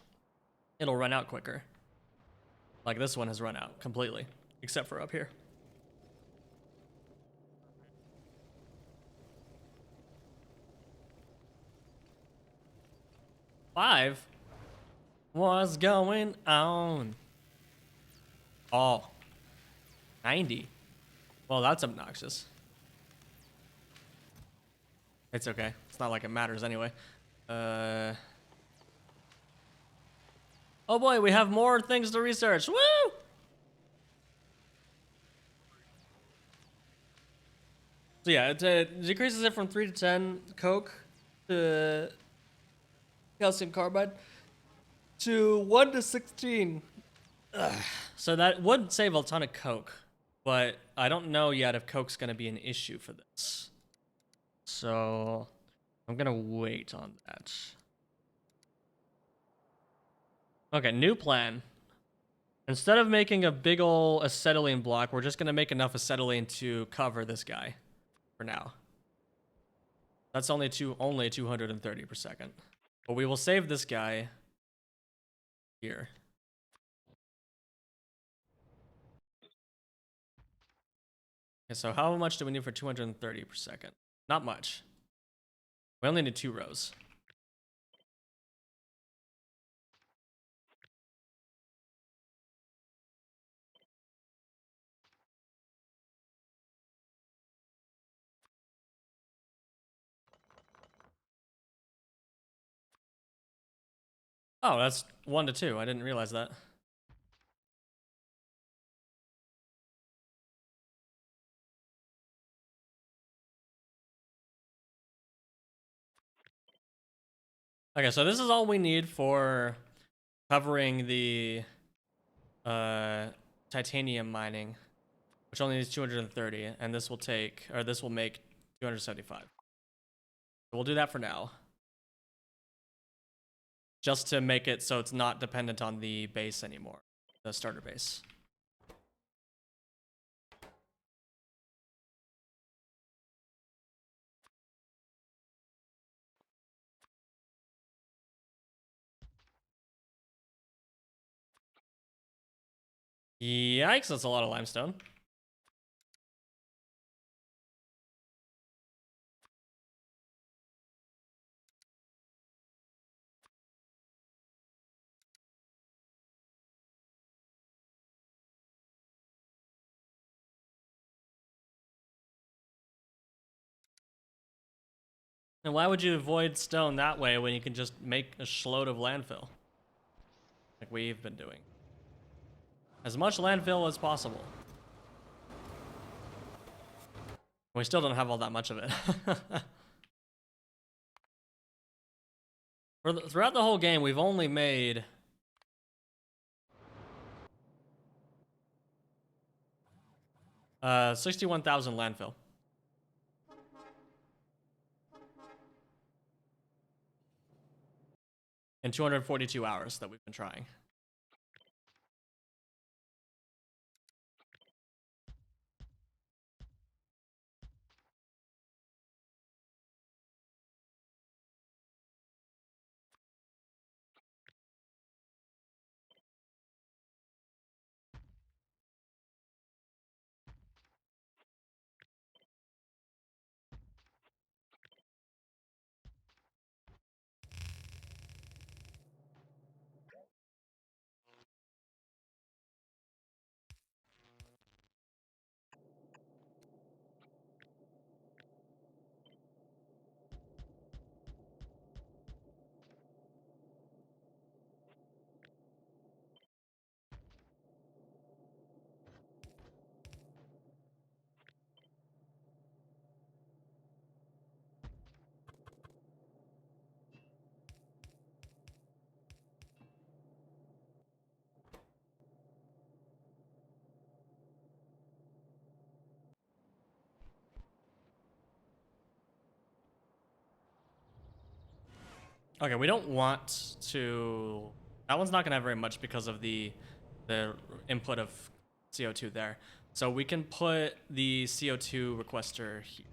it'll run out quicker. Like this one has run out completely, except for up here. Five? What's going on? Oh. 90. Well, that's obnoxious. It's okay. It's not like it matters anyway. Oh boy, we have more things to research. Woo! So yeah, it decreases it from 3 to 10 coke to calcium carbide to 1 to 16. Ugh. So that would save a ton of coke, but I don't know yet if coke's going to be an issue for this. So I'm going to wait on that. Okay, new plan. Instead of making a big ol' acetylene block, we're just going to make enough acetylene to cover this guy for now. That's only 230 per second. But we will save this guy here. Okay, so how much do we need for 230 per second? Not much. We only need 2 rows. Oh, that's 1 to 2. I didn't realize that. Okay, so this is all we need for covering the titanium mining, which only needs 230, and this will make 275. So we'll do that for now, just to make it so it's not dependent on the base anymore, the starter base. Yikes, that's a lot of limestone. And why would you avoid stone that way when you can just make a shload of landfill? Like we've been doing. As much landfill as possible. We still don't have all that much of it. Throughout the whole game, we've only made 61,000 landfill. In 242 hours that we've been trying. Okay, we don't want to... That one's not going to have very much because of the input of CO2 there. So we can put the CO2 requester here.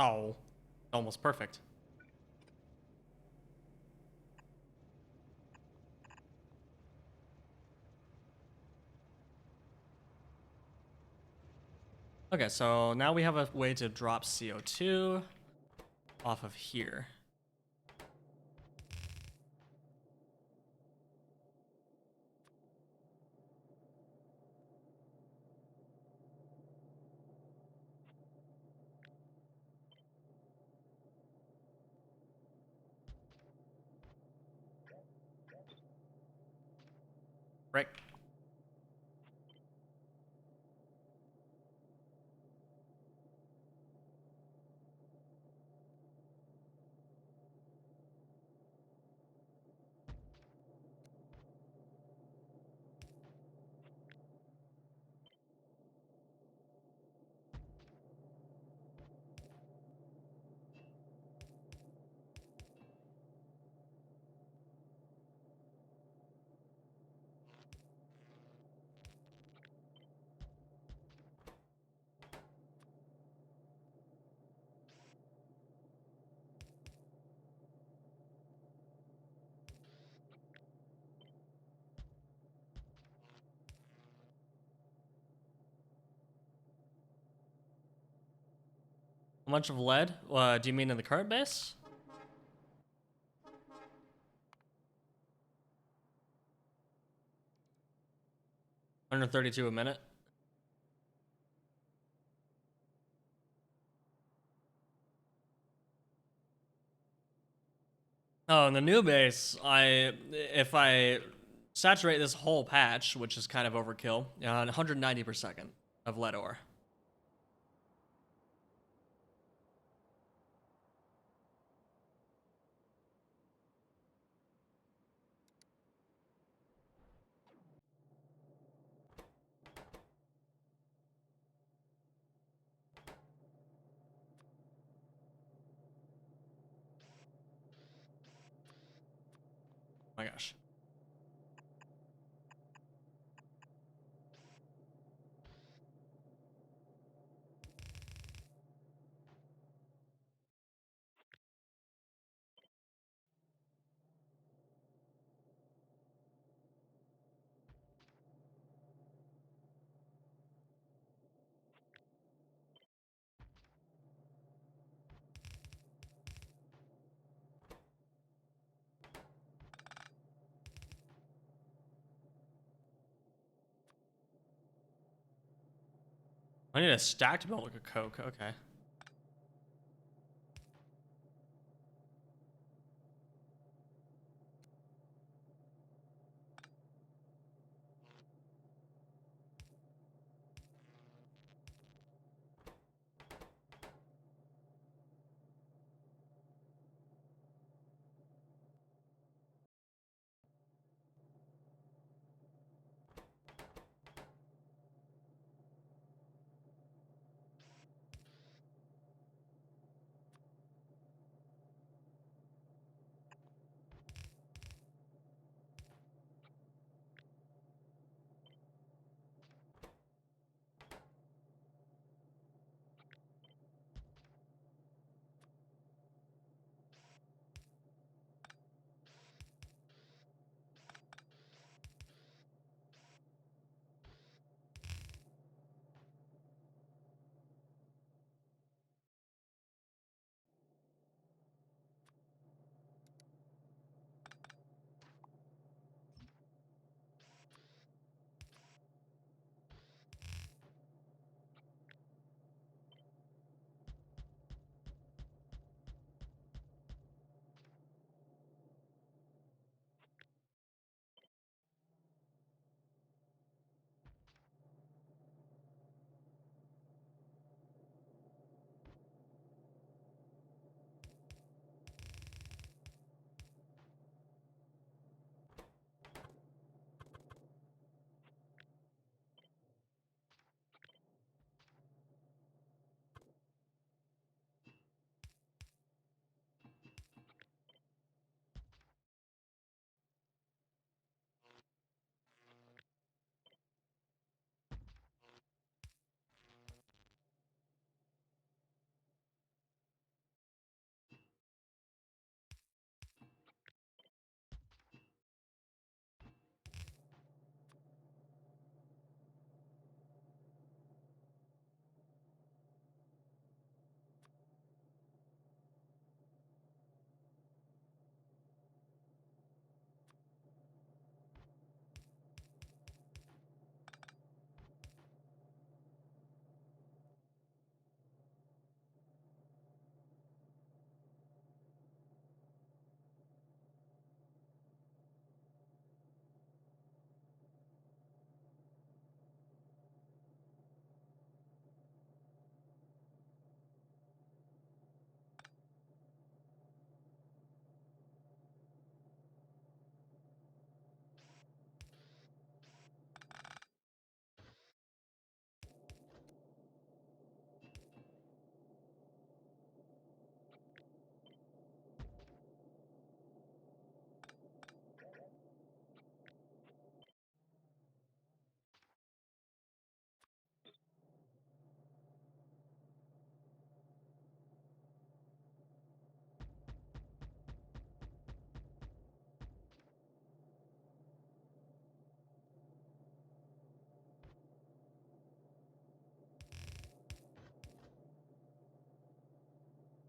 Oh, almost perfect. Okay, so now we have a way to drop CO2 off of here. Right. How much of lead? Do you mean in the current base? 132 a minute. Oh, in the new base, if I saturate this whole patch, which is kind of overkill, 190 per second of lead ore. Oh my gosh. I need a stacked bulk of coke. Okay.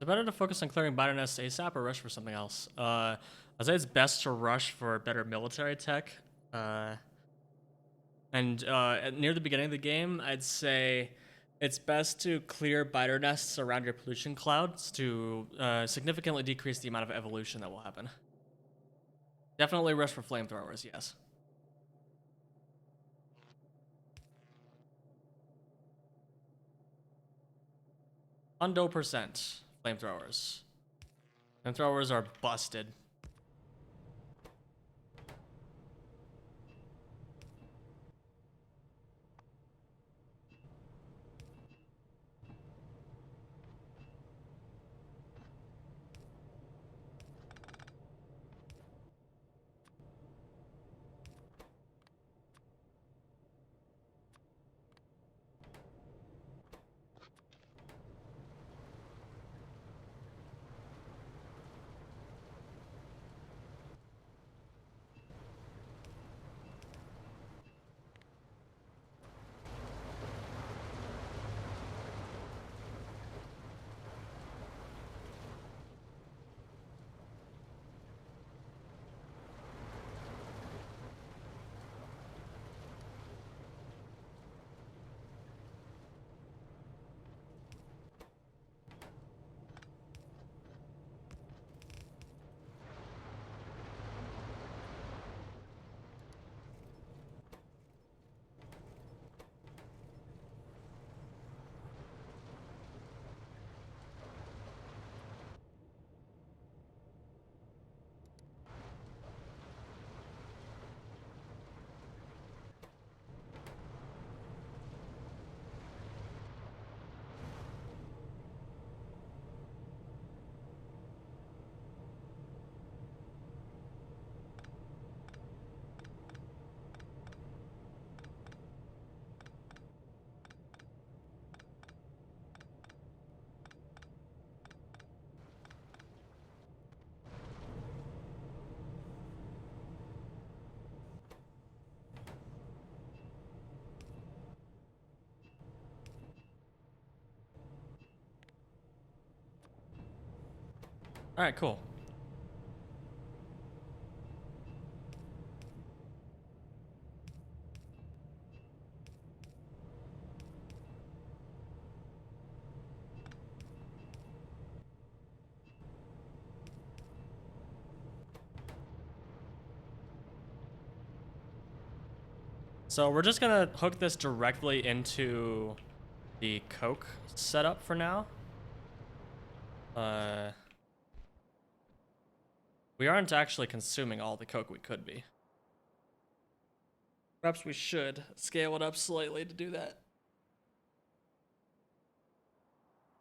Is it better to focus on clearing biter nests ASAP or rush for something else? I'd say it's best to rush for better military tech. And near the beginning of the game, I'd say it's best to clear biter nests around your pollution clouds to significantly decrease the amount of evolution that will happen. Definitely rush for flamethrowers, yes. Hundo percent flamethrowers. Flamethrowers are busted. All right, cool. So we're just gonna hook this directly into the Coke setup for now. We aren't actually consuming all the Coke we could be. Perhaps we should scale it up slightly to do that.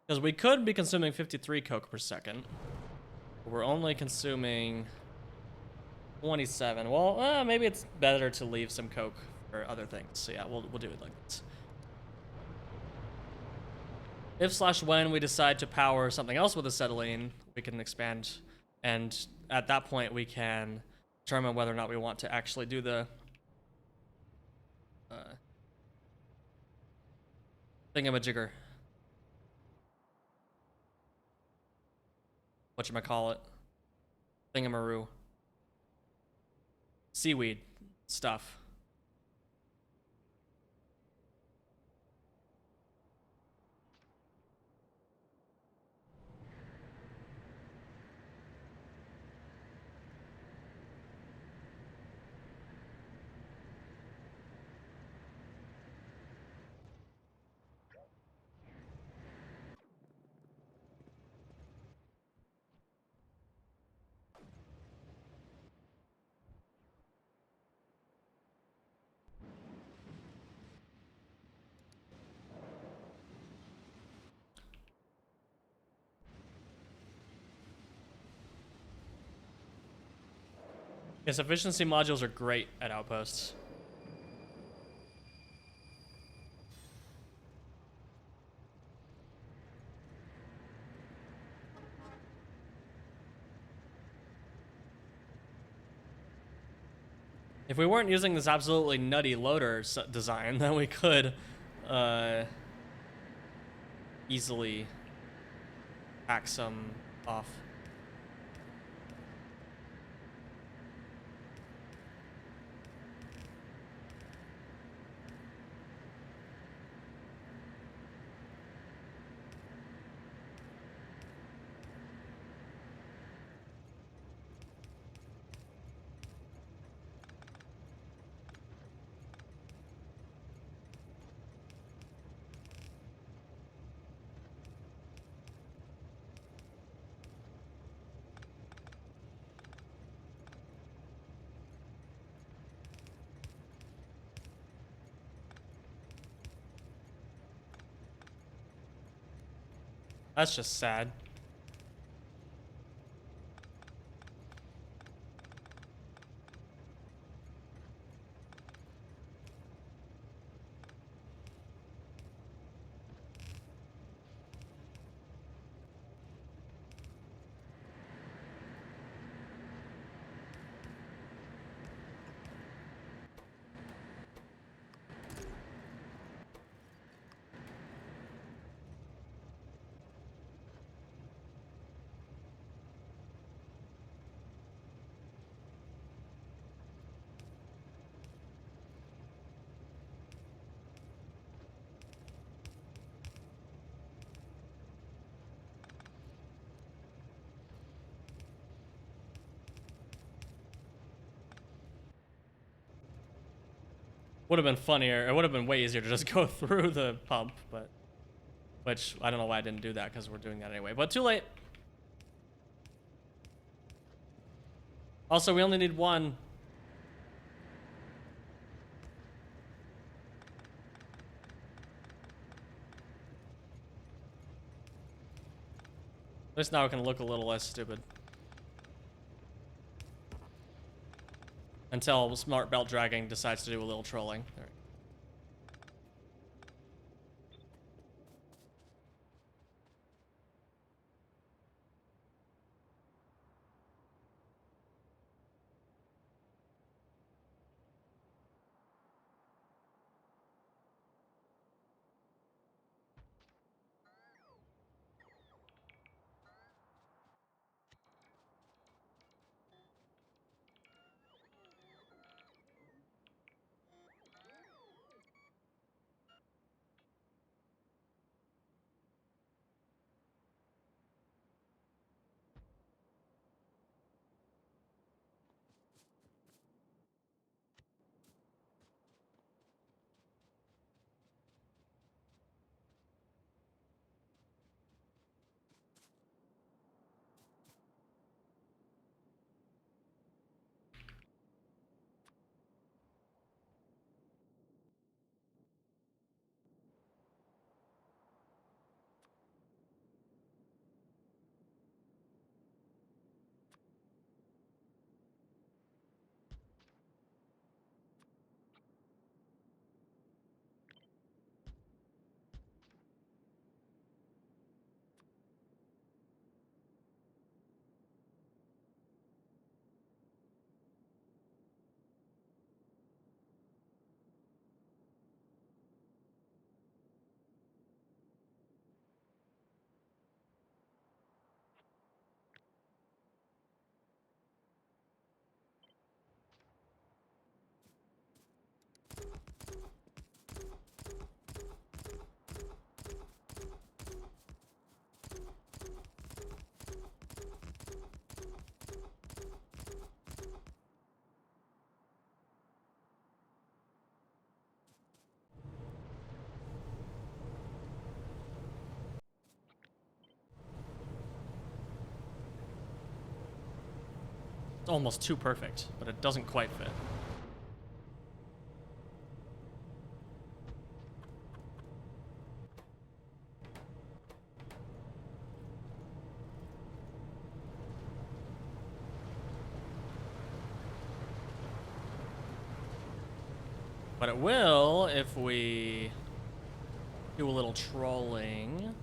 Because we could be consuming 53 Coke per second. But we're only consuming 27. Well, maybe it's better to leave some Coke for other things. So yeah, we'll do it like this. If/when we decide to power something else with acetylene, we can expand, and at that point we can determine whether or not we want to actually do the thingamajigger. Whatchamacallit? Thingamaroo. Seaweed stuff. Yes, efficiency modules are great at outposts. If we weren't using this absolutely nutty loader design, then we could easily hack some off. That's just sad. Would have been funnier. It would have been way easier to just go through the pump, but which I don't know why I didn't do that because we're doing that anyway. But too late. Also, we only need one. At least now it can look a little less stupid. Until Smart Belt Dragging decides to do a little trolling. There. It's almost too perfect, but it doesn't quite fit. But it will if we do a little trolling.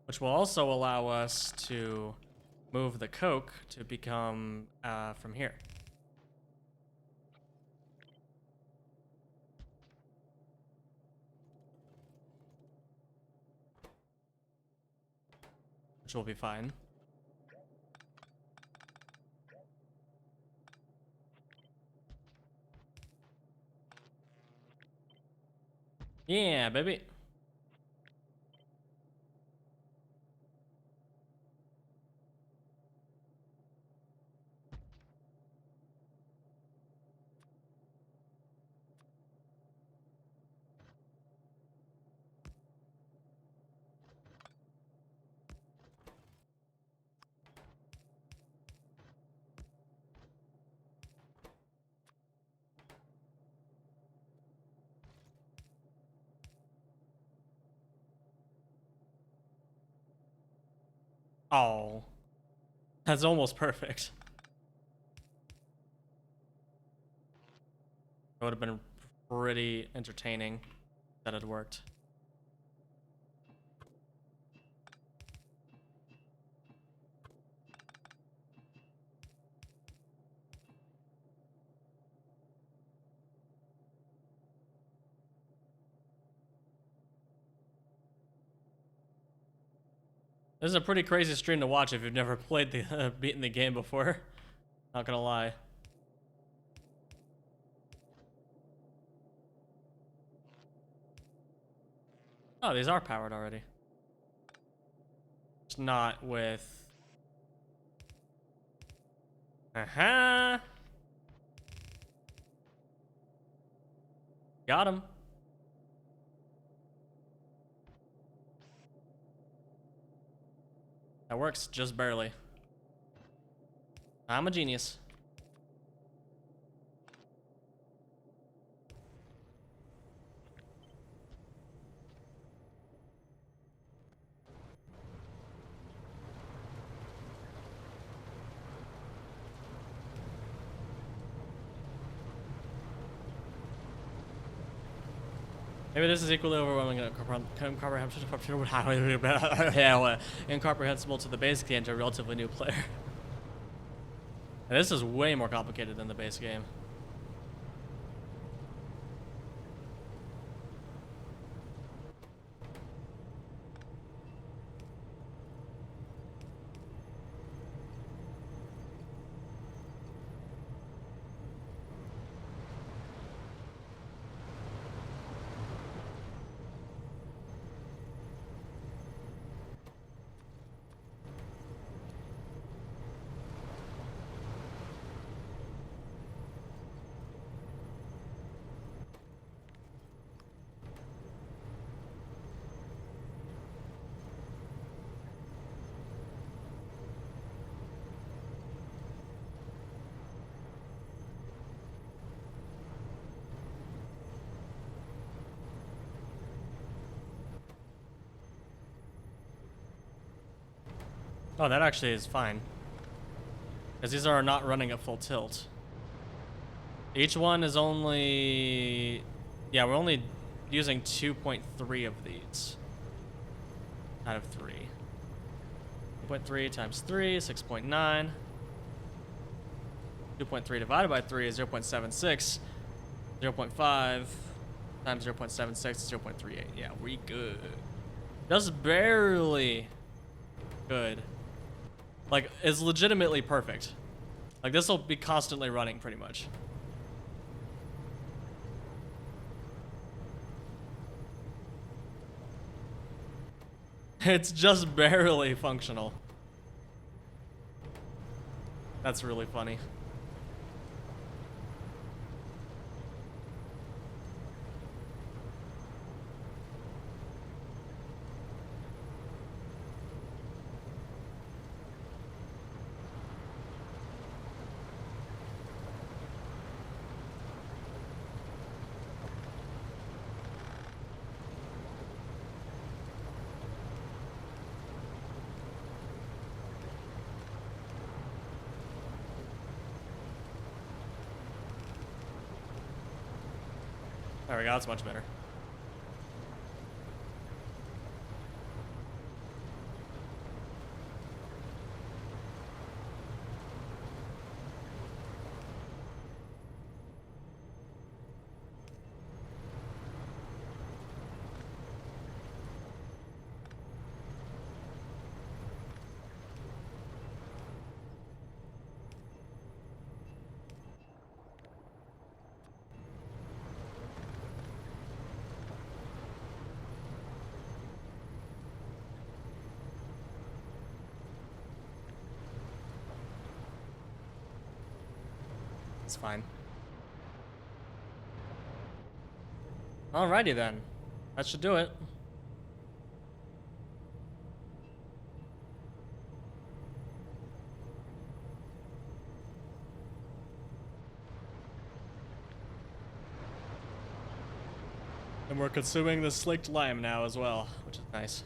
Which will also allow us to move the Coke to become from here. which will be fine. Yeah, baby. Oh, that's almost perfect. It would have been pretty entertaining if that had worked. This is a pretty crazy stream to watch if you've never played the beaten the game before. Not gonna lie. Oh, these are powered already. It's not with. Got him. That works just barely. I'm a genius. Maybe this is equally overwhelming and incomprehensible to the basic game to a relatively new player. And this is way more complicated than the base game. Oh, that actually is fine. Because these are not running at full tilt. Each one is only... Yeah, we're only using 2.3 of these. Out of 3. 2.3 times 3, 6.9. 2.3 divided by 3 is 0.76. 0.5 times 0.76 is 0.38. Yeah, we good. Just barely good. Like, it's legitimately perfect. Like, this will be constantly running, pretty much. It's just barely functional. That's really funny. There we go, that's much better. It's fine. Alrighty then. That should do it. And we're consuming the slaked lime now as well, which is nice.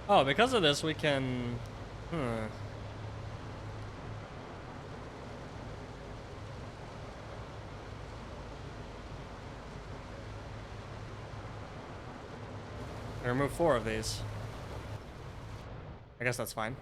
Oh, because of this, we can... Remove 4 of these. I guess that's fine.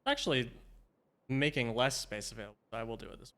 Actually, making less space available. I will do it this way.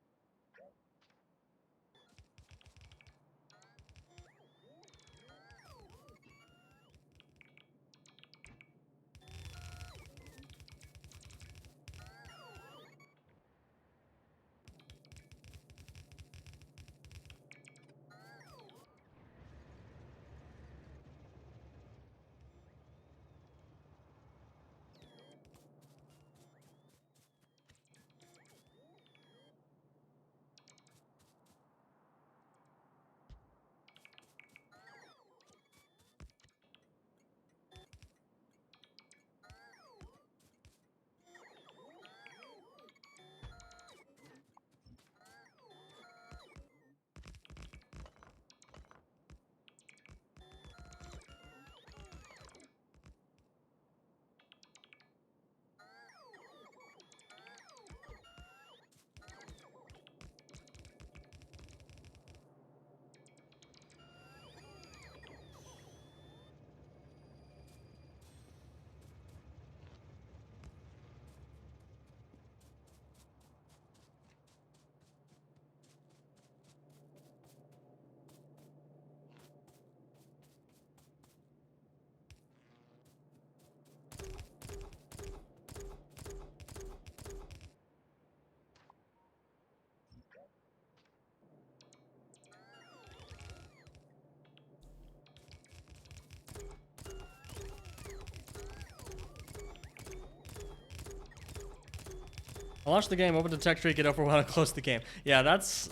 I launched the game, open the tech tree, get overwhelmed, and close the game. Yeah, that's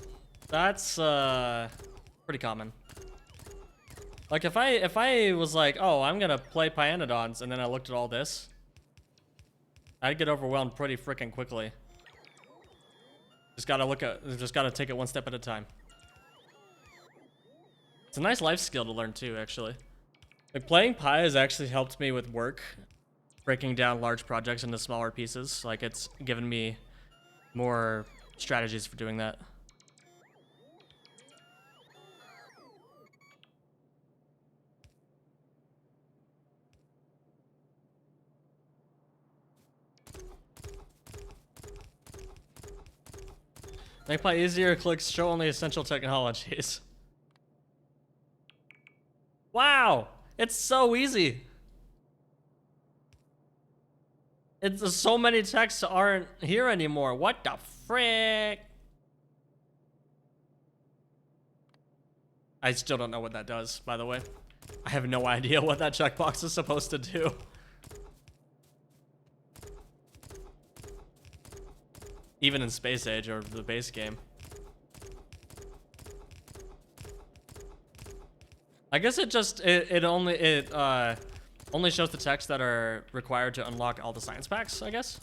pretty common. Like if I was like, oh, I'm gonna play Pyanodons, and then I looked at all this, I'd get overwhelmed pretty freaking quickly. Just gotta take it one step at a time. It's a nice life skill to learn too, actually. Like playing Pi has actually helped me with work, breaking down large projects into smaller pieces. Like it's given me more strategies for doing that. Make Pi easier, clicks show only essential technologies. Wow, it's so easy. It's so many texts aren't here anymore. What the frick? I still don't know what that does, by the way. I have no idea what that checkbox is supposed to do. Even in Space Age or the base game. I guess it only shows the texts that are required to unlock all the science packs, I guess.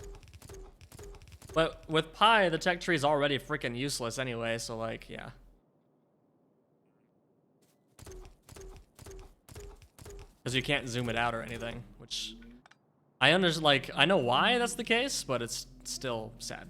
But with Pi, the tech tree is already freaking useless anyway, so like, yeah. Because you can't zoom it out or anything, which I understand, like, I know why that's the case, but it's still sad.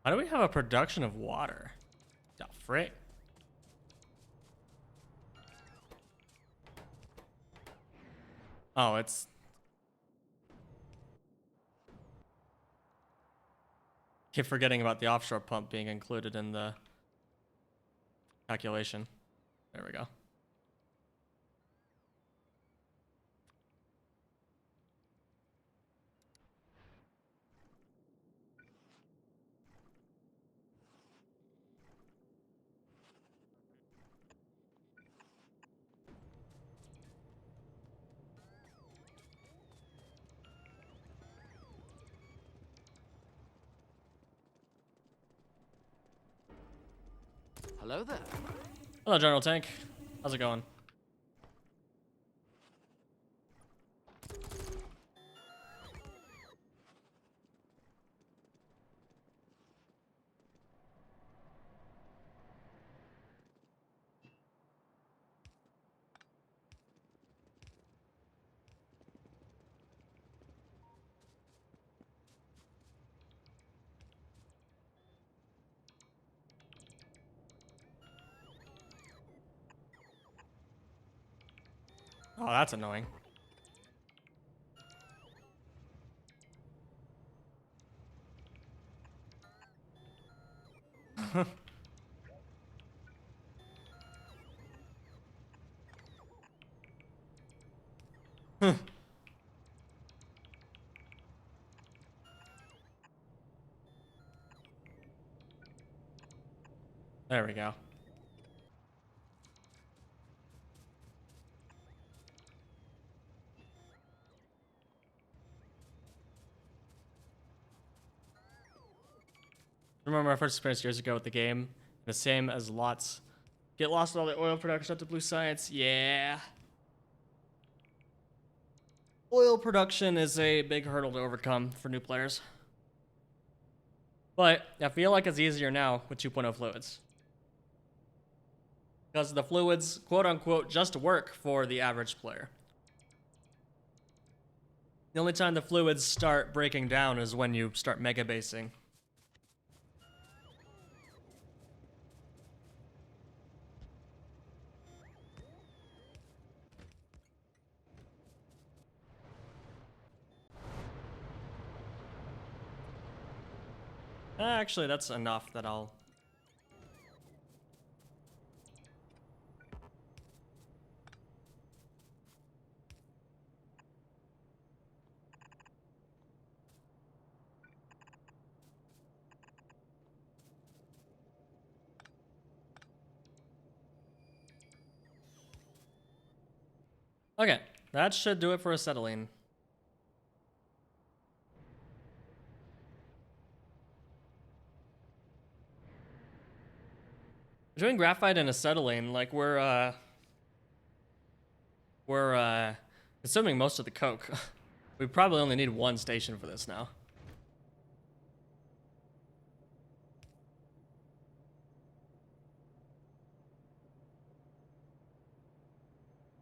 Why do we have a production of water? The frick? Oh, it's... Keep forgetting about the offshore pump being included in the calculation. There we go. Hello there. Hello, General Tank. How's it going? Oh, that's annoying. There we go. Remember my first experience years ago with the game? The same as lots. Get lost in all the oil production up to blue science. Yeah. Oil production is a big hurdle to overcome for new players. But I feel like it's easier now with 2.0 fluids. Because the fluids, quote unquote, just work for the average player. The only time the fluids start breaking down is when you start mega basing. Actually, that's enough that I'll... Okay, that should do it for acetylene. Doing graphite and acetylene, like we're consuming most of the coke. We probably only need one station for this now.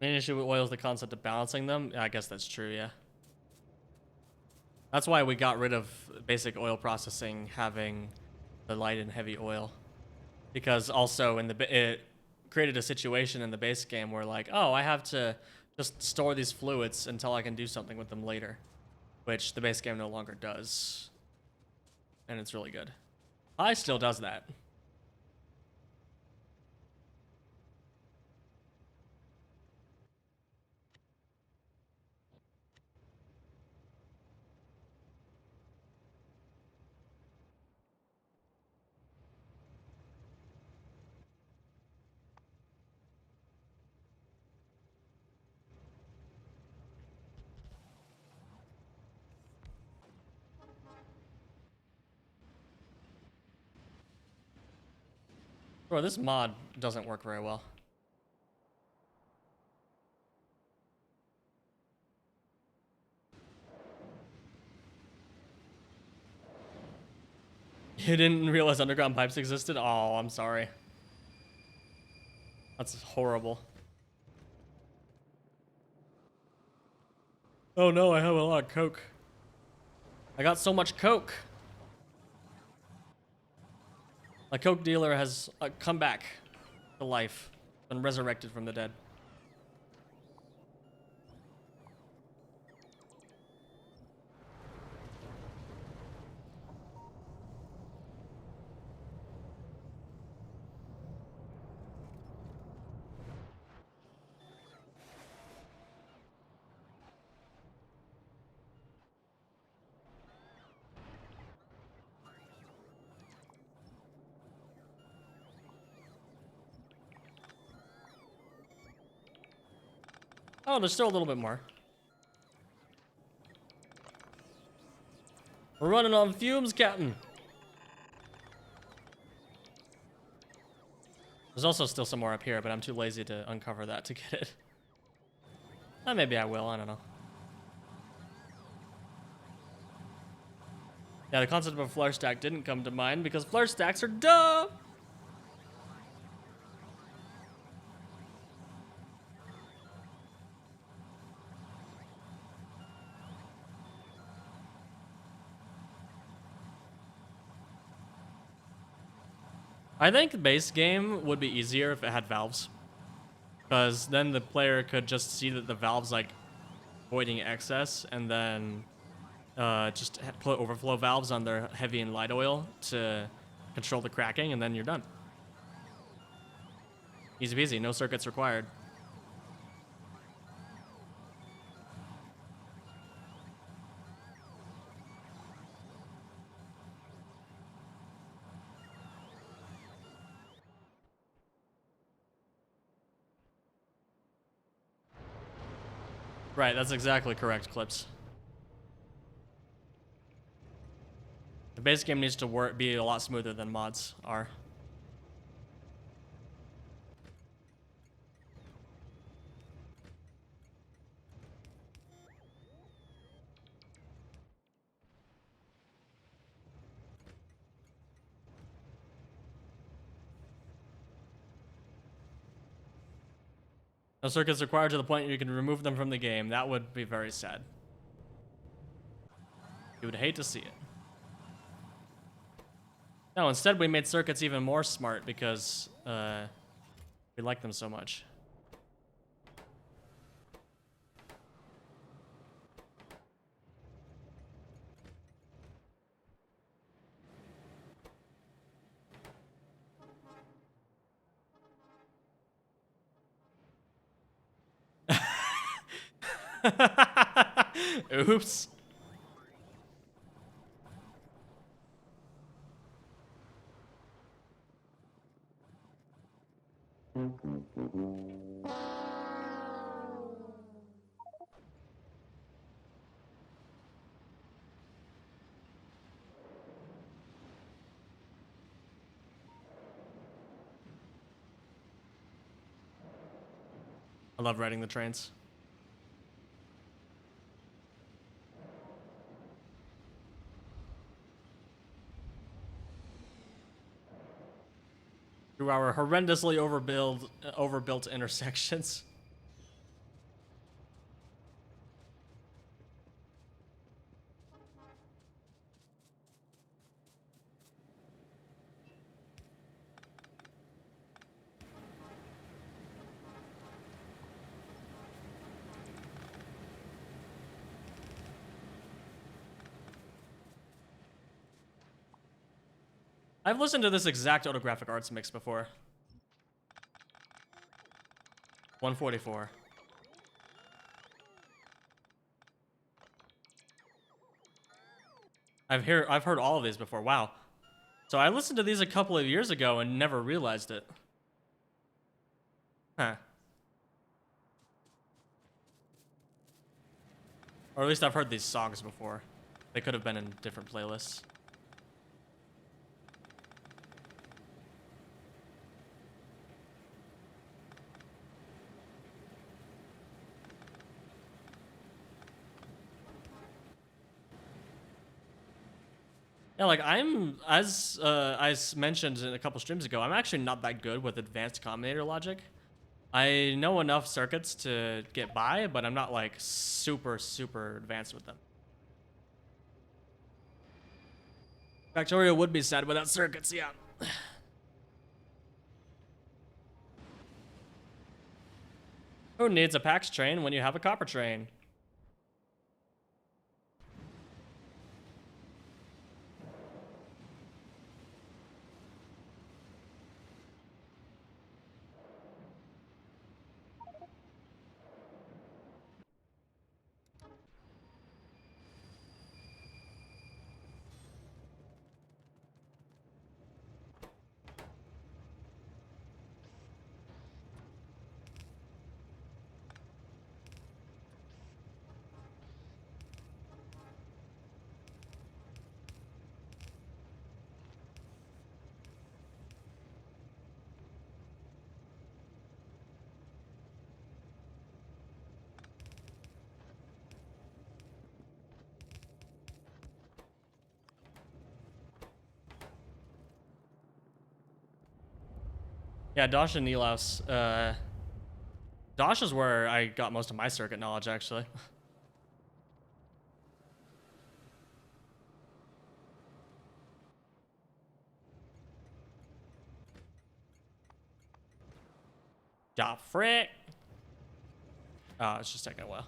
Main issue with oil is the concept of balancing them. Yeah, I guess that's true, yeah. That's why we got rid of basic oil processing having the light and heavy oil. Because also it created a situation in the base game where like, oh, I have to just store these fluids until I can do something with them later. Which the base game no longer does. And it's really good. I still does that. Bro, this mod doesn't work very well. You didn't realize underground pipes existed? Oh, I'm sorry. That's horrible. Oh no, I have a lot of coke. I got so much coke. A coke dealer has come back to life, been resurrected from the dead. Oh, there's still a little bit more. We're running on fumes, Captain. There's also still some more up here, but I'm too lazy to uncover that to get it. Maybe I will, I don't know. Yeah, the concept of a flare stack didn't come to mind because flare stacks are dumb. I think the base game would be easier if it had valves. Because then the player could just see that the valve's like voiding excess and then just put overflow valves on their heavy and light oil to control the cracking, and then you're done. Easy peasy, no circuits required. Right, that's exactly correct, Clips. The base game needs to be a lot smoother than mods are. No circuits required to the point you can remove them from the game. That would be very sad. You would hate to see it. No, instead we made circuits even more smart because we like them so much. Oops. I love riding the trains. Through our horrendously overbuilt intersections. I've listened to this exact autographic arts mix before. 144. I've heard all of these before. Wow. So I listened to these a couple of years ago and never realized it. Huh. Or at least I've heard these songs before. They could have been in different playlists. Yeah, like I'm, as I mentioned in a couple streams ago, I'm actually not that good with advanced combinator logic. I know enough circuits to get by, but I'm not like super advanced with them. Factorio would be sad without circuits, yeah. Who needs a PAX train when you have a copper train? Yeah, Dosh and Nilaus. Dosh is where I got most of my circuit knowledge, actually. Da frick. Oh, it's just taking a while.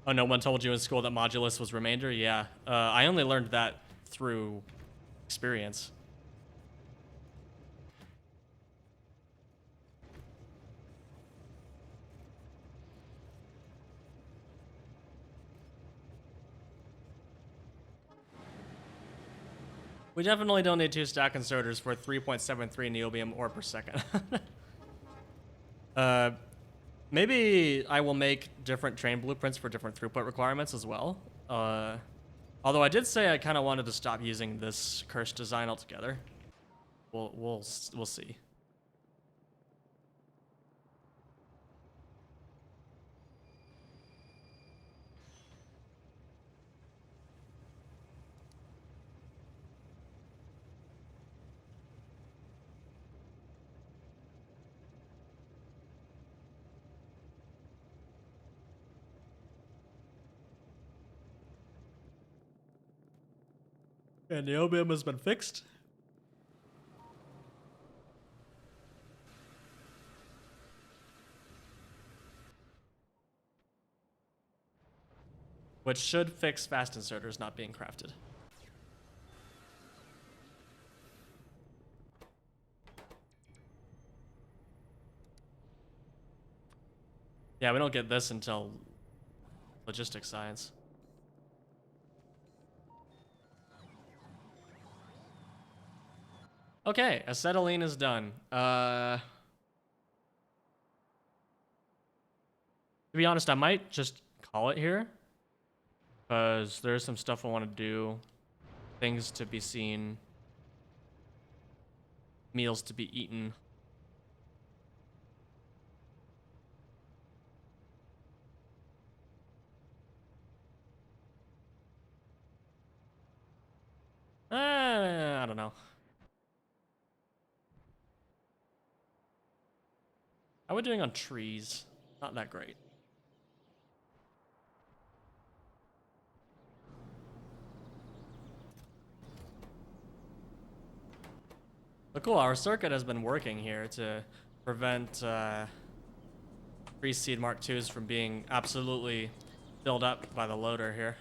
Oh, no one told you in school that modulus was remainder? Yeah. I only learned that through experience. We definitely don't need 2 stack inserters for 3.73 niobium ore per second. Maybe I will make different train blueprints for different throughput requirements as well. Although I did say I kind of wanted to stop using this cursed design altogether. We'll see. And niobium has been fixed. which should fix fast inserters not being crafted. Yeah, we don't get this until logistics science. Okay, acetylene is done. To be honest, I might just call it here, because there's some stuff I want to do, things to be seen, meals to be eaten. I don't know. How are we doing on trees? Not that great. But cool, our circuit has been working here to prevent free seed Mark IIs from being absolutely filled up by the loader here.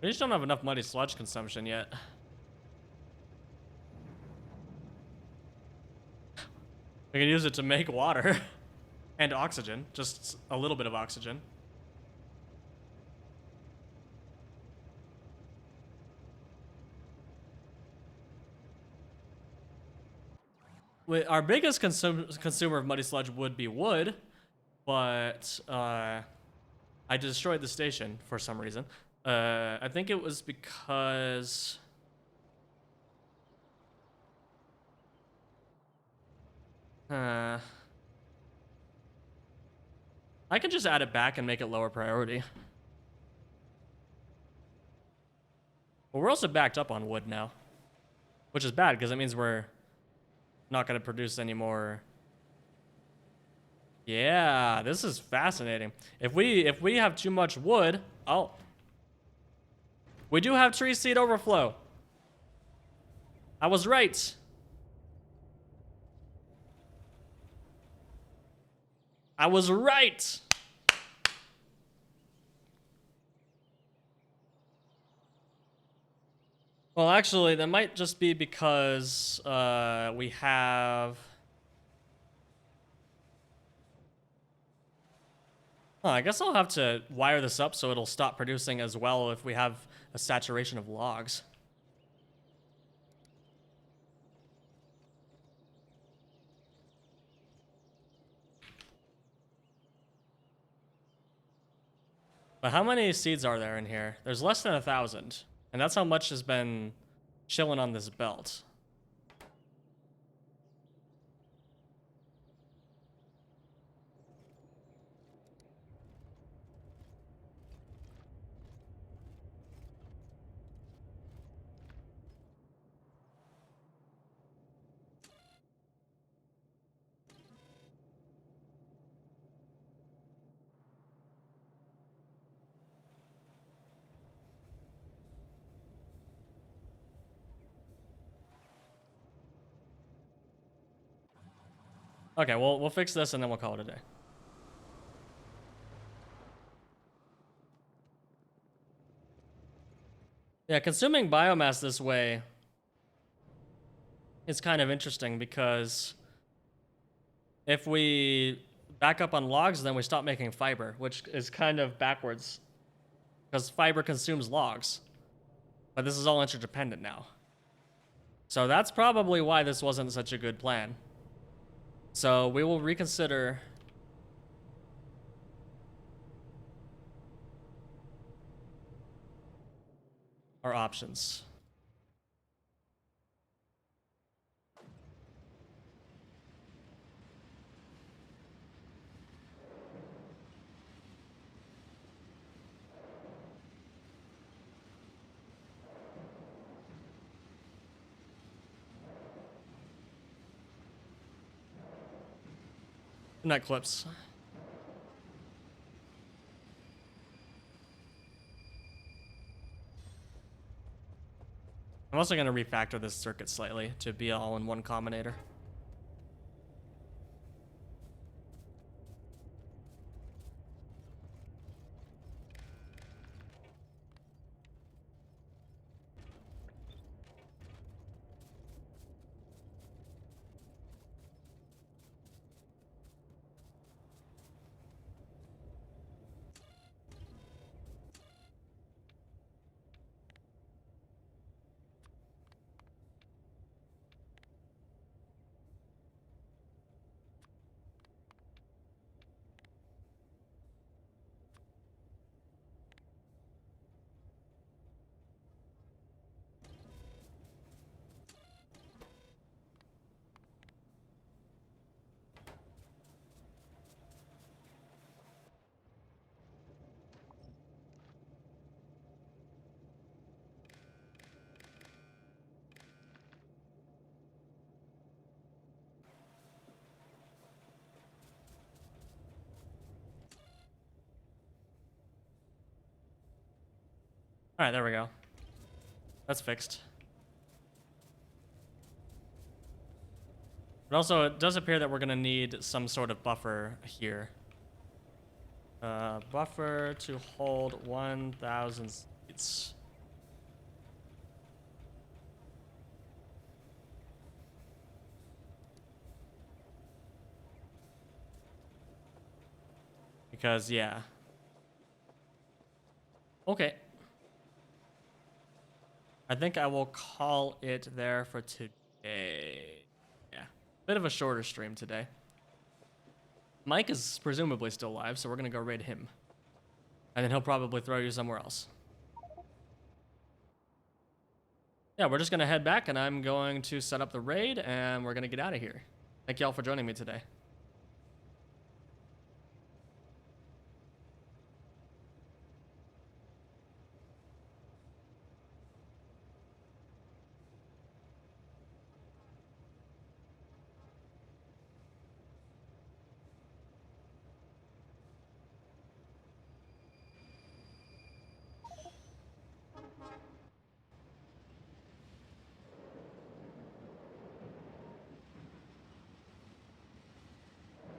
We just don't have enough muddy sludge consumption yet. We can use it to make water and oxygen, just a little bit of oxygen. Our biggest consumer of muddy sludge would be wood, but I destroyed the station for some reason. I think it was because I can just add it back and make it lower priority. But we're also backed up on wood now, which is bad because it means we're not going to produce any more. Yeah, this is fascinating. If we have too much wood, we do have tree seed overflow. I was right. I was right. Well, actually, that might just be because we have. Oh, I guess I'll have to wire this up so it'll stop producing as well if we have a saturation of logs. But how many seeds are there in here? There's less than 1,000. And that's how much has been chilling on this belt. Okay, we'll fix this and then we'll call it a day. Yeah, consuming biomass this way is kind of interesting because if we back up on logs, then we stop making fiber, which is kind of backwards because fiber consumes logs. But this is all interdependent now. So that's probably why this wasn't such a good plan. So we will reconsider our options. Net clips. I'm also going to refactor this circuit slightly to be all in one combinator. All right, there we go. That's fixed. But also, it does appear that we're going to need some sort of buffer here. Buffer to hold 1,000 seats. Because, yeah. Okay. I think I will call it there for today. Yeah. Bit of a shorter stream today. Mike is presumably still alive, so we're going to go raid him. And then he'll probably throw you somewhere else. Yeah, we're just going to head back, and I'm going to set up the raid, and we're going to get out of here. Thank y'all for joining me today.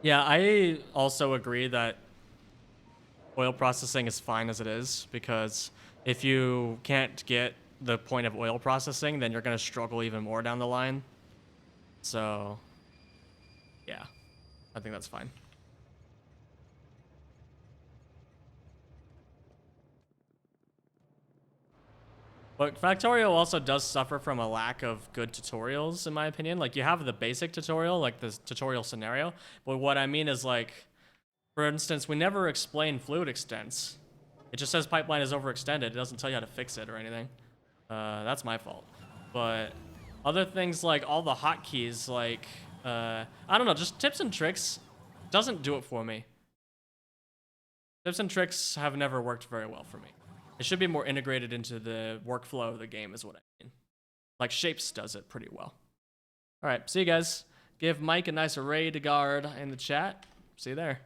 Yeah, I also agree that oil processing is fine as it is, because if you can't get the point of oil processing, then you're going to struggle even more down the line. So, yeah, I think that's fine. But Factorio also does suffer from a lack of good tutorials, in my opinion. Like, you have the basic tutorial, like this tutorial scenario, but what I mean is, like, for instance, we never explain fluid extents. It just says pipeline is overextended. It doesn't tell you how to fix it or anything. That's my fault. But other things like all the hotkeys, like, I don't know, just tips and tricks doesn't do it for me. Tips and tricks have never worked very well for me. It should be more integrated into the workflow of the game is what I mean. Like Shapes does it pretty well. All right, see you guys. Give Mike a nice raid guard in the chat. See you there.